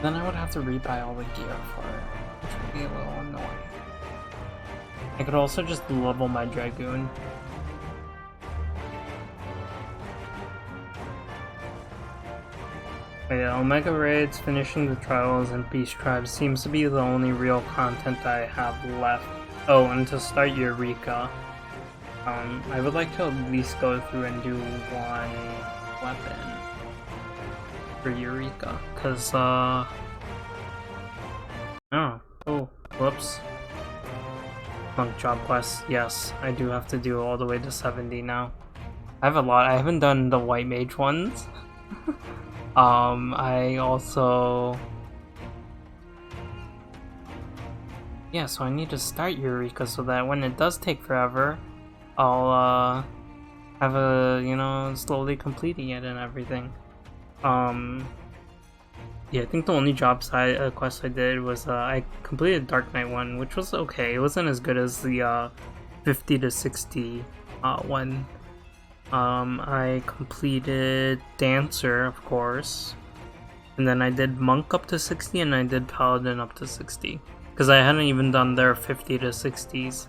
Then I would have to rebuy all the gear for it, which would be a little annoying. I could also just level my Dragoon. But yeah, Omega Raids, finishing the Trials, and Beast Tribes seems to be the only real content I have left. Oh, and to start Eureka. I would like to at least go through and do one weapon for Eureka, cause oh, whoops. Monk job quest, yes, I do have to do all the way to 70 now. I have a lot. I haven't done the White Mage ones. I also... Yeah, so I need to start Eureka so that when it does take forever, I'll have a, you know, slowly completing it and everything. Yeah, I think the only job side quest I did was I completed Dark Knight one, which was okay. It wasn't as good as the 50 to 60 one. I completed Dancer, of course, and then I did Monk up to 60, and I did Paladin up to 60, because I hadn't even done their 50 to 60s.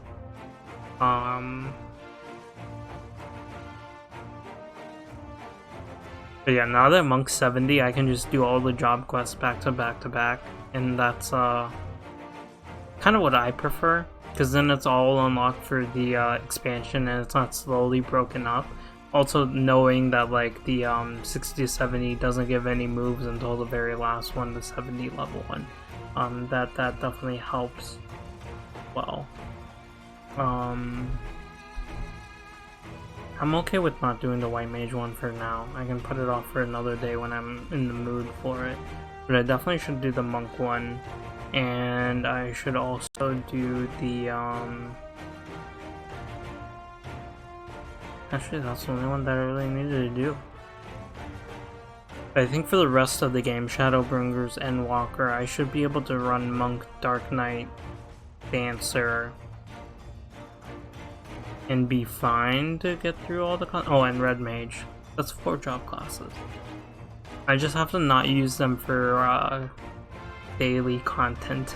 But yeah, now that Monk's 70, I can just do all the job quests back to back to back, and that's kind of what I prefer, because then it's all unlocked for the expansion and it's not slowly broken up. Also knowing that like the 60 to 70 doesn't give any moves until the very last one, the 70 level one. That definitely helps. Well, I'm okay with not doing the white mage one for now. I can put it off for another day when I'm in the mood for it. But I definitely should do the monk one, and I should also do the actually, that's the only one that I really needed to do. But I think for the rest of the game, Shadowbringers, Endwalker, I should be able to run Monk, Dark Knight, Dancer, and be fine to get through all the oh, and Red Mage. That's 4 job classes. I just have to not use them for daily content.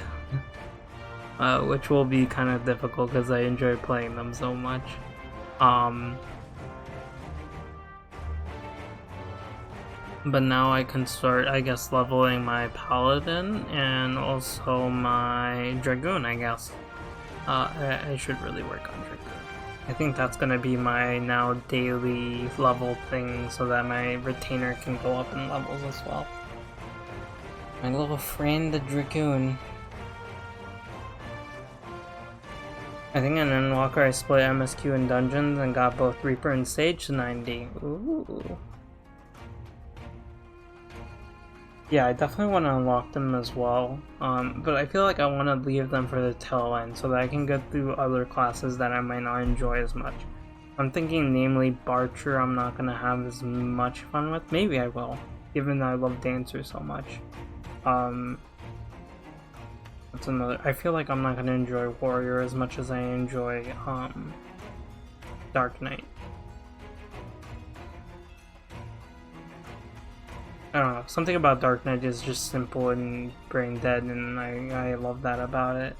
Which will be kind of difficult because I enjoy playing them so much. But now I can start, I guess, leveling my Paladin and also my Dragoon, I guess. I should really work on Dragoon. I think that's gonna be my now daily level thing so that my retainer can go up in levels as well. My little friend, the Dragoon. I think in Endwalker I split MSQ and Dungeons and got both Reaper and Sage to 90. Ooh. Yeah, I definitely want to unlock them as well, but I feel like I want to leave them for the tail end so that I can get through other classes that I might not enjoy as much. I'm thinking namely Barcher I'm not going to have as much fun with. Maybe I will, given that I love Dancer so much. That's another. I feel like I'm not going to enjoy Warrior as much as I enjoy Dark Knight. I don't know, something about Dark Knight is just simple and brain dead, and I love that about it.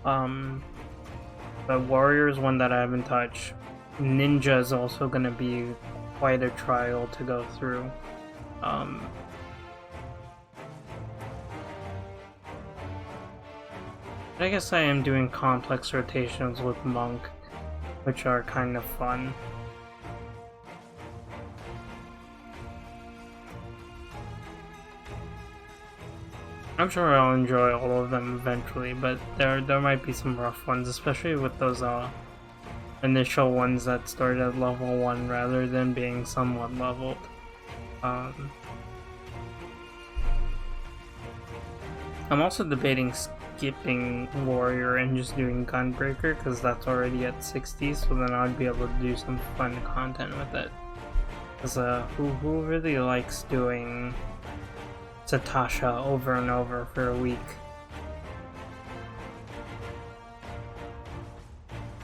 But Warrior is one that I haven't touched. Ninja is also going to be quite a trial to go through. I guess I am doing complex rotations with Monk, which are kind of fun. I'm sure I'll enjoy all of them eventually, but there might be some rough ones, especially with those initial ones that start at level 1 rather than being somewhat leveled. I'm also debating skipping Warrior and just doing Gunbreaker because that's already at 60, so then I'd be able to do some fun content with it. Because who really likes doing Satasha over and over for a week?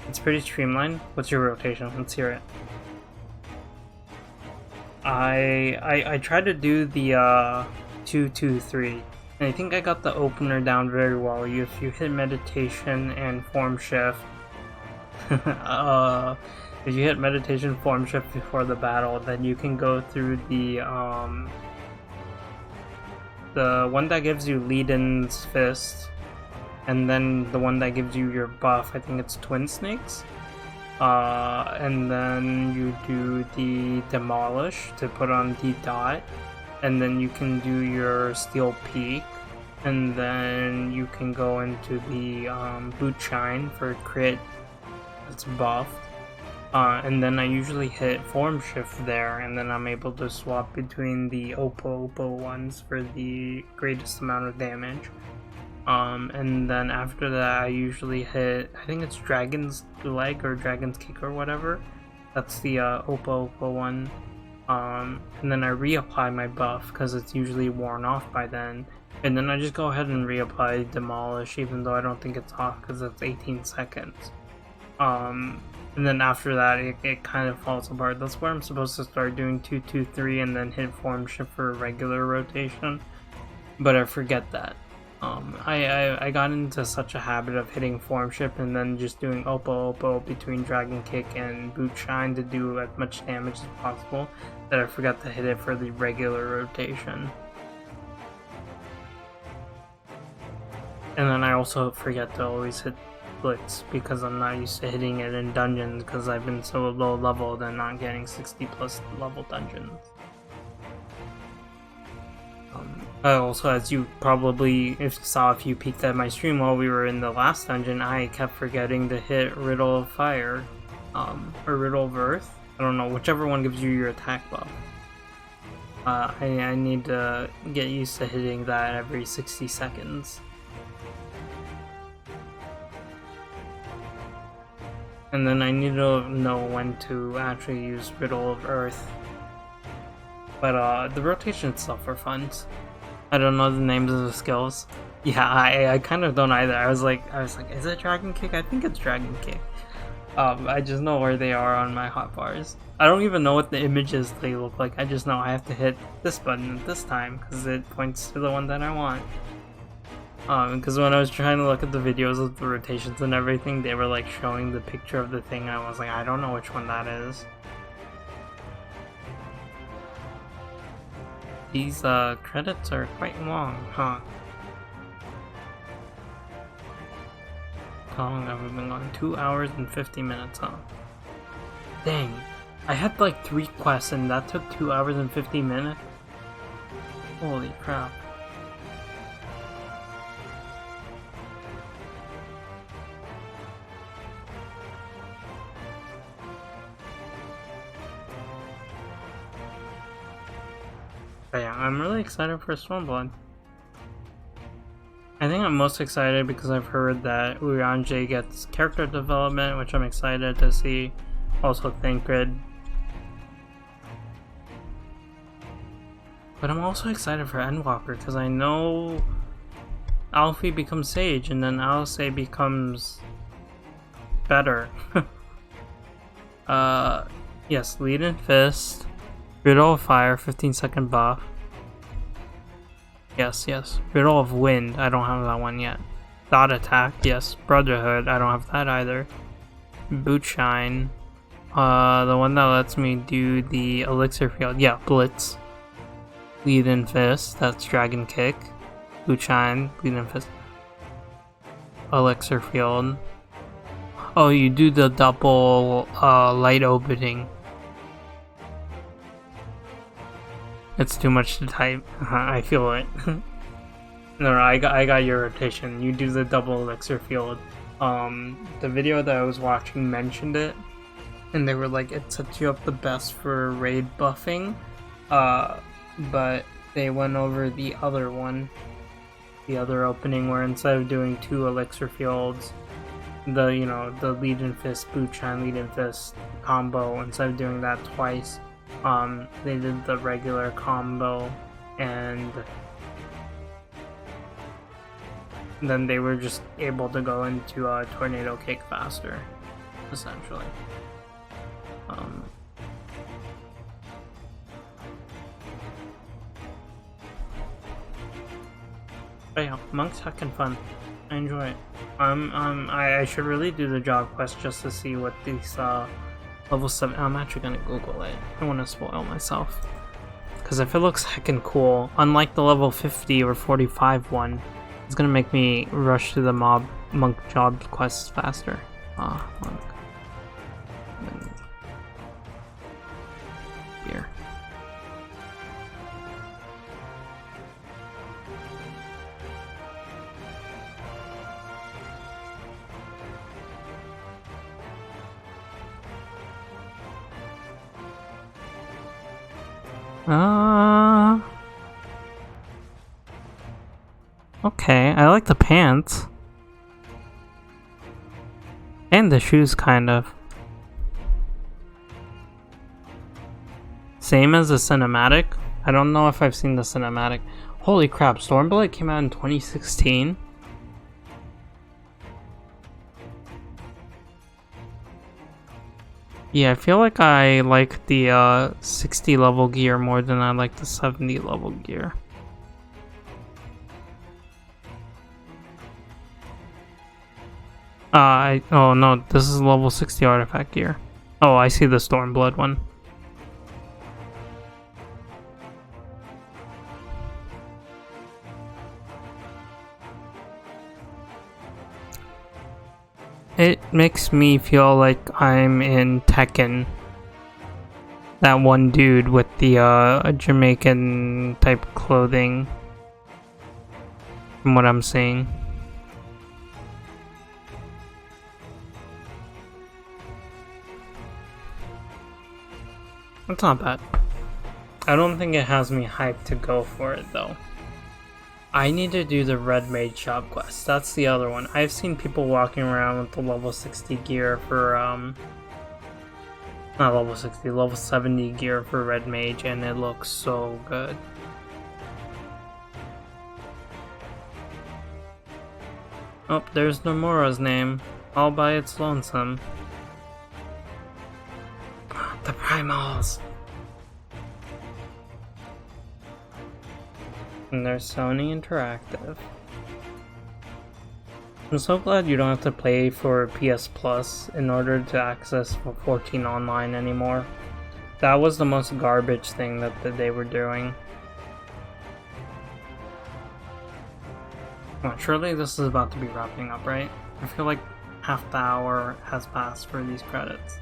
It's pretty streamlined. What's your rotation? Let's hear it. I tried to do the 2-2-3, and I think I got the opener down very well. If you hit meditation and form shift, if you hit meditation form shift before the battle, then you can go through the one that gives you Leden's Fist, and then the one that gives you your buff, I think it's Twin Snakes. And then you do the Demolish to put on the dot, and then you can do your Steel Peak, and then you can go into the Boot Shine for crit, it's buffed. And then I usually hit form shift there, and then I'm able to swap between the Oppo ones for the greatest amount of damage. And then after that I usually hit, I think it's Dragon's Leg or Dragon's Kick or whatever. That's the Oppo one. And then I reapply my buff because it's usually worn off by then. And then I just go ahead and reapply Demolish, even though I don't think it's off because it's 18 seconds. And then after that, it kind of falls apart. That's where I'm supposed to start doing 2-2-3 and then hit form shift for a regular rotation. But I forget that. I got into such a habit of hitting form shift and then just doing Oppo between Dragon Kick and Boot Shine to do as much damage as possible that I forgot to hit it for the regular rotation. And then I also forget to always hit Blitz because I'm not used to hitting it in dungeons because I've been so low leveled and not getting 60 plus level dungeons. Also, as you probably saw if you peeked at my stream while we were in the last dungeon, I kept forgetting to hit Riddle of Fire, or Riddle of Earth. I don't know, whichever one gives you your attack buff. I need to get used to hitting that every 60 seconds. And then I need to know when to actually use Riddle of Earth. But the rotation stuff are fun. I don't know the names of the skills. Yeah, I kind of don't either. I was like, is it Dragon Kick? I think it's Dragon Kick. I just know where they are on my hotbars. I don't even know what the images they look like. I just know I have to hit this button at this time because it points to the one that I want. Because when I was trying to look at the videos of the rotations and everything, they were like showing the picture of the thing, and I was like, I don't know which one that is. These credits are quite long, huh? How long have we been going? 2 hours and 50 minutes, huh? Dang, I had like 3 quests and that took 2 hours and 50 minutes? Holy crap. But yeah, I'm really excited for Stormblood. I think I'm most excited because I've heard that Urianger gets character development, which I'm excited to see. Also Thancred. But I'm also excited for Endwalker because I know Alfie becomes Sage and then Alice becomes better. Yes, Lead and Fist. Riddle of Fire, 15-second buff. Yes. Riddle of Wind, I don't have that one yet. Dot Attack, yes. Brotherhood, I don't have that either. Bootshine. The one that lets me do the Elixir Field, yeah, Blitz. Lead and Fist, that's Dragon Kick. Bootshine, Lead and Fist. Elixir Field. Oh, you do the double light opening. It's too much to type. I feel it. No, I got your rotation. You do the double elixir field. The video that I was watching mentioned it, and they were like, it sets you up the best for raid buffing. But they went over the other one, the other opening, where instead of doing 2 elixir fields, the lead and fist, bootshine, lead and fist combo, instead of doing that twice. They did the regular combo, and then they were just able to go into a tornado kick faster, essentially. But yeah, Monk's heckin' fun. I enjoy it. I should really do the job quest just to see what these level 7. I'm actually gonna Google it. I don't want to spoil myself. Because if it looks heckin' cool, unlike the level 50 or 45 one, it's gonna make me rush to the monk job quests faster. Monk. Here. Okay, I like the pants. And the shoes, kind of. Same as the cinematic. I don't know if I've seen the cinematic. Holy crap, Stormblood came out in 2016? Yeah, I feel like I like the 60 level gear more than I like the 70 level gear. Oh no, this is level 60 artifact gear. Oh, I see the Stormblood one. it makes me feel like I'm in Tekken. That one dude with the Jamaican type clothing, from what I'm seeing. That's not bad. I don't think it has me hyped to go for it though. I need to do the Red Mage Shop quest. That's the other one. I've seen people walking around with the level 60 gear for not level 60, level 70 gear for Red Mage, and it looks so good. Oh, there's Nomura's name, all by its lonesome. The Primals! And there's Sony Interactive. I'm so glad you don't have to pay for PS Plus in order to access 14 online anymore. That was the most garbage thing that they were doing. Oh, surely this is about to be wrapping up, right? I feel like half the hour has passed for these credits.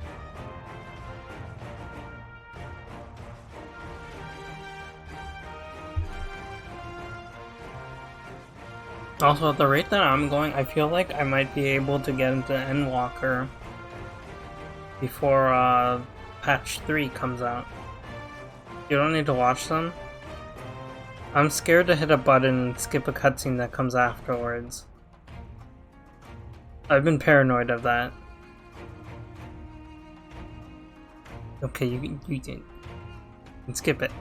Also, at the rate that I'm going, I feel like I might be able to get into Endwalker before patch 3 comes out. You don't need to watch them. I'm scared to hit a button and skip a cutscene that comes afterwards. I've been paranoid of that. Okay, you can skip it.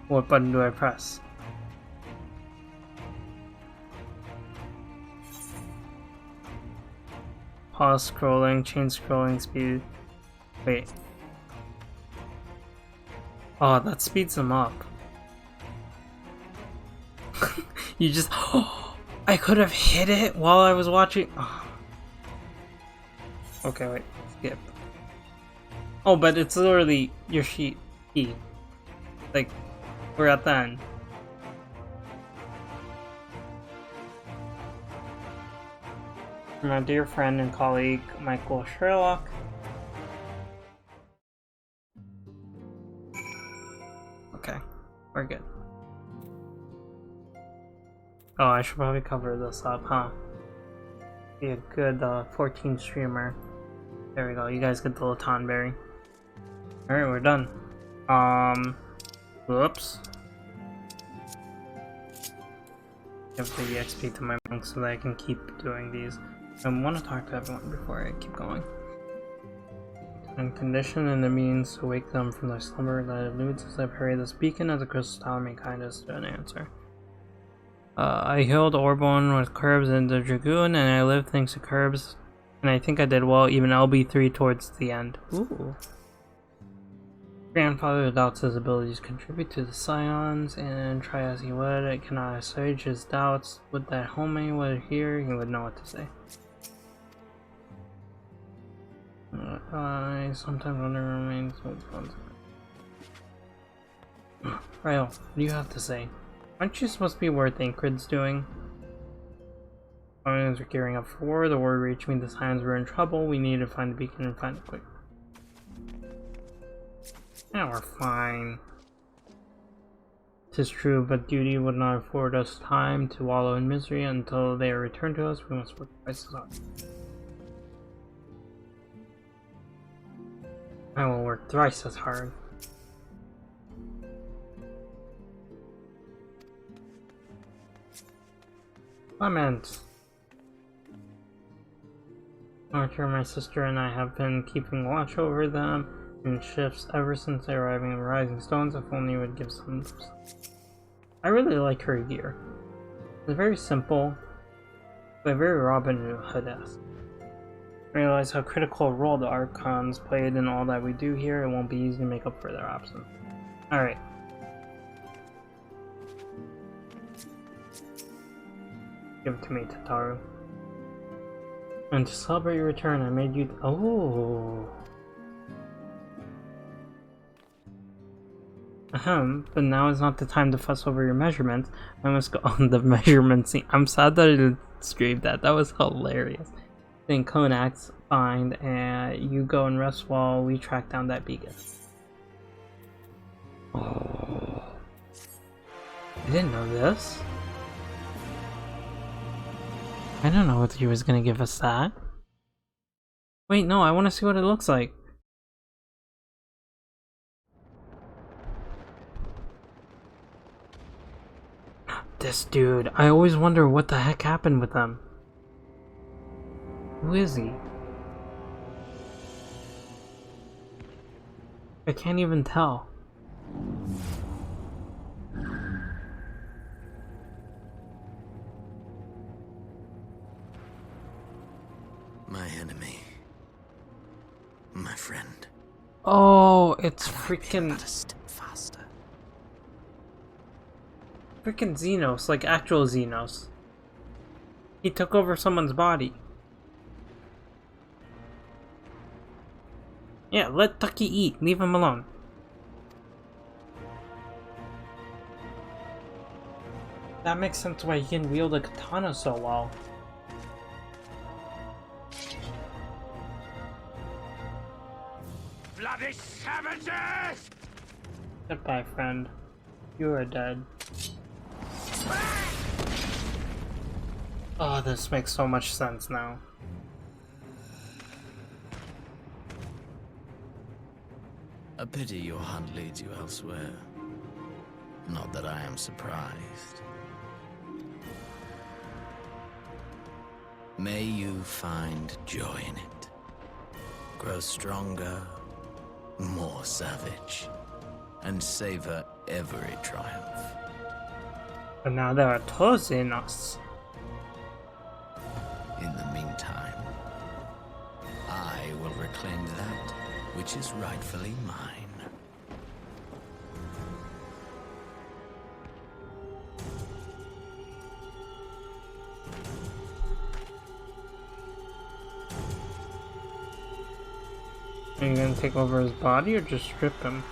What button do I press? Pause scrolling, change scrolling speed. Wait. Oh, that speeds them up. You just... Oh, I could have hit it while I was watching... Oh. Okay, wait. Skip. Oh, but it's literally your key. Like, we're at the end. My dear friend and colleague, Michael Sherlock. Okay, we're good. Oh, I should probably cover this up, huh? Be a good 14 streamer. There we go, you guys get the Laton berry. Alright, we're done. Whoops. Give the EXP to my monk so that I can keep doing these. I want to talk to everyone before I keep going. And condition and the means to wake them from their slumber that eludes as I parry this beacon as a crystal tower may kindness to an answer. I healed Orborn with Curbs and the Dragoon, and I lived thanks to Curbs, and I think I did well, even LB3 towards the end. Ooh. Grandfather doubts his abilities contribute to the Scions, and try as he would, it cannot assuage his doubts. Would that homie were here, he would know what to say. I sometimes wonder remains with fun. Rael, what do you have to say? Aren't you supposed to be where Thancred's doing? Scions are gearing up for war. The word reached me the Scions were in trouble. We need to find the beacon and find it quick. Yeah, we're fine. 'Tis true, but duty would not afford us time to wallow in misery until they are returned to us. We must work twice as hard. I will work thrice as hard. Clement. Archer, my sister, and I have been keeping watch over them in shifts ever since their arriving in Rising Stones. If only would give some. I really like her gear. It's very simple, but very Robin Hood-esque. I realize how critical a role the Archons played in all that we do here. It won't be easy to make up for their absence. Alright. Give it to me, Tataru. And to celebrate your return, I made you. Oh. Ahem, but now is not the time to fuss over your measurements. I must go on the measurement scene. I'm sad that I didn't stream that. That was hilarious. Then Konak's find, and you go and rest while we track down that beacon. Oh. I didn't know this. I don't know if he was gonna give us that. Wait, no, I want to see what it looks like. This dude, I always wonder what the heck happened with them. Who is he? I can't even tell. My enemy. My friend. Oh, it's freaking... faster. Freaking Xenos, like actual Xenos. He took over someone's body. Yeah, let Tucky eat. Leave him alone. That makes sense why he can wield a katana so well. Bloody savages! Goodbye, friend. You are dead. Oh, this makes so much sense now. A pity your hunt leads you elsewhere. Not that I am surprised. May you find joy in it. Grow stronger, more savage, and savor every triumph. But now there are toes in us. In the meantime, I will reclaim that which is rightfully mine. Are you gonna take over his body or just strip him?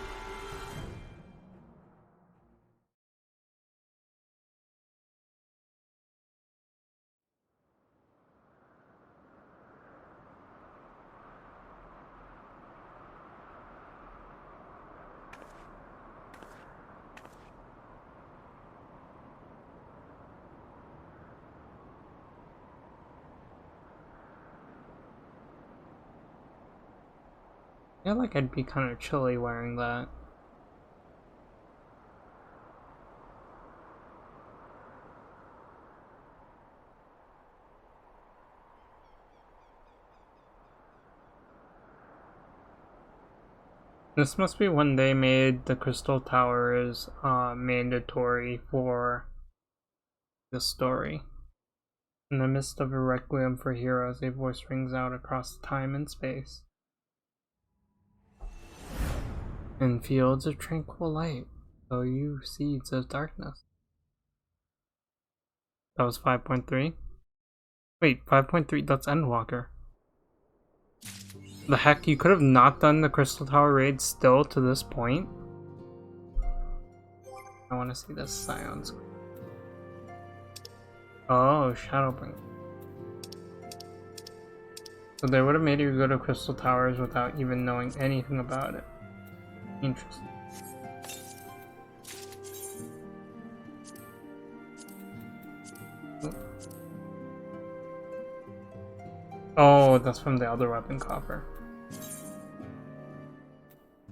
I feel like I'd be kind of chilly wearing that. This must be when they made the Crystal Towers mandatory for the story. In the midst of a requiem for heroes, a voice rings out across time and space. In fields of tranquil light, sow you seeds of darkness. That was 5.3? Wait, 5.3, that's Endwalker. The heck, you could have not done the Crystal Tower raid still to this point? I want to see this Scion screen. Oh, Shadowbring. So they would have made you go to Crystal Towers without even knowing anything about it. Interesting. Oh, that's from the other weapon coffer.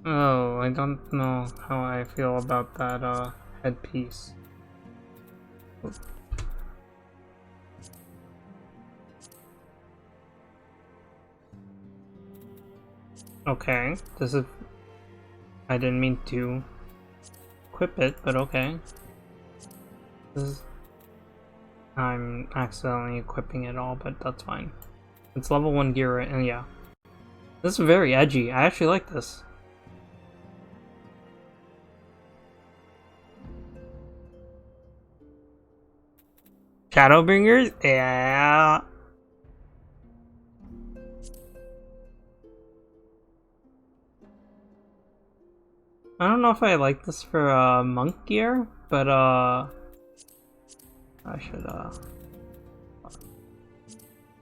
Oh, I don't know how I feel about that headpiece. Okay, this is... I didn't mean to equip it, but okay. This is... I'm accidentally equipping it all, but that's fine. It's level 1 gear, and yeah. This is very edgy. I actually like this. Shadowbringers? Yeah. I don't know if I like this for monk gear, but I should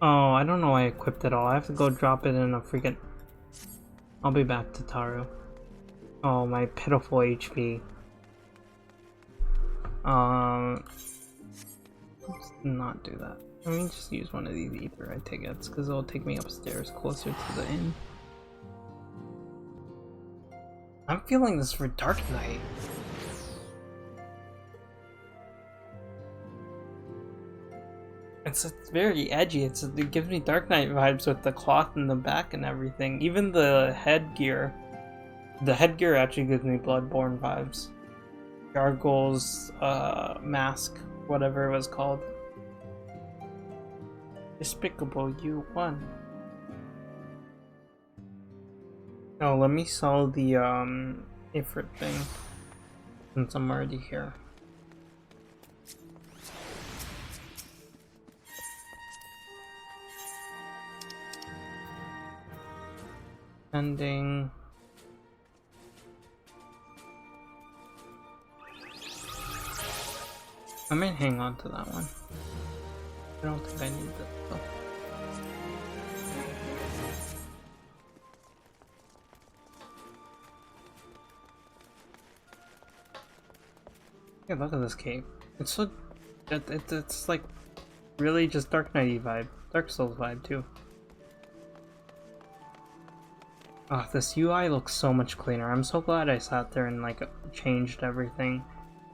Oh, I don't know why I equipped it all. I have to go drop it in a freaking... I'll be back to Taru. Oh, my pitiful HP. Let's not do that. Let me just use one of these etherite tickets, because it'll take me upstairs closer to the inn. I'm feeling this for Dark Knight. It's very edgy. It gives me Dark Knight vibes with the cloth in the back and everything. Even the headgear. The headgear actually gives me Bloodborne vibes. Gargoyle's mask, whatever it was called. Despicable, you won. Oh, let me sell the Ifrit thing since I'm already here. Ending. I might hang on to that one. I don't think I need that though. Yeah, look at this cave. It's so... It's like really just Dark Knight-y vibe. Dark Souls vibe too. Oh, this UI looks so much cleaner. I'm so glad I sat there and like changed everything.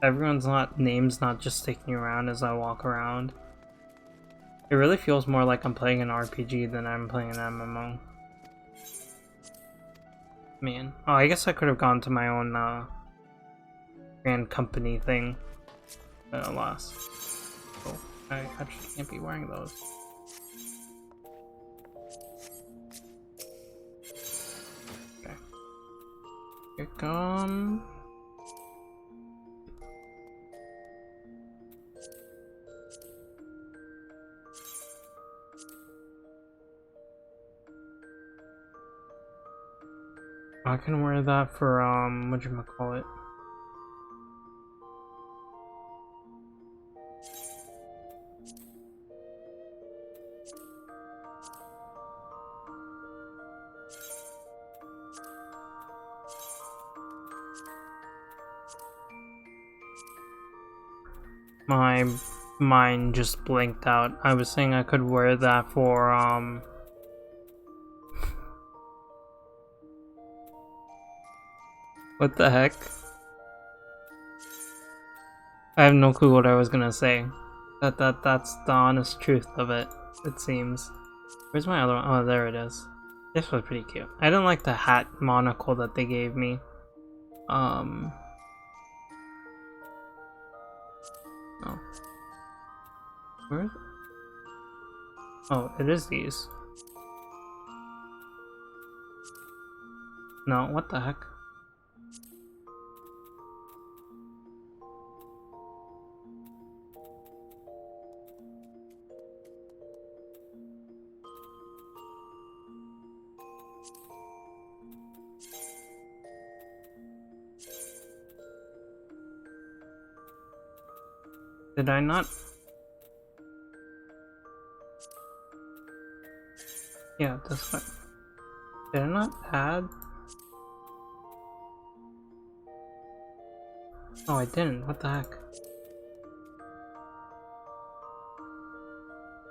Everyone's name's not just sticking around as I walk around. It really feels more like I'm playing an RPG than I'm playing an MMO. Man. Oh, I guess I could have gone to my own grand company thing. But alas. Oh, I actually can't be wearing those. Okay. Here come. I can wear that for whatchamacallit. My mind just blinked out. I was saying I could wear that for what the heck? I have no clue what I was gonna say. That's the honest truth of it, it seems. Where's my other one? Oh, there it is. This was pretty cute. I didn't like the hat monocle that they gave me. Oh. Where? Oh, it is these. No, what the heck? Did I not? Yeah, this one. Did I not add? Oh, I didn't. What the heck?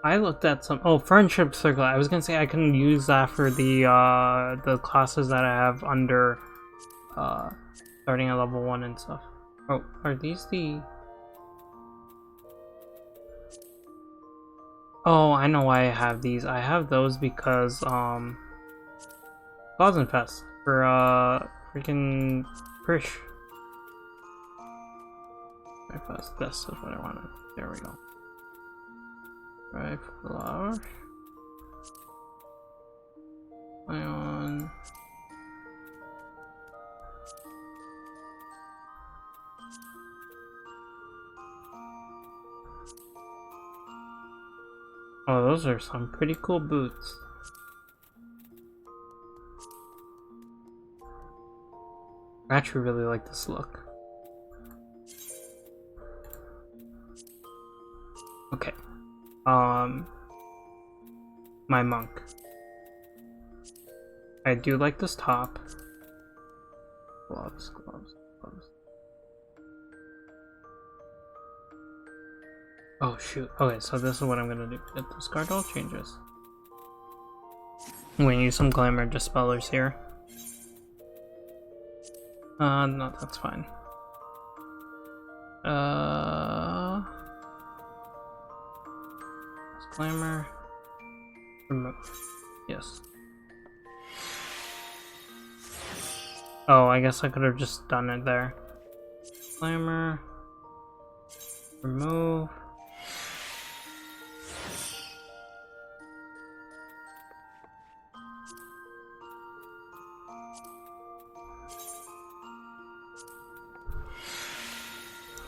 I looked at some. Oh, friendship circle. I was gonna say I can use that for the classes that I have under starting at level 1 and stuff. Oh, are these the? Oh, I know why I have these. I have those because Fest for freaking Prish. Fest. This is what I wanted. There we go. Right flower. Ion. Oh, those are some pretty cool boots. I actually really like this look. Okay. my monk. I do like this top. Gloves, gloves, gloves. Oh shoot. Okay, so this is what I'm gonna do. Get discard all changes. I'm gonna use some glamour dispellers here. No, that's fine. Glamour. Remove. Yes. Oh, I guess I could have just done it there. Glamour. Remove.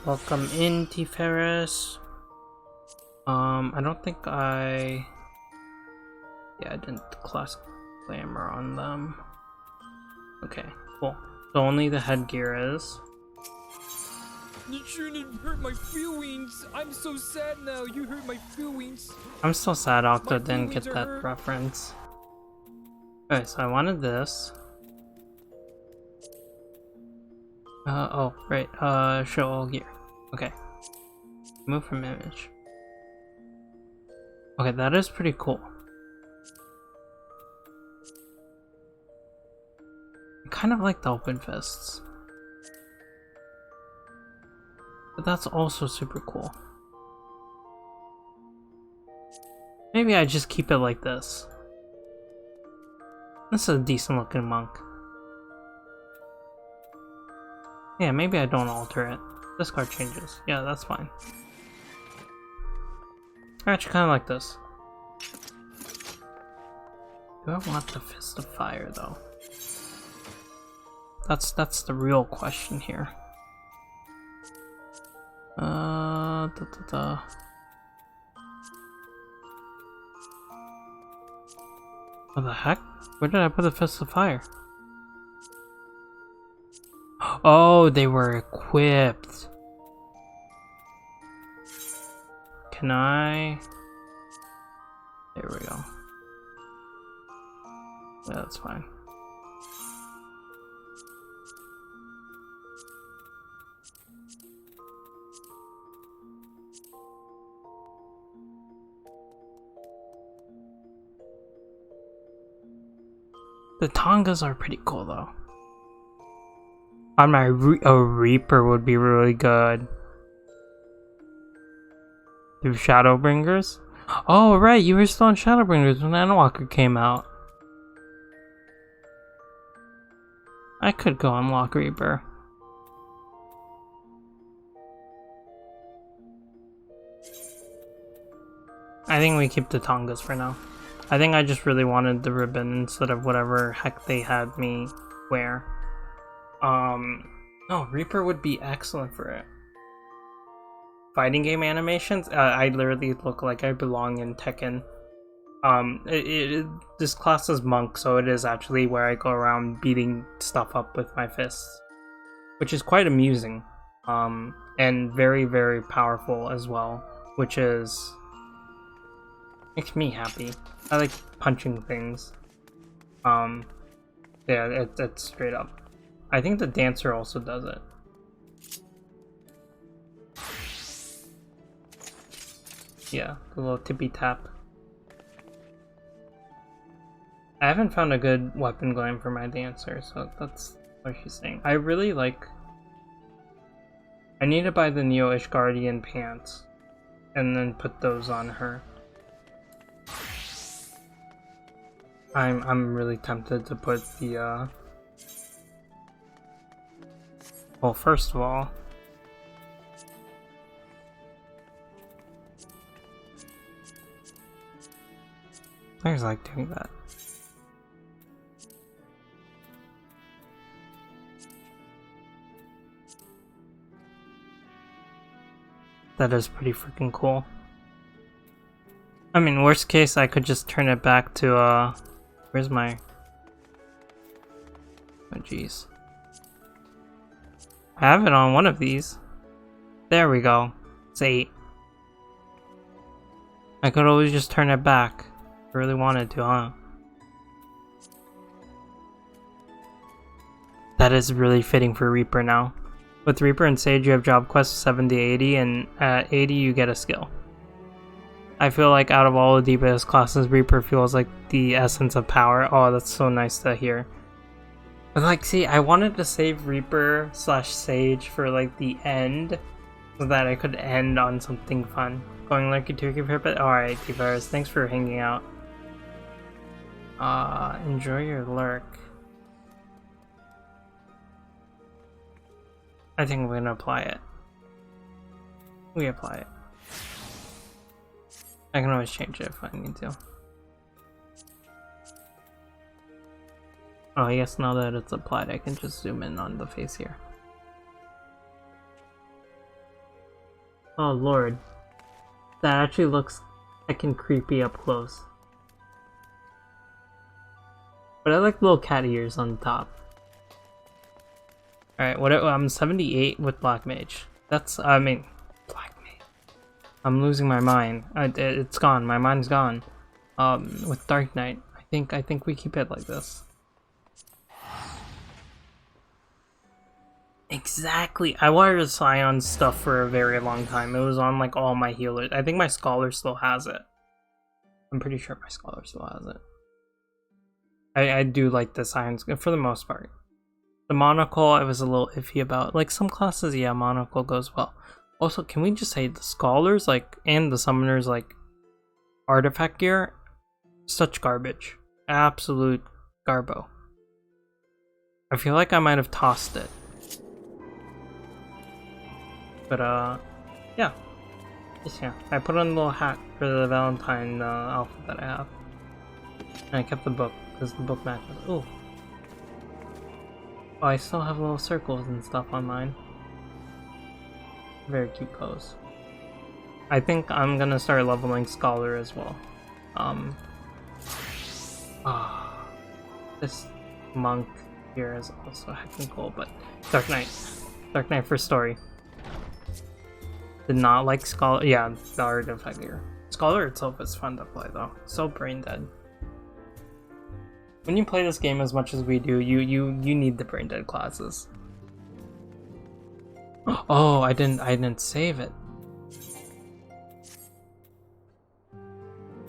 Welcome in, T-Ferris. I don't think I didn't class glamour on them. Okay, cool. So only the headgear is. You shouldn't hurt my feelings. I'm so sad now. You hurt my feelings. I'm still sad Octo didn't get that reference. Okay, so I wanted this. Oh, right. Show all gear. Okay. Move from image. Okay, that is pretty cool. I kind of like the open fists. But that's also super cool. Maybe I just keep it like this. This is a decent looking monk. Yeah, maybe I don't alter it. Discard changes. Yeah, that's fine. I actually kind of like this. Do I want the Fist of Fire though? That's the real question here. What the heck? Where did I put the Fist of Fire? Oh, they were equipped. Can I? There we go. Yeah, that's fine. The Tongas are pretty cool though. On my Reaper would be really good. Through Shadowbringers? Oh right, you were still on Shadowbringers when Endwalker came out. I could go unlock Reaper. I think we keep the Tongas for now. I think I just really wanted the ribbon instead of whatever heck they had me wear. No, Reaper would be excellent for it. Fighting game animations, I literally look like I belong in Tekken. This class is monk, so it is actually where I go around beating stuff up with my fists, which is quite amusing, and very, very powerful as well, which is makes me happy. I like punching things. Yeah, it's straight up. I think the dancer also does it. Yeah, the little tippy tap. I haven't found a good weapon glam for my dancer, so that's what she's saying. I really like... I need to buy the Neo Ishgardian pants and then put those on her. I'm really tempted to put the well, first of all, I just like doing that. That is pretty freaking cool. I mean, worst case, I could just turn it back to, where's my... Oh, jeez. I have it on one of these. There we go. It's 8. I could always just turn it back. Really wanted to, huh? That is really fitting for Reaper now. With Reaper and Sage, you have job quests 70 to 80, and at 80 you get a skill. I feel like out of all the DPS classes, Reaper feels like the essence of power. Oh, that's so nice to hear. But like, see, I wanted to save Reaper / Sage for like the end, so that I could end on something fun. Going like a turkey pipet? Alright, T-Virus, thanks for hanging out. Enjoy your lurk. I think we're gonna apply it. We apply it. I can always change it if I need to. Oh, I guess now that it's applied, I can just zoom in on the face here. Oh lord. That actually looks heckin' creepy up close. But I like little cat ears on the top. Alright, what I'm 78 with Black Mage. That's, I mean, Black Mage. I'm losing my mind. It's gone. My mind's gone. With Dark Knight, I think we keep it like this. Exactly. I wanted Scion stuff for a very long time. It was on like all my healers. I think my Scholar still has it. I'm pretty sure my Scholar still has it. I do like the Scions for the most part. The Monocle I was a little iffy about. Like some classes, yeah, Monocle goes well. Also, can we just say the Scholars like and the Summoners like artifact gear? Such garbage. Absolute garbo. I feel like I might have tossed it. But yeah. Yeah. I put on a little hat for the Valentine outfit that I have. And I kept the book, because the book matches. Ooh. Oh, I still have little circles and stuff on mine. Very cute clothes. I think I'm gonna start leveling Scholar as well. This monk here is also heckin' cool, but Dark Knight. Dark Knight for story. Did not like Scholar. Yeah, the artifact here. Scholar itself is fun to play though. So brain dead. When you play this game as much as we do, you need the brain dead classes. Oh, I didn't save it.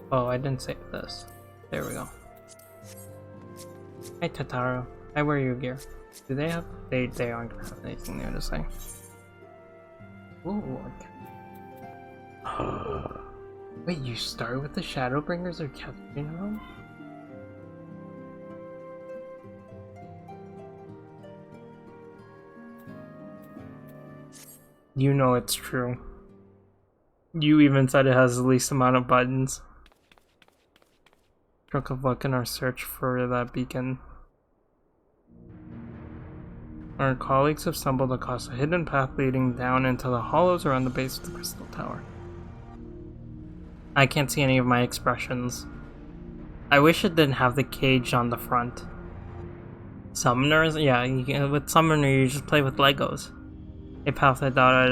Oh, I didn't save this. There we go. Hi Tataro. I wear your gear. Do they have? They aren't gonna have anything new to say. Ooh. Okay. Wait, you start with the Shadowbringers or Captain Home? You know it's true. You even said it has the least amount of buttons. Stroke of luck in our search for that beacon. Our colleagues have stumbled across a hidden path leading down into the hollows around the base of the Crystal Tower. I can't see any of my expressions. I wish it didn't have the cage on the front. Summoners? Yeah, with Summoner you just play with Legos. A path I thought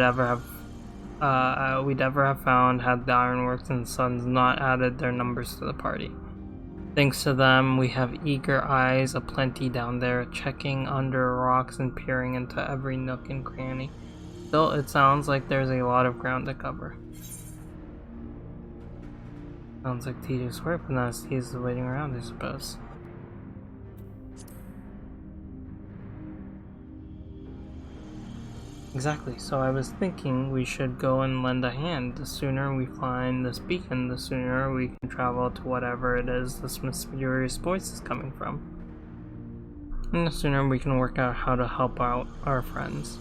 we'd ever have found had the Ironworks and Sons not added their numbers to the party. Thanks to them, we have eager eyes aplenty down there, checking under rocks and peering into every nook and cranny. Still, it sounds like there's a lot of ground to cover. Sounds like tedious work, but not as tedious as waiting around, I suppose. Exactly, so I was thinking we should go and lend a hand. The sooner we find this beacon, the sooner we can travel to whatever it is this mysterious voice is coming from. And the sooner we can work out how to help out our friends.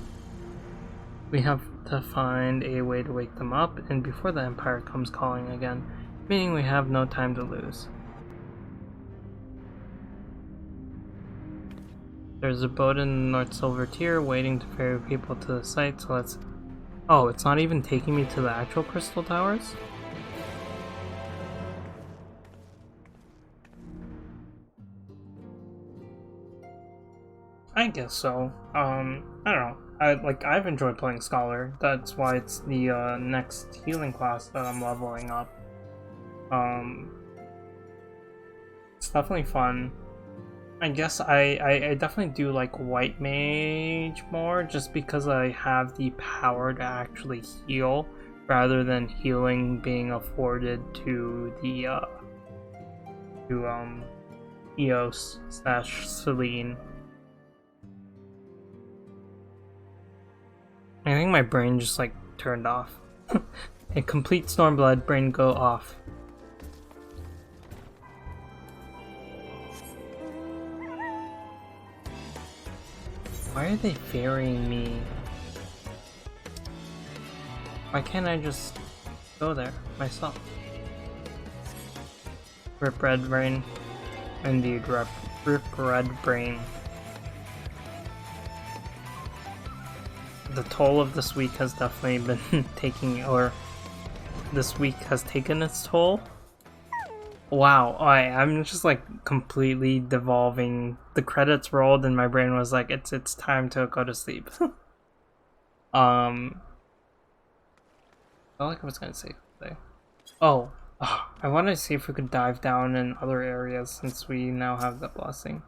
We have to find a way to wake them up, and before the Empire comes calling again, meaning we have no time to lose. There's a boat in the North Silver Tier waiting to ferry people to the site, so let's... Oh, it's not even taking me to the actual Crystal Towers? I guess so. I don't know. I've enjoyed playing Scholar. That's why it's the next healing class that I'm leveling up. It's definitely fun. I guess I definitely do like White Mage more, just because I have the power to actually heal, rather than healing being afforded to the Eos / Celine. I think my brain just like turned off. A complete Stormblood, brain go off. Why are they ferrying me? Why can't I just go there myself? Rip red brain. Indeed, rip red brain. The toll of this week has definitely been taking, or this week has taken its toll. Wow, I'm just like completely devolving. The credits rolled and my brain was like, it's time to go to sleep. I felt like I was gonna say something. Oh, I wanted to see if we could dive down in other areas since we now have the blessing.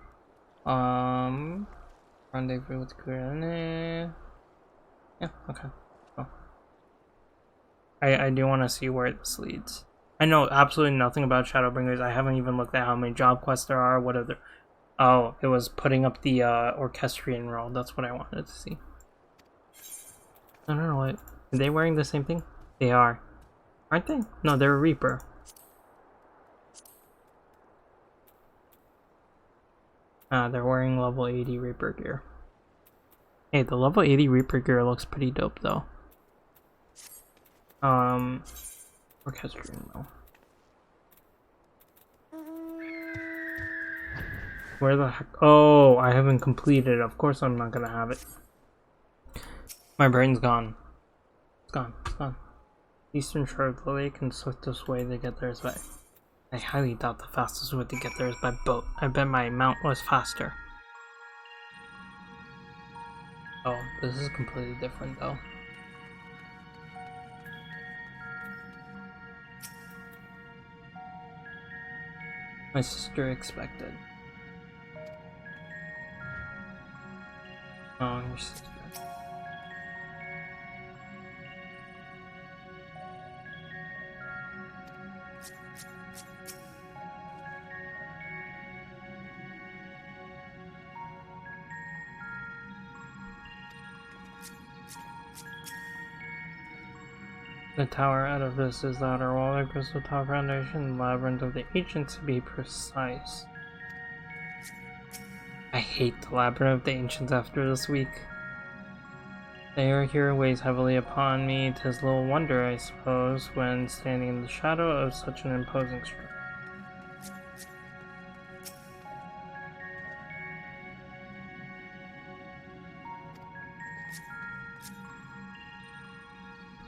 Rendezvous with Kurene. Yeah, okay. Oh. I do want to see where this leads. I know absolutely nothing about Shadowbringers. I haven't even looked at how many job quests there are, what other... Oh, it was putting up the Orchestrion role. That's what I wanted to see. I don't know what... Are they wearing the same thing? They are. Aren't they? No, they're a Reaper. They're wearing level 80 Reaper gear. Hey, the level 80 Reaper gear looks pretty dope though. Orchestrion though. Where the heck? Oh, I haven't completed. Of course I'm not gonna have it. My brain's gone. It's gone. It's gone. Eastern shore of the lake and swiftest way to get there is by... I highly doubt the fastest way to get there is by boat. I bet my mount was faster. Oh, this is completely different though. My sister expected. Oh, your sister. The tower edifice is the outer wall, the crystal tower foundation, labyrinth of the ancients to be precise. I hate the labyrinth of the ancients after this week. The air here weighs heavily upon me. 'Tis little wonder, I suppose, when standing in the shadow of such an imposing structure.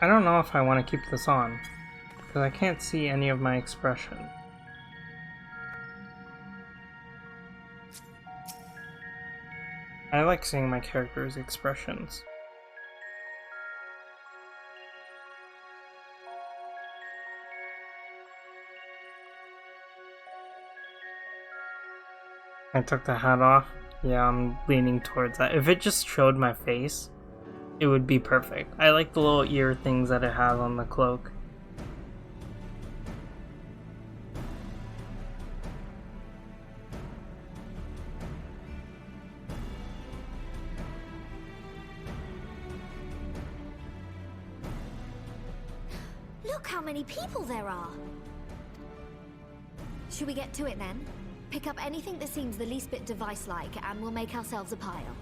I don't know if I want to keep this on, because I can't see any of my expression. I like seeing my character's expressions. I took the hat off. Yeah, I'm leaning towards that. If it just showed my face, it would be perfect. I like the little ear things that it has on the cloak. Look how many people there are! Should we get to it then? Pick up anything that seems the least bit device-like, and we'll make ourselves a pile.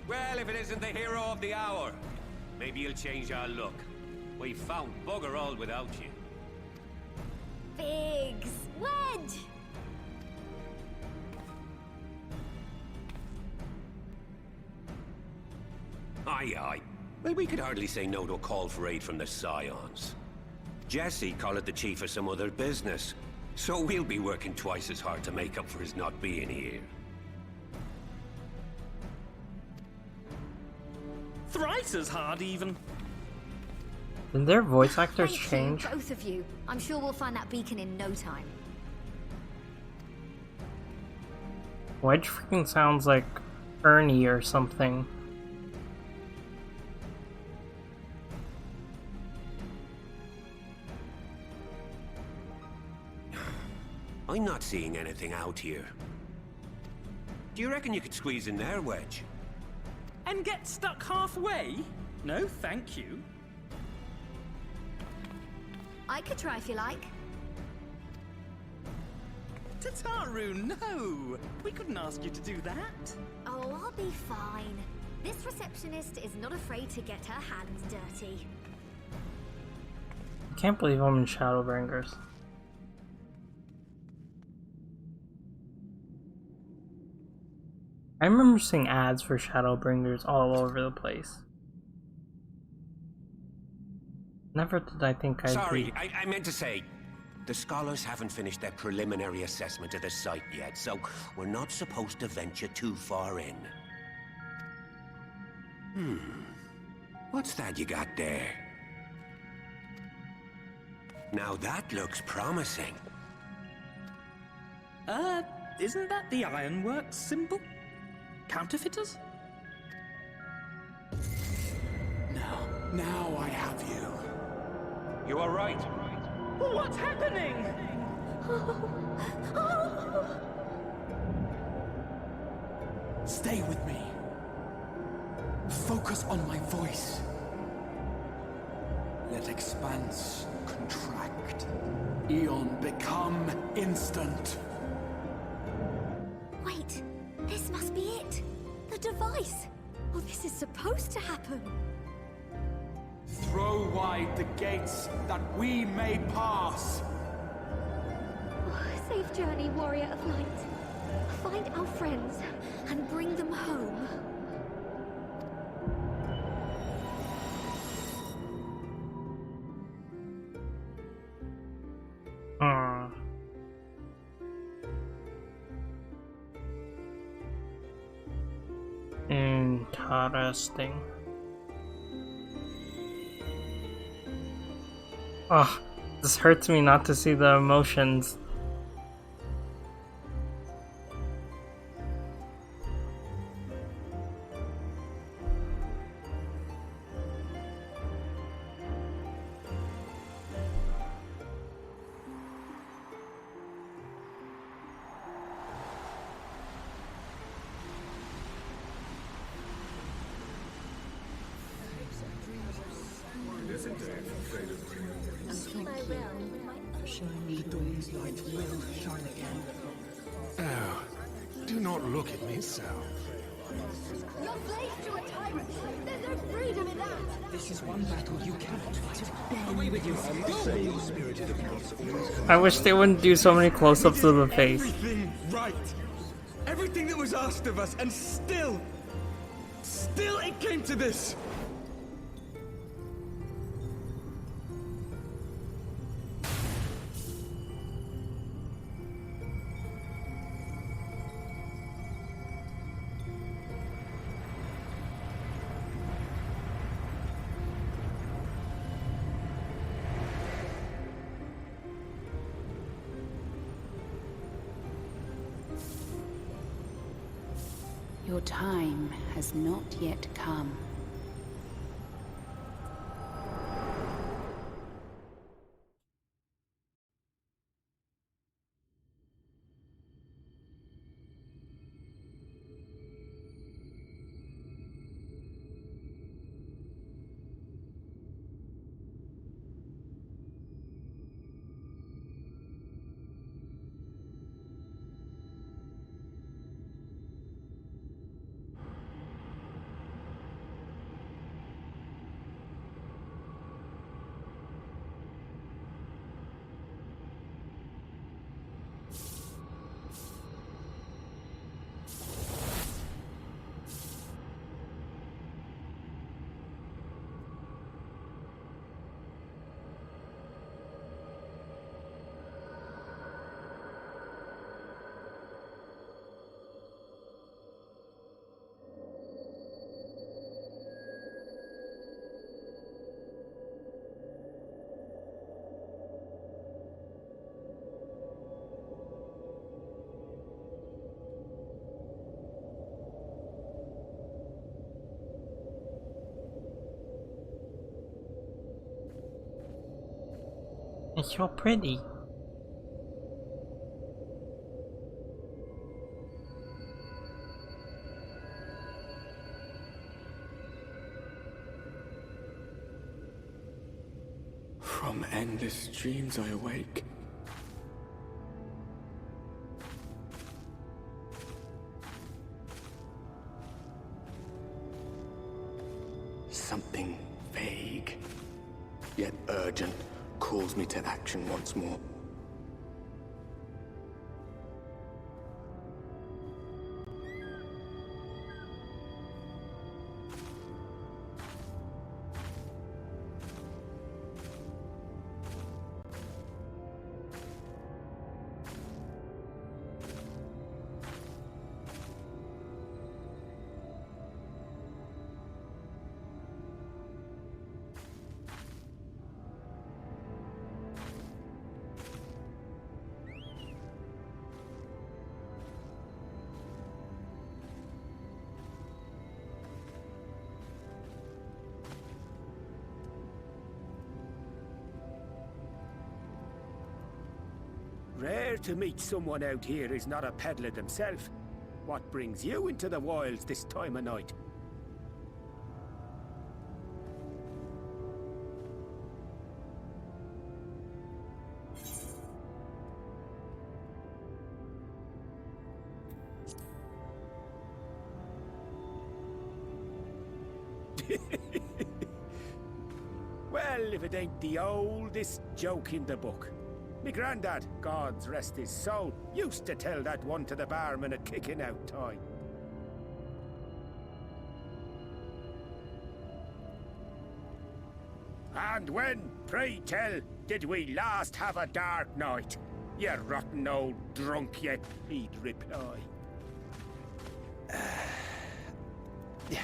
Well, if it isn't the hero of the hour, maybe you'll change our look. We've found bugger all without you. Biggs! Wedge! Aye, aye. Well, we could hardly say no to a call for aid from the Scions. Jesse called it the chief of some other business, so we'll be working twice as hard to make up for his not being here. Thrice as hard, even. Did their voice actors Thank change? you, both of you. I'm sure we'll find that beacon in no time. Wedge freaking sounds like Ernie or something. I'm not seeing anything out here. Do you reckon you could squeeze in there, Wedge? And get stuck halfway? No, thank you. I could try if you like. Tataru, no! We couldn't ask you to do that. Oh, I'll be fine. This receptionist is not afraid to get her hands dirty. I can't believe I'm in Shadowbringers. I remember seeing ads for Shadowbringers all over the place. Never did I think I'd Sorry, I meant to say, the scholars haven't finished their preliminary assessment of the site yet, so we're not supposed to venture too far in. What's that you got there? Now that looks promising. Isn't that the Ironworks symbol? Counterfeiters? Now I have you. You are right. What's happening? Stay with me. Focus on my voice. Let expanse contract. Eon become instant. Wait, this must be it. The device. Well, this is supposed to happen. Throw wide the gates that we may pass. Safe journey, warrior of light. Find our friends and bring them home. Interesting. Oh, this hurts me not to see the emotions. Oh, do not look at me so. You're slaves to a tyrant. There's no freedom in that. This is one battle you cannot fight. Away with you. I wish they wouldn't do so many close-ups of the face. Everything right. Everything that was asked of us, and still it came to this. Your time has not yet come. so pretty. From endless dreams I awake. Something vague, yet urgent, calls me to action once more. Rare to meet someone out here who's not a peddler themselves. What brings you into the wilds this time of night? Well, if it ain't the oldest joke in the book. Me granddad, God's rest his soul, used to tell that one to the barman at kicking out time. And when, pray tell, did we last have a dark night? You rotten old drunk yet, he'd reply. Yeah.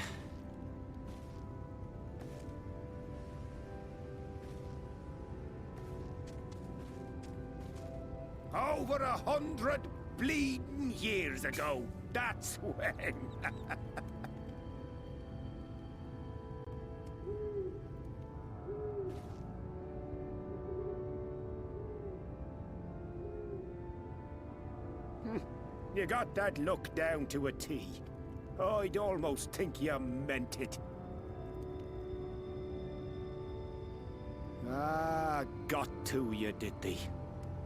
Over 100 bleeding years ago, that's when. You got that look down to a T. I'd almost think you meant it. Ah, got to you, did they?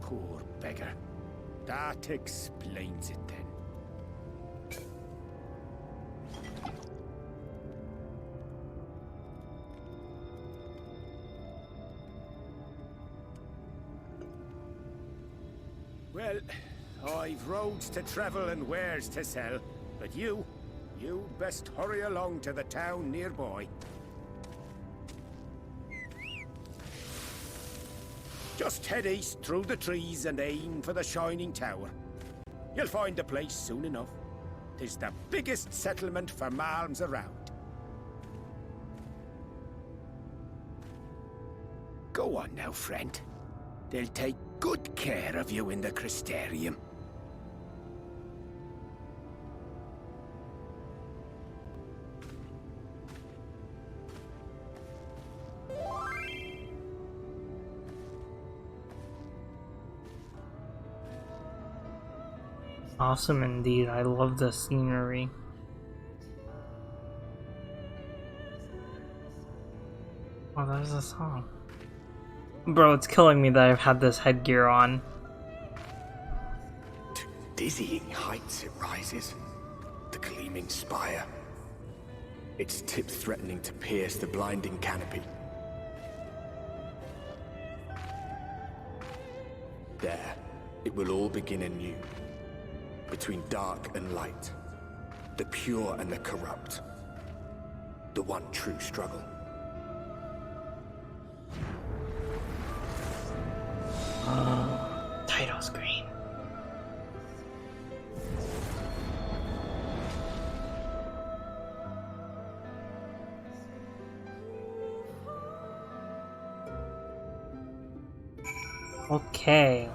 Poor beggar. That explains it then. Well, I've roads to travel and wares to sell, but you best hurry along to the town nearby. Just head east through the trees and aim for the Shining Tower. You'll find the place soon enough. 'Tis the biggest settlement for malms around. Go on now, friend. They'll take good care of you in the Crystarium. Awesome indeed. I love the scenery. Oh, there's a song. Bro, it's killing me that I've had this headgear on. To dizzying heights it rises, the gleaming spire. Its tip threatening to pierce the blinding canopy. There, it will all begin anew. Between dark and light, the pure and the corrupt, the one true struggle. Title screen. Okay.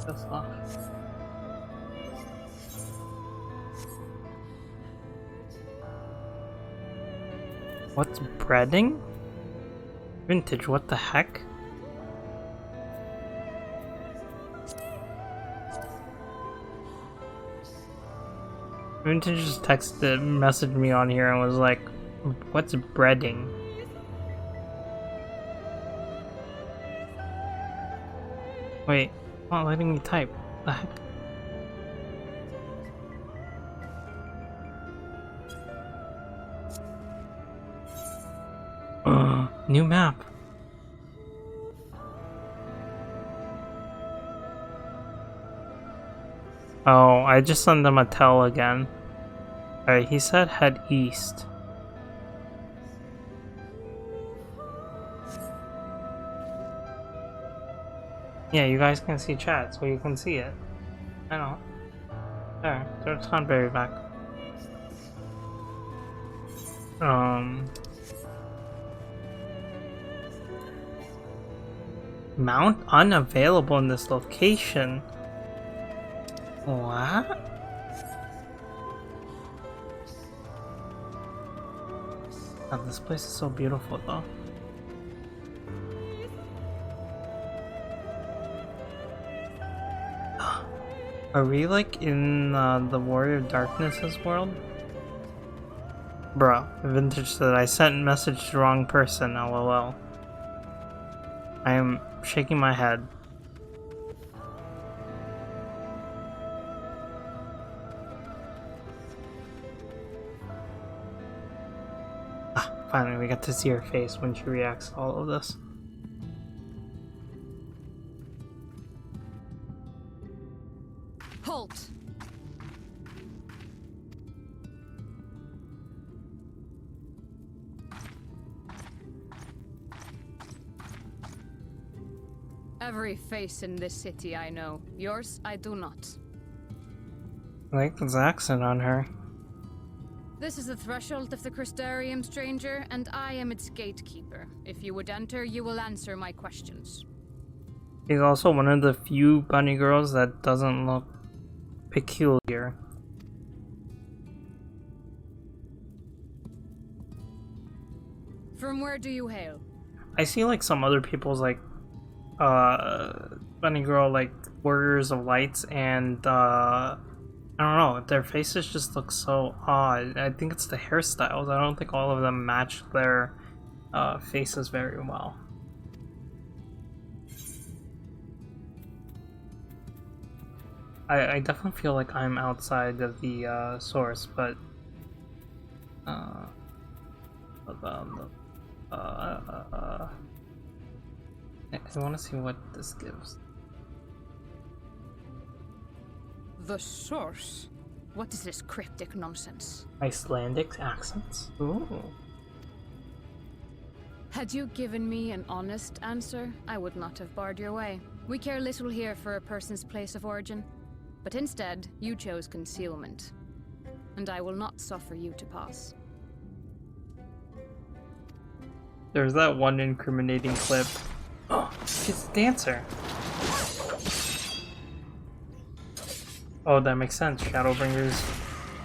This off. What's breading? Vintage, what the heck? Vintage just messaged me on here and was like, what's breading? Wait, not letting me type. The heck? New map. Oh, I just sent them a tell again. Alright, he said head east. Yeah, you guys can see chat, so you can see it. I know. There's Sunberry back. Mount unavailable in this location. What? God, this place is so beautiful though. Are we like in the Warrior of Darkness's world? Bruh, Vintage said I sent message to the wrong person, lol. I am shaking my head. Finally, we got to see her face when she reacts to all of this. Halt! Every face in this city I know. Yours, I do not. I like this accent on her. This is the threshold of the Crystarium, stranger, and I am its gatekeeper. If you would enter, you will answer my questions. She's also one of the few bunny girls that doesn't look peculiar. From where do you hail? I see like some other people's like bunny girl like Warriors of Lights, and I don't know, their faces just look so odd. I think it's the hairstyles. I don't think all of them match their faces very well. I definitely feel like I'm outside of the source, but I want to see what this gives. The source? What is this cryptic nonsense? Icelandic accents? Ooh. Had you given me an honest answer, I would not have barred your way. We care little here for a person's place of origin. But instead, you chose concealment. And I will not suffer you to pass. There's that one incriminating clip. Oh, she's a dancer. Oh, that makes sense. Shadowbringers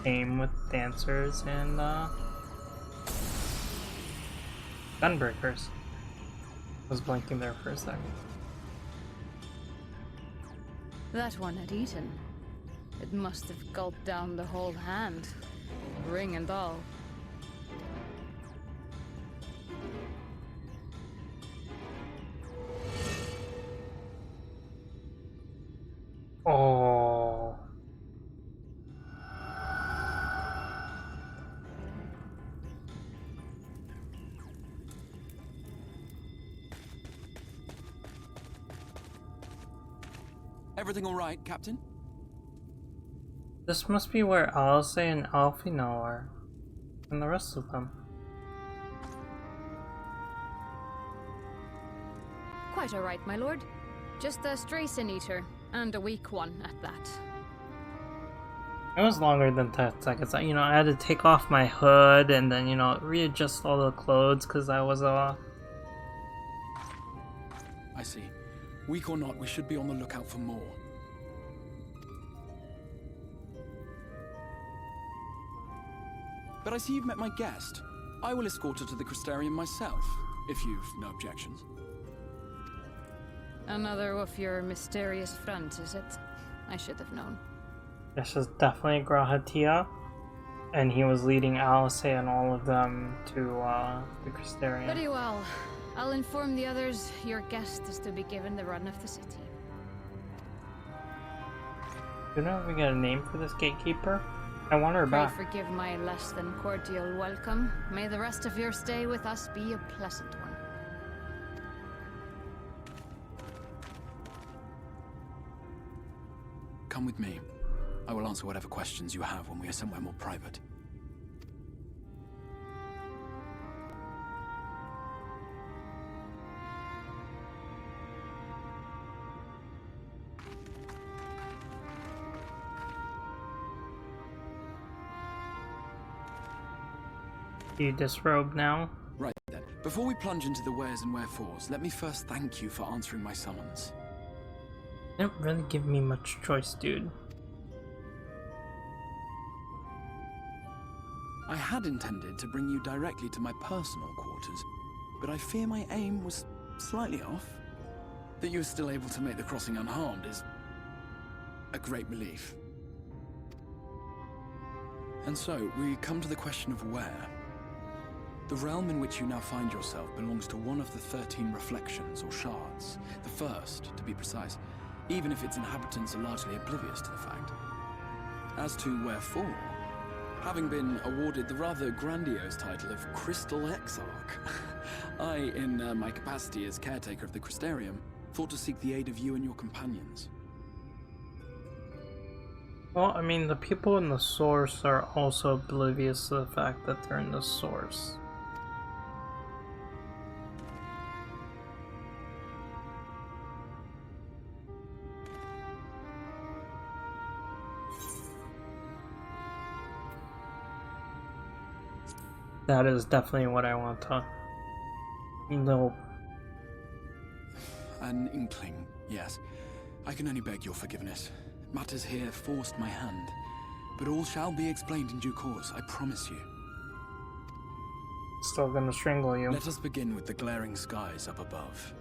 aim with dancers and gunbreakers. I was blinking there for a second. That one had eaten. It must have gulped down the whole hand, ring and all. Oh. Everything all right, Captain? This must be where Alice and Alfino are, and the rest of them. Quite all right, my lord. Just a stray sin eater, and a weak one at that. It was longer than 10 seconds. You know, I had to take off my hood and then, you know, readjust all the clothes because I was I see. Weak or not, we should be on the lookout for more. But I see you've met my guest. I will escort her to the Crystarium myself. if you've no objections. Another of your mysterious friends, is it? I should have known. This is definitely Grahatia, and he was leading Alice and all of them to the Crystarium. Very well. I'll inform the others your guest is to be given the run of the city. Do you know if we get a name for this gatekeeper? I want her back. Pray forgive my less than cordial welcome. May the rest of your stay with us be a pleasant one. Come with me. I will answer whatever questions you have when we are somewhere more private. You disrobe now? Right then. Before we plunge into the wheres and wherefores, let me first thank you for answering my summons. You don't really give me much choice, dude. I had intended to bring you directly to my personal quarters, but I fear my aim was slightly off. That you were still able to make the crossing unharmed is a great relief. And so, we come to the question of where. The realm in which you now find yourself belongs to one of the 13 reflections, or shards. The first, to be precise, even if its inhabitants are largely oblivious to the fact. As to wherefore, having been awarded the rather grandiose title of Crystal Exarch, I, in my capacity as caretaker of the Crystarium, thought to seek the aid of you and your companions. Well, I mean, the people in the source are also oblivious to the fact that they're in the source. That is definitely what I want to know. An inkling, yes. I can only beg your forgiveness. Matters here forced my hand, but all shall be explained in due course, I promise you. Still gonna strangle you. Let us begin with the glaring skies up above.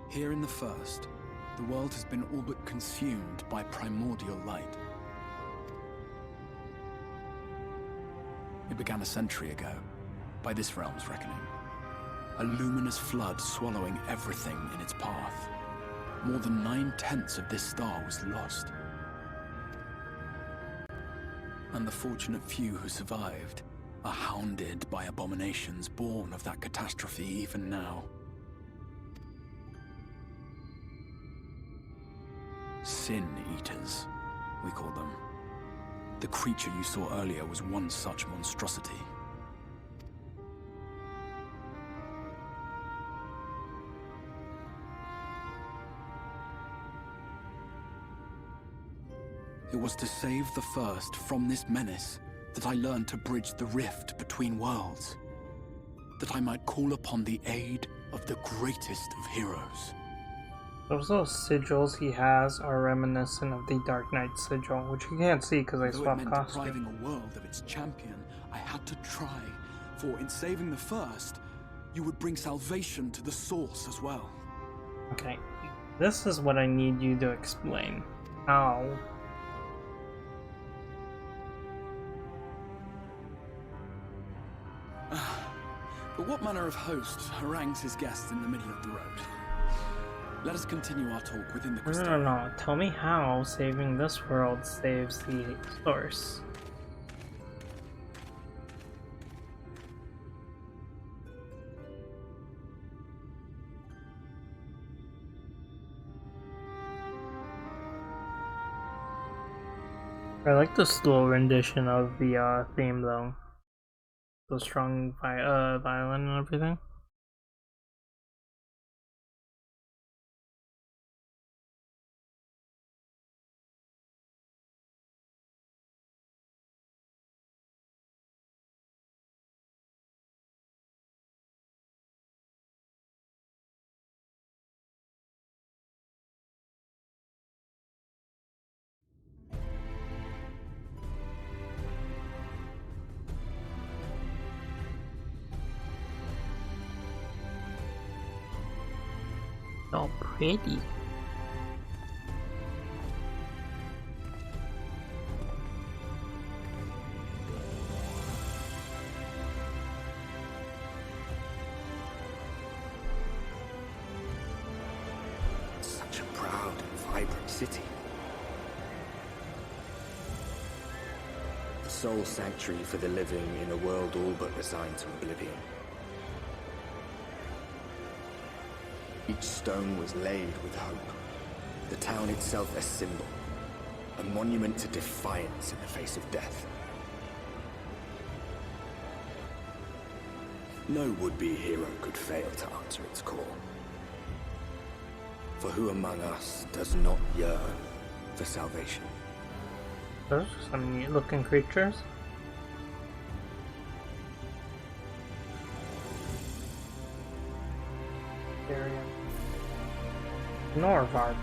Here in the first, the world has been all but consumed by primordial light. It began a century ago, by this realm's reckoning. A luminous flood swallowing everything in its path. More than 9/10 of this star was lost. And the fortunate few who survived are hounded by abominations born of that catastrophe even now. Sin Eaters, we call them. The creature you saw earlier was one such monstrosity. It was to save the first from this menace that I learned to bridge the rift between worlds. That I might call upon the aid of the greatest of heroes. Those little sigils he has are reminiscent of the Dark Knight sigil, which you can't see because I swapped costume. Depriving a world of its champion, I had to try. For in saving the first, you would bring salvation to the source as well. Okay, this is what I need you to explain. How? But what manner of host harangues his guests in the middle of the road? Let us continue our talk within the crystal. No. Tell me how saving this world saves the source. I like the slow rendition of the theme though. The strong violin and everything. So pretty. Such a proud and vibrant city. The sole sanctuary for the living in a world all but resigned to oblivion. Each stone was laid with hope. The town itself a symbol, a monument to defiance in the face of death. No would-be hero could fail to answer its call. For who among us does not yearn for salvation? Those are some neat looking creatures. Norvart.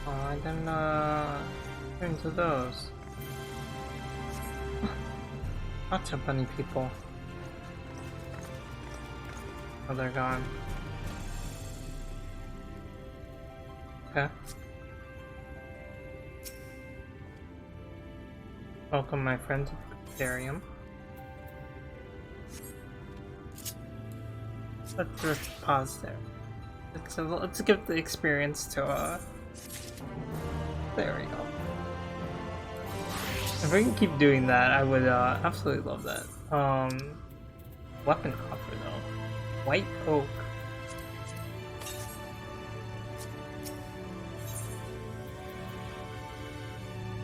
I didn't into those. Lots of bunny people. Oh, they're gone. Okay. Welcome, my friend, to the Crystarium. Let's just pause there. Let's give the experience to there we go. If we can keep doing that, I would absolutely love that. Weapon coffer though. White oak.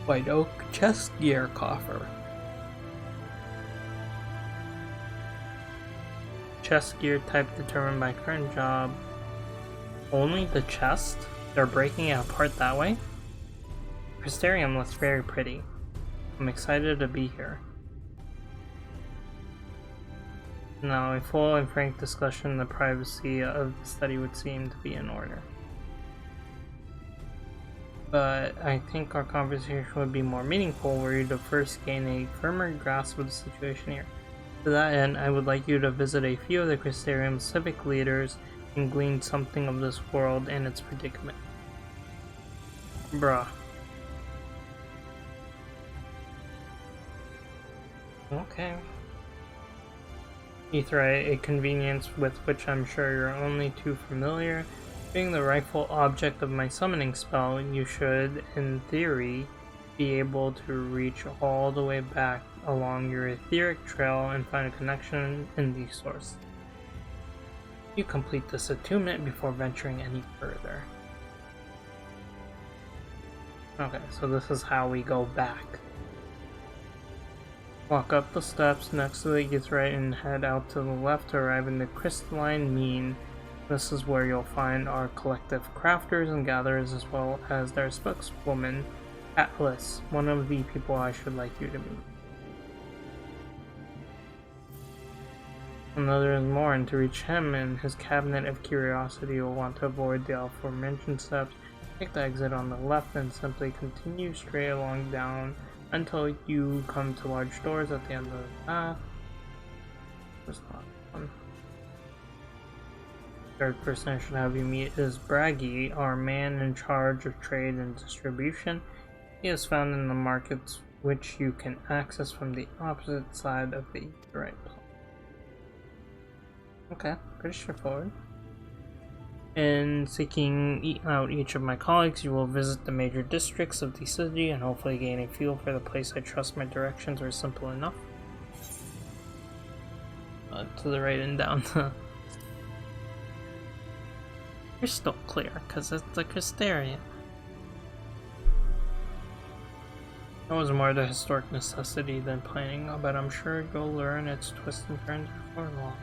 White oak chest gear coffer. Chest gear type determined by current job. Only the chest? They're breaking it apart that way? Crystarium looks very pretty. I'm excited to be here. Now, a full and frank discussion in the privacy of the study would seem to be in order. But I think our conversation would be more meaningful were you to first gain a firmer grasp of the situation here. To that end, I would like you to visit a few of the Crystarium's civic leaders and glean something of this world and its predicament. Bruh. Okay. Etherite, a convenience with which I'm sure you're only too familiar. Being the rightful object of my summoning spell, you should, in theory, be able to reach all the way back along your etheric trail and find a connection in the source. You complete this attunement before venturing any further. Okay, so this is how we go back. Walk up the steps next to the Etherite and head out to the left to arrive in the crystalline mean. This is where you'll find our collective crafters and gatherers as well as their spokeswoman, Atlas, one of the people I should like you to meet. Another is more, and to reach him and his cabinet of curiosity you'll want to avoid the aforementioned steps. Take the exit on the left and simply continue straight along down until you come to large doors at the end of the path. There's not one. Third person I should have you meet is Braggy, our man in charge of trade and distribution. He is found in the markets which you can access from the opposite side of the right place. Okay, pretty straightforward. In seeking out each of my colleagues, you will visit the major districts of the city and hopefully gain a feel for the place. I trust my directions are simple enough. To the right and down. Crystal clear, because it's the Crystarium. That was more the historic necessity than planning, but I'm sure you'll learn its twists and turns before long.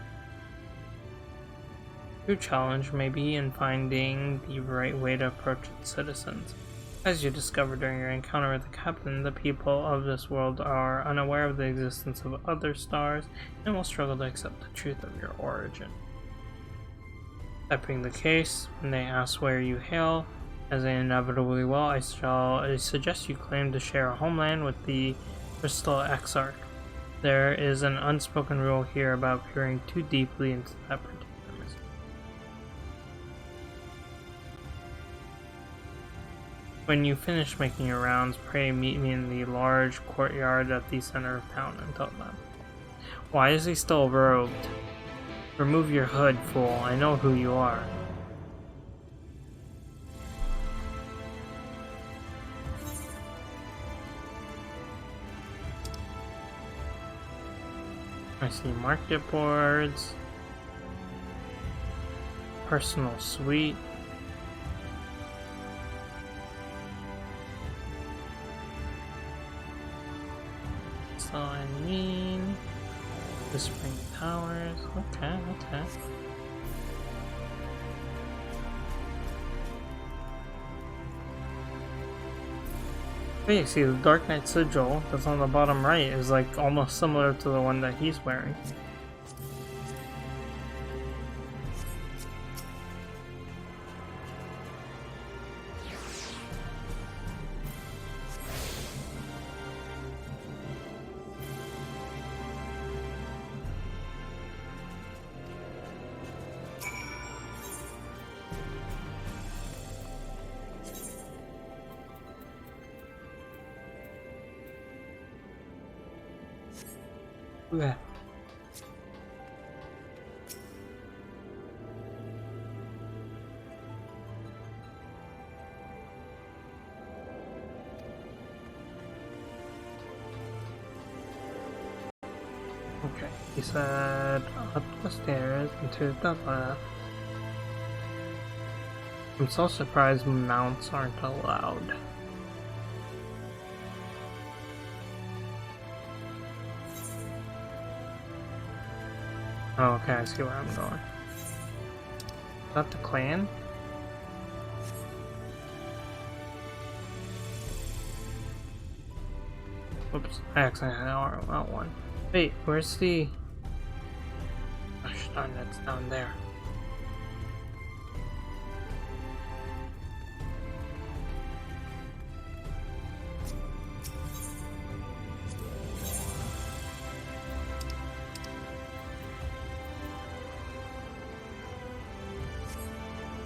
Your challenge may be in finding the right way to approach its citizens. As you discover during your encounter with the captain, the people of this world are unaware of the existence of other stars and will struggle to accept the truth of your origin. That being the case, when they ask where you hail, as they inevitably will, I suggest you claim to share a homeland with the Crystal Exarch. There is an unspoken rule here about peering too deeply into that particular mystery. When you finish making your rounds, pray meet me in the large courtyard at the center of town until then. Why is he still robed? Remove your hood, fool. I know who you are. I see market boards, personal suite. So I mean, the Spring Towers. Okay. Wait, see the Dark Knight sigil that's on the bottom right is like almost similar to the one that he's wearing. Okay. Okay, he said up the stairs and to the left. I'm so surprised mounts aren't allowed. Oh, okay, I see where I'm going. Is that the clan? Oops, I accidentally had out one. Wait, where's the... Gosh darn, that's down there.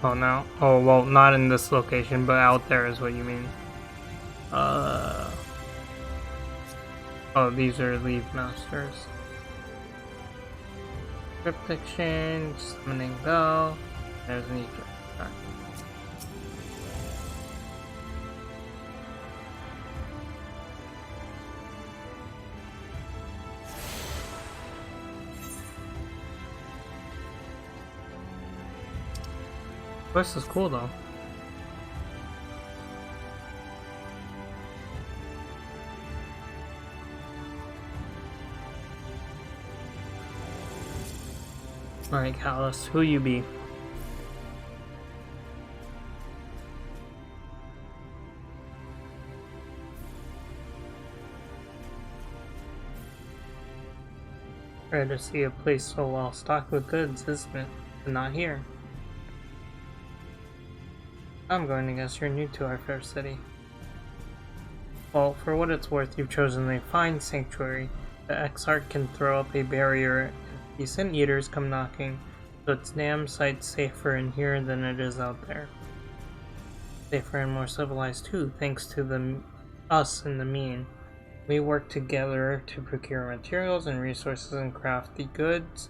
Oh, no. Oh, well, not in this location, but out there is what you mean. Oh, these are Leave Masters. Crypt Exchange, Summoning Bell. There's an Egypt. Right. This is cool though. Alright, Callus, who you be? Rare to see a place so well stocked with goods, isn't it? But not here. I'm going to guess you're new to our fair city. Well, for what it's worth, you've chosen a fine sanctuary. The Exarch can throw up a barrier if decent eaters come knocking, so it's damn sight safer in here than it is out there. Safer and more civilized too, thanks to us and the mean. We work together to procure materials and resources and craft the goods,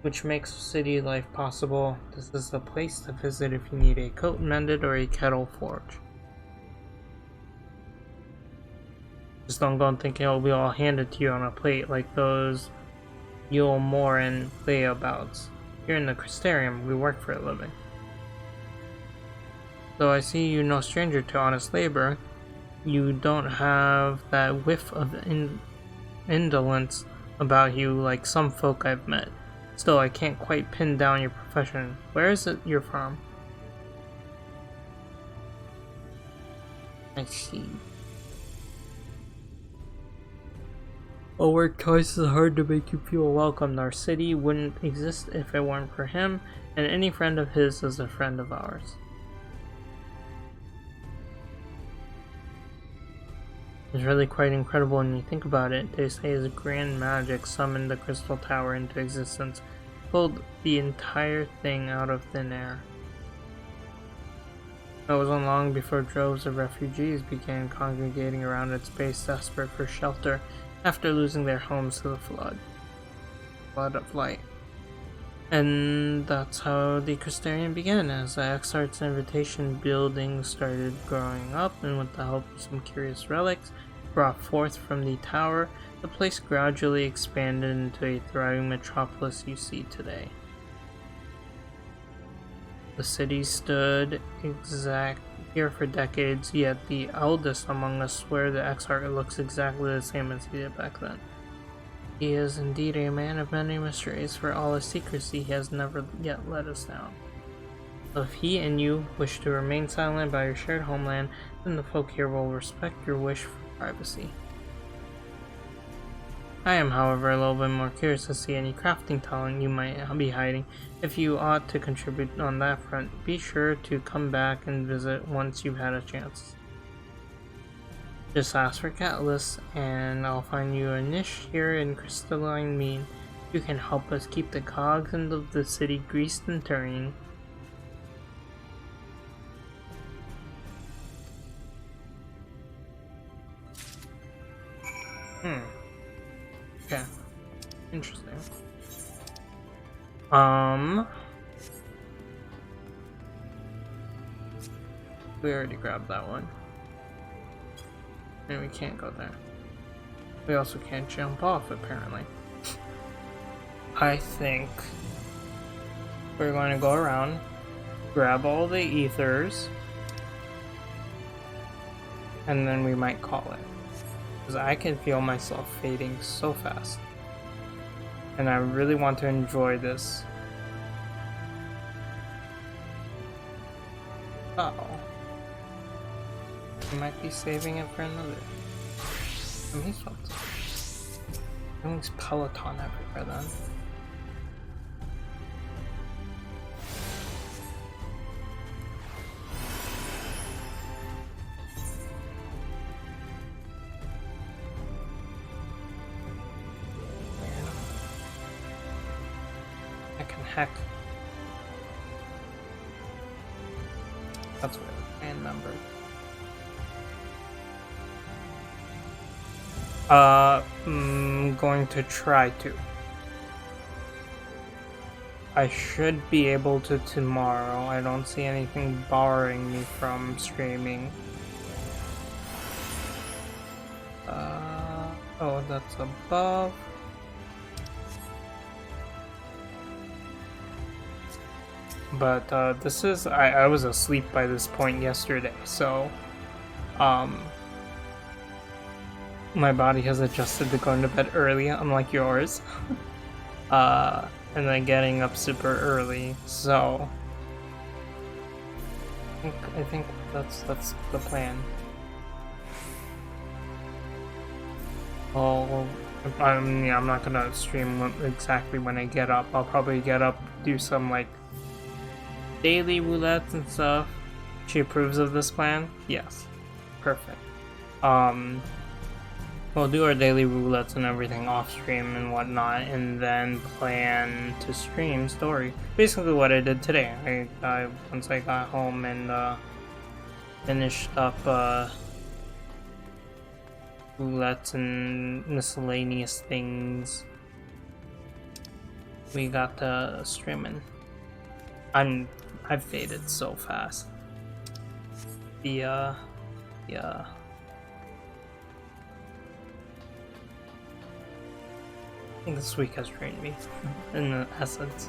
which makes city life possible. This is the place to visit if you need a coat mended or a kettle forged. Just don't go and think it'll be all handed to you on a plate like those Yule Morin layabouts. Here in the Crystarium, we work for a living. Though I see you no stranger to honest labor, you don't have that whiff of indolence about you like some folk I've met. Still, I can't quite pin down your profession. Where is it you're from? I see. I'll work twice as hard to make you feel welcome. Our city wouldn't exist if it weren't for him, and any friend of his is a friend of ours. It's really quite incredible when you think about it. They say his grand magic summoned the Crystal Tower into existence, pulled the entire thing out of thin air. It wasn't long before droves of refugees began congregating around its base, desperate for shelter after losing their homes to the flood of light. And that's how the Crystarian began, as the Exarch's invitation building started growing up, and with the help of some curious relics brought forth from the tower, the place gradually expanded into a thriving metropolis you see today. The city stood here for decades, yet the eldest among us swear the Exarch looks exactly the same as he did back then. He is indeed a man of many mysteries. For all his secrecy, he has never yet let us down. So if he and you wish to remain silent about your shared homeland, then the folk here will respect your wish for privacy. I am, however, a little bit more curious to see any crafting talent you might be hiding. If you ought to contribute on that front, be sure to come back and visit once you've had a chance. Just ask for Catalyst, and I'll find you a niche here in Crystalline Mean. You can help us keep the cogs of the city greased and turning. Okay. Interesting. We already grabbed that one. And we can't go there. We also can't jump off, apparently. I think we're going to go around, grab all the ethers, and then we might call it. Because I can feel myself fading so fast. And I really want to enjoy this. Uh-oh. I might be saving it for another. There's Peloton everywhere then. I can hack. That's weird. And number. I'm going to try to. I should be able to tomorrow. I don't see anything barring me from streaming. Oh, that's above. But this is, I was asleep by this point yesterday, so my body has adjusted to going to bed early, unlike yours. And then getting up super early, so I think that's the plan. I'm not gonna stream exactly when I get up. I'll probably get up, do some like daily roulettes and stuff. She approves of this plan? Yes. Perfect. We'll do our daily roulettes and everything off stream and whatnot, and then plan to stream story. Basically what I did today. I once I got home and finished up roulettes and miscellaneous things, we got to streaming. I've faded so fast. I think this week has trained me, in the essence.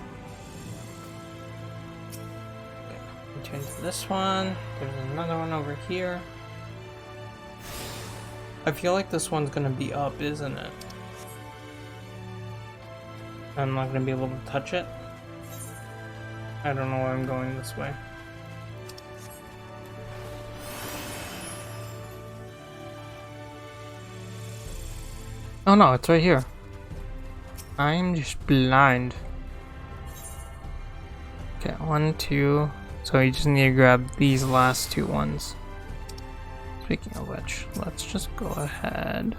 Okay, turn to this one. There's another one over here. I feel like this one's gonna be up, isn't it? I'm not gonna be able to touch it. I don't know why I'm going this way. Oh no, it's right here. I'm just blind. Okay, 1, 2. So you just need to grab these last 2 ones. Speaking of which, let's just go ahead.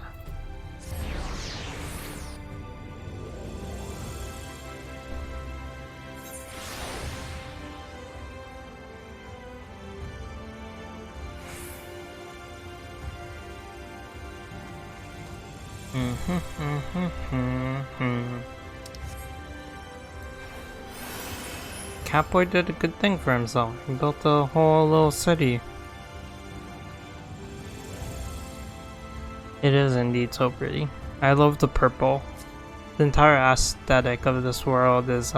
Catboy did a good thing for himself. He built a whole little city. It is indeed so pretty. I love the purple. The entire aesthetic of this world is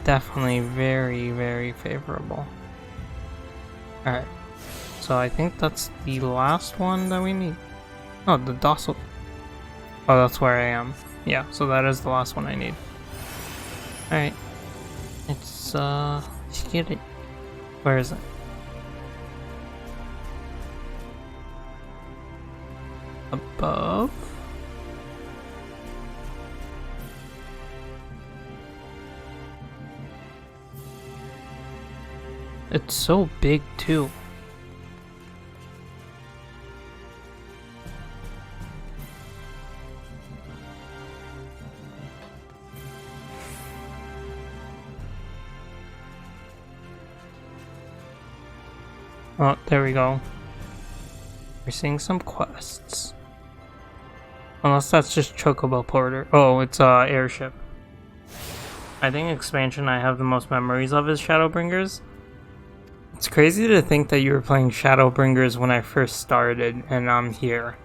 definitely very, very favorable. Alright, so I think that's the last one that we need. Oh, the docile. Oh, that's where I am. Yeah, so that is the last one I need. Alright. Let's get it. Where is it? Above? It's so big too. Oh, there we go. We're seeing some quests. Unless that's just Chocobo Porter. Oh, it's airship. I think expansion I have the most memories of is Shadowbringers. It's crazy to think that you were playing Shadowbringers when I first started, and I'm here.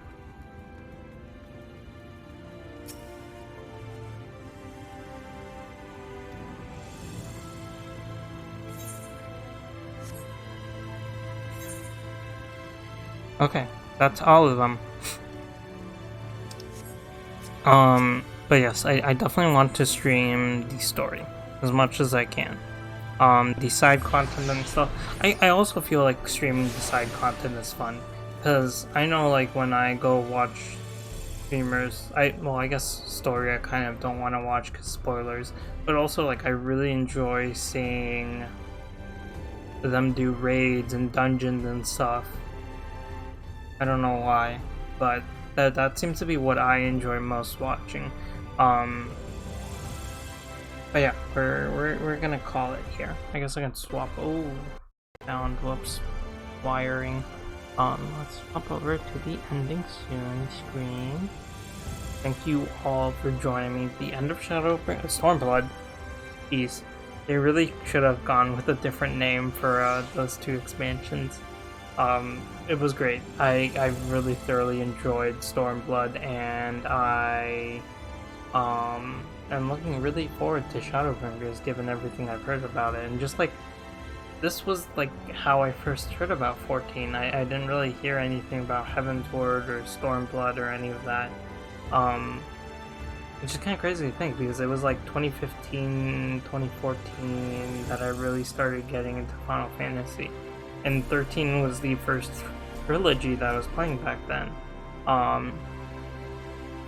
Okay, that's all of them. But yes, I definitely want to stream the story as much as I can. The side content and stuff. I also feel like streaming the side content is fun, because I know like when I go watch streamers, I guess story I kind of don't want to watch because spoilers, but also like I really enjoy seeing them do raids and dungeons and stuff. I don't know why, but that seems to be what I enjoy most watching. But yeah, we're gonna call it here. I guess I can swap. Oh, found whoops, wiring. Let's hop over to the ending soon screen. Thank you all for joining me. The end of Stormblood. Jeez, they really should have gone with a different name for those 2 expansions. It was great. I really thoroughly enjoyed Stormblood, and I am looking really forward to Shadowbringers given everything I've heard about it. And just like, this was like how I first heard about 14. I didn't really hear anything about Heavensward or Stormblood or any of that. Which is kind of crazy to think, because it was like 2015, 2014 that I really started getting into Final Fantasy. And 13 was the first trilogy that I was playing back then.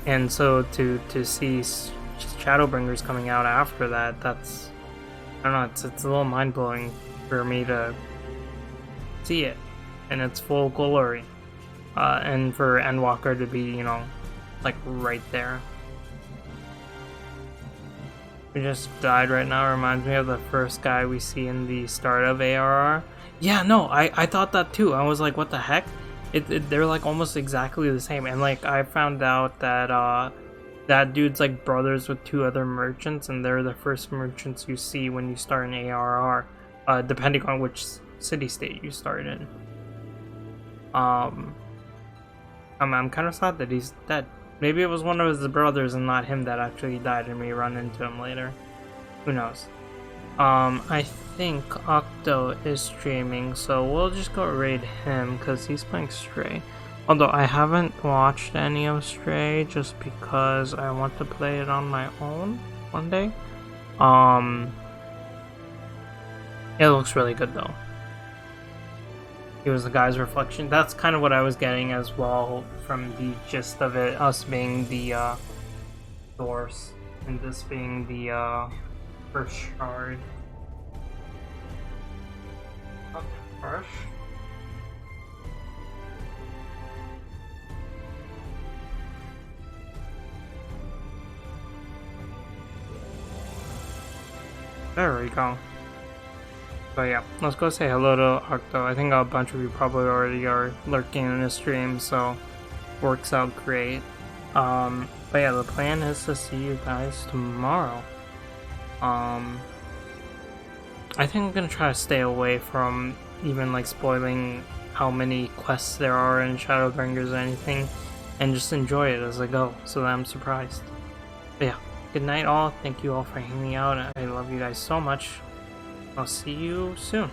And so to see Shadowbringers coming out after that, that's, I don't know, it's a little mind-blowing for me to see it in its full glory. And for Endwalker to be, you know, like right there. We just died right now. Reminds me of the first guy we see in the start of ARR. Yeah, no, I thought that too. I was like, what the heck? They're like almost exactly the same. And like I found out that that dude's like brothers with 2 other merchants, and they're the first merchants you see when you start an ARR, depending on which city-state you start in. I'm kind of sad that he's dead. Maybe it was one of his brothers and not him that actually died, and we run into him later. Who knows? I think Octo is streaming, so we'll just go raid him because he's playing Stray. Although I haven't watched any of Stray just because I want to play it on my own one day. It looks really good though. he was the guy's reflection. That's kind of what I was getting as well from the gist of it, us being the source and this being the first shard. Not harsh. There we go. But yeah, let's go say hello to Octo. I think a bunch of you probably already are lurking in the stream, so works out great. But yeah, the plan is to see you guys tomorrow. I think I'm gonna try to stay away from even like spoiling how many quests there are in Shadowbringers or anything, and just enjoy it as I go, so that I'm surprised. But yeah, good night all. Thank you all for hanging out. I love you guys so much. I'll see you soon.